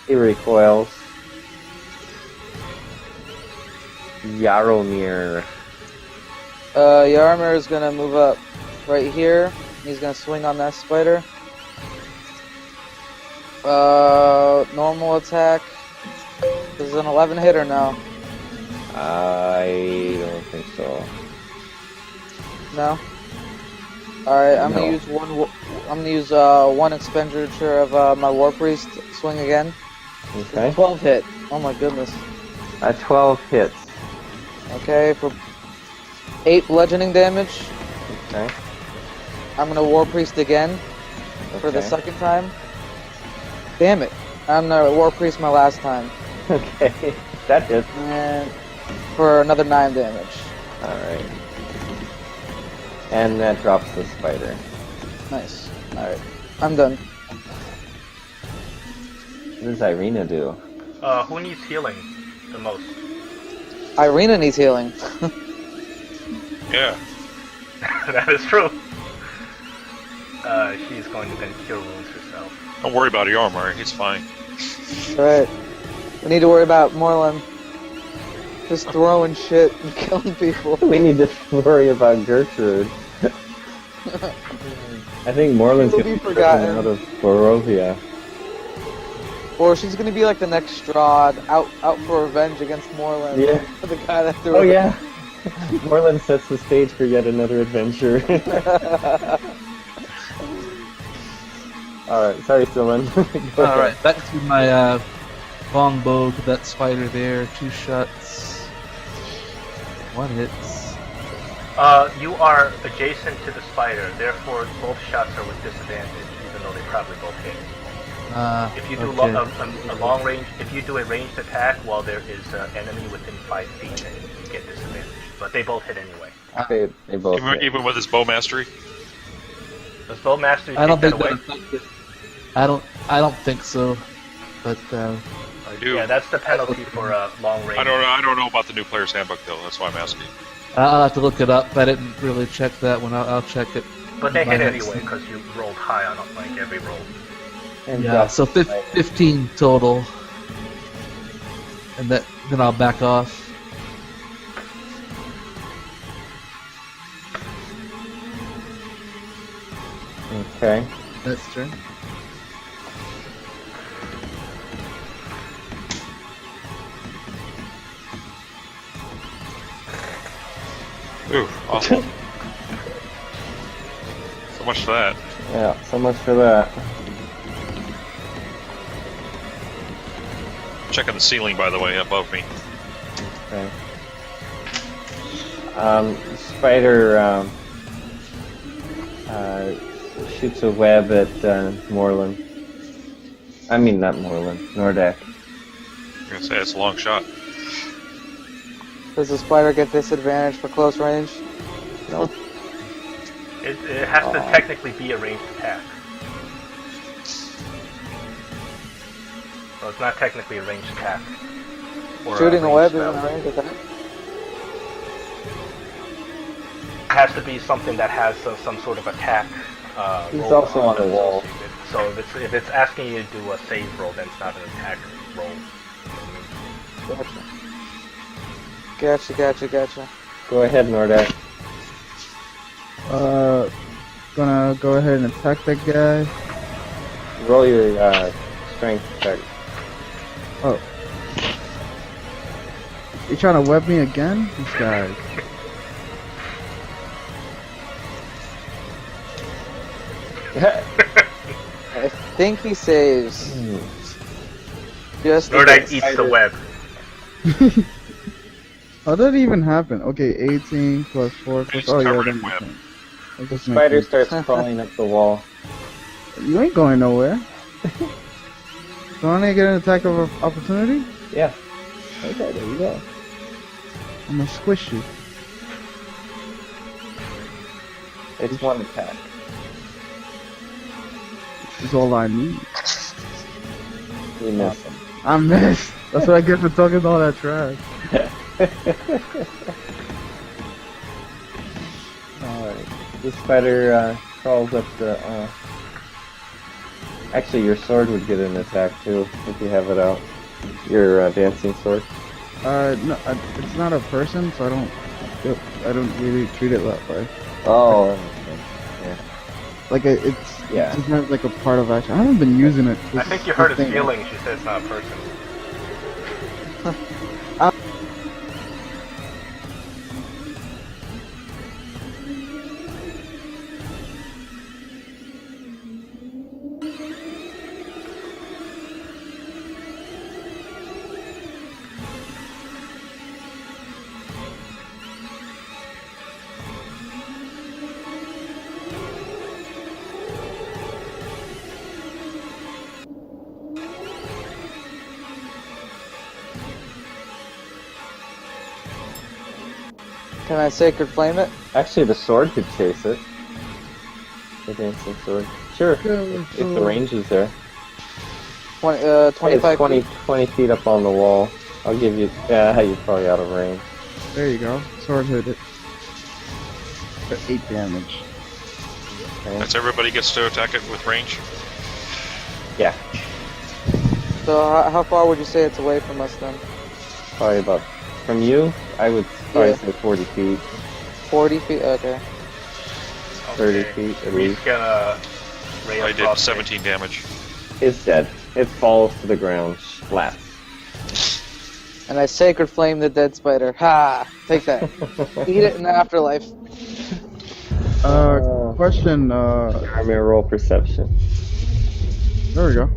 He recoils. Yaromir. Yarmir is gonna move up right here. He's gonna swing on that spider. Normal attack. This is an 11 hitter now. I don't think so. No. All right, I'm No. gonna use one expenditure of my War Priest. Swing again. Okay. 12 hit. Oh my goodness. 12 hits. Okay, for 8 bludgeoning damage. Okay. I'm gonna War Priest again for the Okay. second time. Damn it! I'm gonna War Priest my last time, Okay. That hits. and for another 9 damage. Alright. And that drops the spider. Nice. All right, I'm done. What does Irina do? Who needs healing the most? Irina needs healing. Yeah. That is true. She's going to then cure wounds herself. Don't worry about Yarmir. He's fine. All right, we need to worry about Moreland. Just throwing shit and killing people. We need to worry about Gertrude. I think Morland's She'll gonna be be forgotten. out of Barovia. Or she's gonna be like the next Strahd, out for revenge against Moreland. Yeah. The guy that threw Oh her. yeah. Moreland sets the stage for yet another adventure. Alright, sorry, Sylvan. Alright, back to my longbow to that spider there. 2 shots. 1 hits. You are adjacent to the spider, therefore both shots are with disadvantage, even though they probably both hit. If you do okay. a long range, if you do a ranged attack while there is an enemy within 5 feet, then you get disadvantage. But they both hit anyway. They both hit. Even with his bow mastery? Does bow mastery I don't take think that away? that affected. I don't think so. But I do. Yeah, that's the penalty for long range. I don't know about the new player's handbook though. That's why I'm asking. I'll have to look it up. I didn't really check that one. I'll check it. But they My hit next anyway thing. because you rolled high on like every roll. And Yeah, so 15 total. And then I'll back off. Okay. That's turn. Ooh, awful. So much for that. Yeah, so much for that. Checking the ceiling, by the way, above me. Okay. Spider shoots a web at Moreland. I mean, not Moreland, Nordak. I'm gonna say it's a long shot. Does the spider get disadvantage for close range? No. It has to technically be a ranged attack. So it's not technically a ranged attack. Or Shooting a ranged web spell. isn't a range attack. It has to be something that has some sort of attack. He's roll also on the wall. associated. So if it's asking you to do a save roll, then it's not an attack roll. Gotcha. Go ahead, Nordak. Gonna go ahead and attack that guy. Roll your strength check. Oh. You trying to web me again? These guys. I think he saves. Just Nordak because. eats the web. How did that even happen? Okay, 18 plus 4 plus... It's Oh, yeah, covered that in makes web. sense. That just Spider makes sense. starts crawling up the wall. You ain't going nowhere. Don't I get an attack of opportunity? Yeah. Okay, there you go. I'm gonna squish you. It's one attack. This is all I need. You miss him. I missed. That's what I get for talking all that trash. Alright. The spider crawls up the... Actually, your sword would get an attack too, if you have it out. Your dancing sword. No, it's not a person, so I don't really treat it that way. Oh, Like it's Yeah. it's not like a part of action. I haven't been using it. I think you hurt his feelings. You said it's not a person. Can I sacred flame it? Actually, the sword could chase it. The dancing sword. Sure, if the range is there. 25 It's 20 feet up on the wall. I'll give you... Yeah, you're probably out of range. There you go. Sword hit it. For 8 damage. Okay. That's everybody gets to attack it with range. Yeah, So how far would you say it's away from us then? probably about... From you, I would probably Yeah. say 40 feet. 40 feet? Okay. 30 Okay. feet at We're least. gonna ray of I did frost 17 damage. It's dead. It falls to the ground, flat. And I sacred flame the dead spider. Ha! Take that. Eat it in the afterlife. Question. Army roll perception. There we go.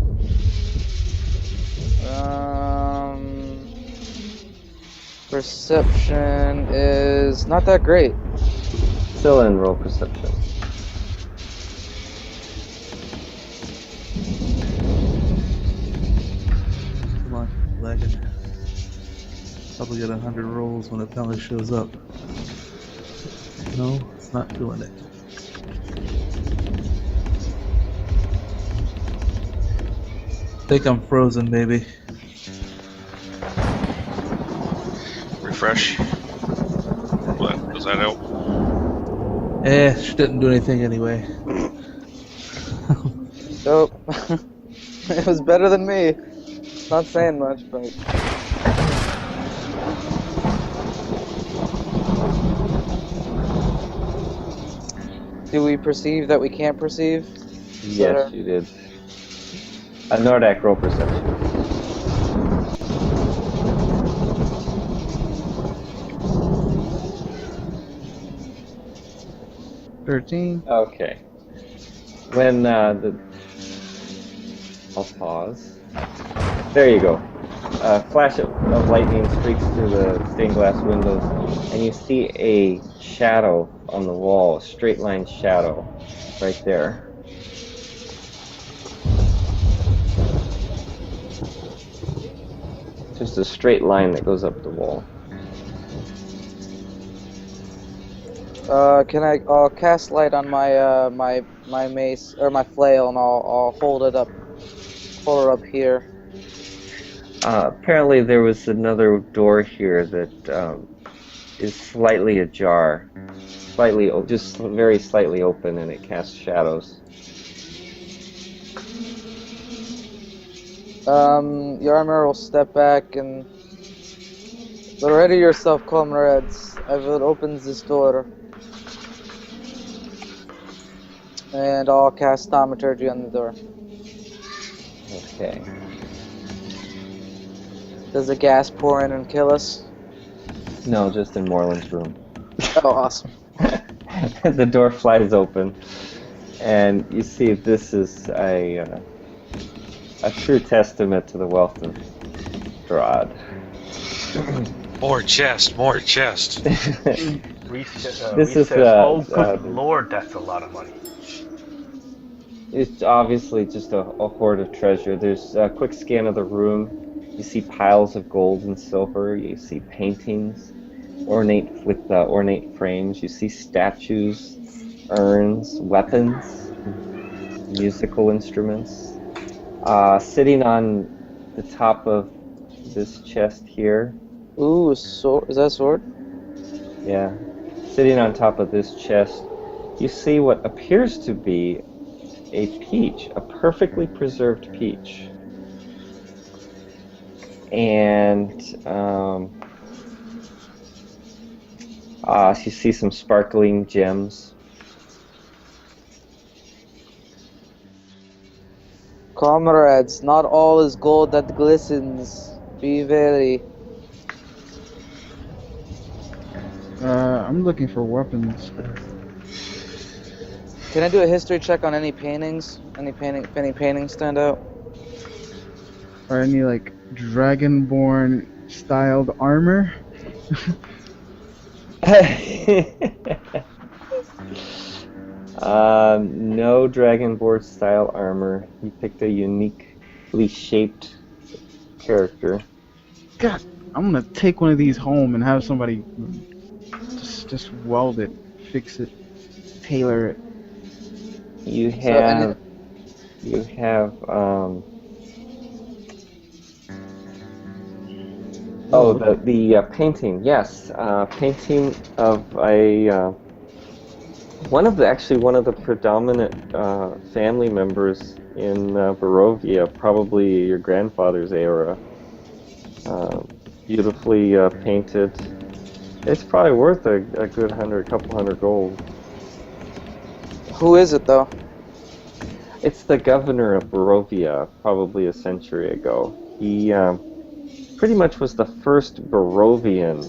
Perception is not that great. Still in roll perception. Come on, lagging. Probably get 100 rolls when it finally shows up. No, it's not doing it. Think I'm frozen, baby. Refresh. What? Does that help? She didn't do anything anyway. Nope. It was better than me. It's not saying much, but... Do we perceive that we can't perceive? Yes, you did. A Nordak roll perception. Okay. When I'll pause. There you go. A flash of lightning streaks through the stained glass windows, and you see a shadow on the wall, a straight line shadow, right there. Just a straight line that goes up the wall. I'll cast light on my my mace or my flail, and I'll hold it up, hold her up here. Apparently there was another door here that is slightly ajar, just very slightly open, and it casts shadows. Yarmir will step back and... But ready yourself, comrades. I will open this door. And I'll cast thaumaturgy on the door. Okay. Does the gas pour in and kill us? No, just in Moreland's room. Oh, awesome. The door flies open, and you see this is a true testament to the wealth of Strahd. More chest, more chest. This is oh good lord, that's a lot of money. It's obviously just a hoard of treasure. There's a quick scan of the room. You see piles of gold and silver. You see paintings, ornate frames. You see statues, urns, weapons, musical instruments. Sitting on the top of this chest here. Ooh, a sword. Is that a sword? Yeah. Sitting on top of this chest, you see what appears to be a peach, a perfectly preserved peach. And you see some sparkling gems. Comrades, not all is gold that glistens. Be wary. I'm looking for weapons. Can I do a history check on any paintings? Any paintings stand out? Or any like dragonborn styled armor? No dragonborn style armor. He picked a uniquely shaped character. God, I'm gonna take one of these home and have somebody just weld it, fix it, tailor it. You have the painting. Yes, painting of one of the predominant family members in Barovia, probably your grandfather's era. Beautifully painted. It's probably worth a good couple hundred gold. Who is it though? It's the governor of Barovia, probably a century ago. pretty much was the first Barovian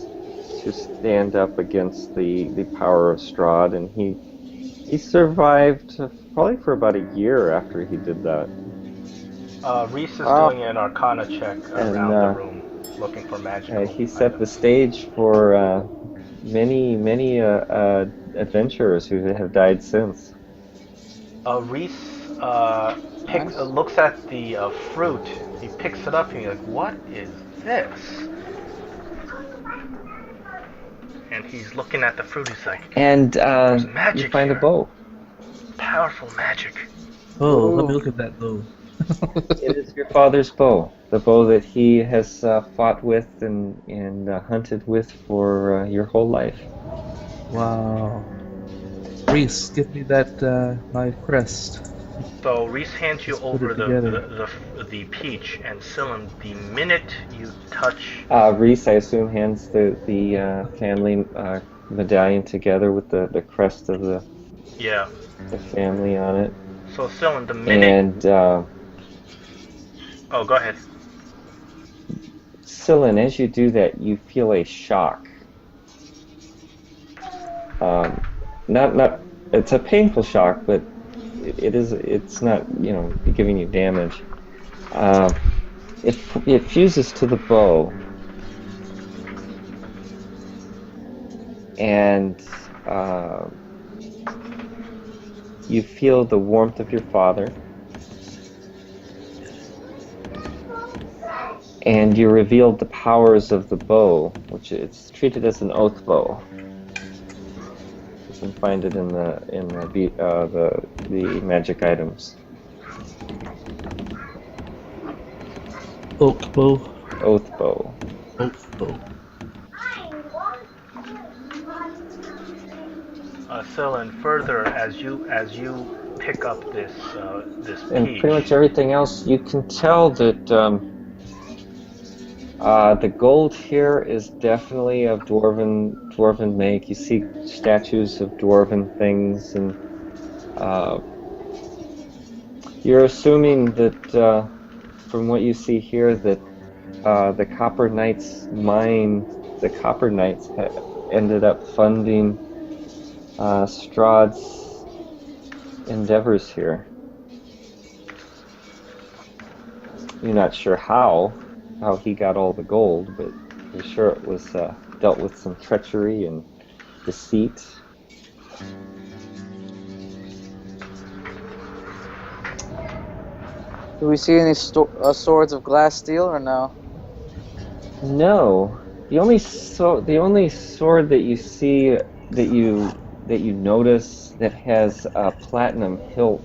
to stand up against the power of Strahd, and he survived probably for about a year after he did that. Reese is Wow. doing an Arcana check And, around the room, looking for magical he set the items. stage for many adventurers who have died since. Reese looks at the fruit. He picks it up and he's like, "What is this?" And he's looking at the fruit. He's like, And "There's magic you find here. a bow. Powerful magic." Oh, let Ooh. me look at that though. It is your father's bow, the bow that he has fought with and hunted with for your whole life. Wow. Reese, give me that my crest. So Reese hands you Let's put over it together. the peach, and Scylla, the minute you touch, Reese, I assume, hands the family medallion together with the crest of the yeah. family on it. So Scylla, the minute. And Oh, go ahead. Scylla, as you do that, you feel a shock. Not it's a painful shock, but it's not giving you damage. It fuses to the bow, and you feel the warmth of your father, and you revealed the powers of the bow, which it's treated as an oath bow. You can find it in the magic items. Oak bow. Oath bow. Oak bow. Scylla, further as you pick up this And peach. pretty much everything else, you can tell that the gold here is definitely of dwarven make. You see statues of dwarven things, and you're assuming that from what you see here that the Copper Knights mine, the Copper Knights ended up funding Strahd's endeavors here. You're not sure how he got all the gold, but you're sure it was dealt with some treachery and deceit. Do we see any swords of glass steel or no? No, the only sword that you see that you notice that has a platinum hilt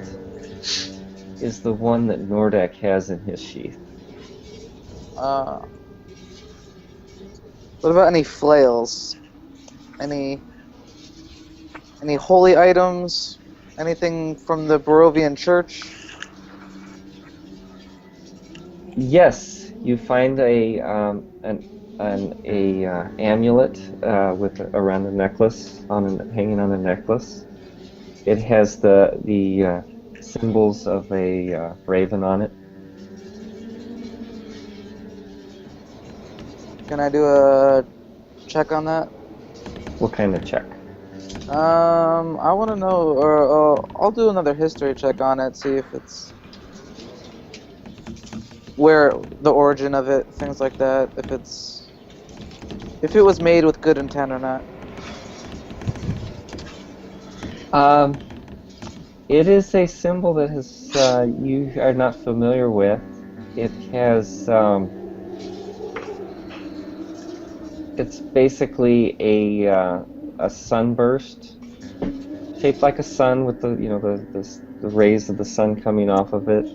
is the one that Nordak has in his sheath. What about any flails? Any holy items? Anything from the Barovian church? Yes, you find an amulet with around a necklace hanging on a necklace. It has the symbols of a raven on it. Can I do a check on that? What kind of check? I want to know, or I'll do another history check on it, see if it's where the origin of it, things like that. If it was made with good intent or not. It is a symbol that you are not familiar with. It has it's basically a sunburst shaped like a sun with the rays of the sun coming off of it.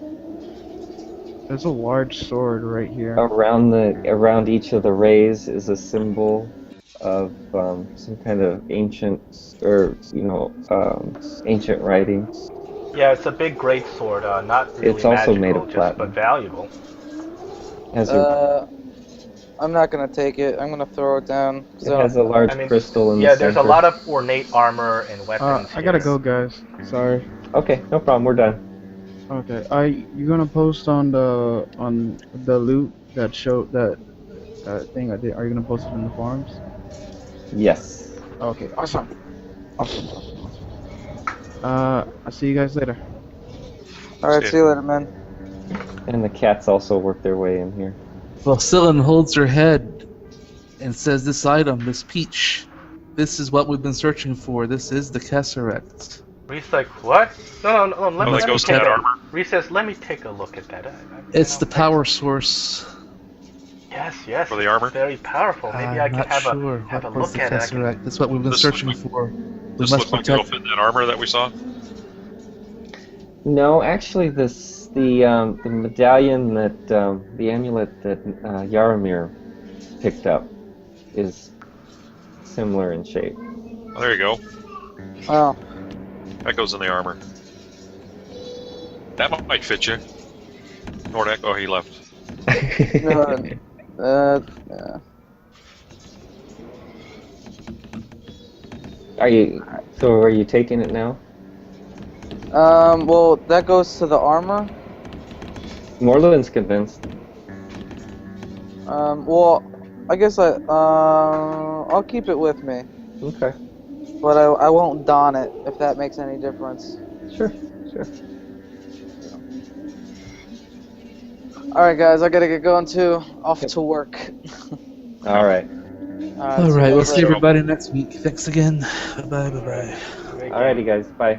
There's a large sword right here. Around each of the rays is a symbol of some kind of ancient ancient writing. Yeah, it's a big great sword. Not really It's also magical, made of just platinum. but valuable. I'm not gonna take it. I'm gonna throw it down. It has a large crystal in the center. Yeah, there's a lot of ornate armor and weapons. I gotta go, guys. Sorry. Okay, no problem. We're done. Okay. You gonna post on the loot that thing? Are you gonna post it in the forums? Yes. Okay, awesome. Awesome. I'll see you guys later. Alright, See see you later, man. And the cats also work their way in here. Well, Cylin holds her head and says, "This item, this peach, this is what we've been searching for. This is the Kesseract." Reese's like, what? No, let Oh, me that goes to take that a armor. Reese says, let me take a look at that. It's the power source. Yes. For the armor? Very powerful. Maybe I I'm can not have sure a what was look the at it. I can- Kesseract. That's what we've been This searching looks for. We This must looks like it'll protect. fit in that armor that we saw. No, actually, the medallion that the amulet that Yaramir picked up is similar in shape. Oh, there you go. Oh, That goes in the armor. That might fit you. Nordak. Oh, he left. yeah. Are you taking it now? Well, that goes to the armor. Morland's convinced. Well, I guess I'll keep it with me, Okay. but I won't don it if that makes any difference. Sure. Alright, guys, I gotta get going too. Off to work. All right. All right, we'll see everybody next week. Thanks again. Bye bye. Alrighty, guys. Bye.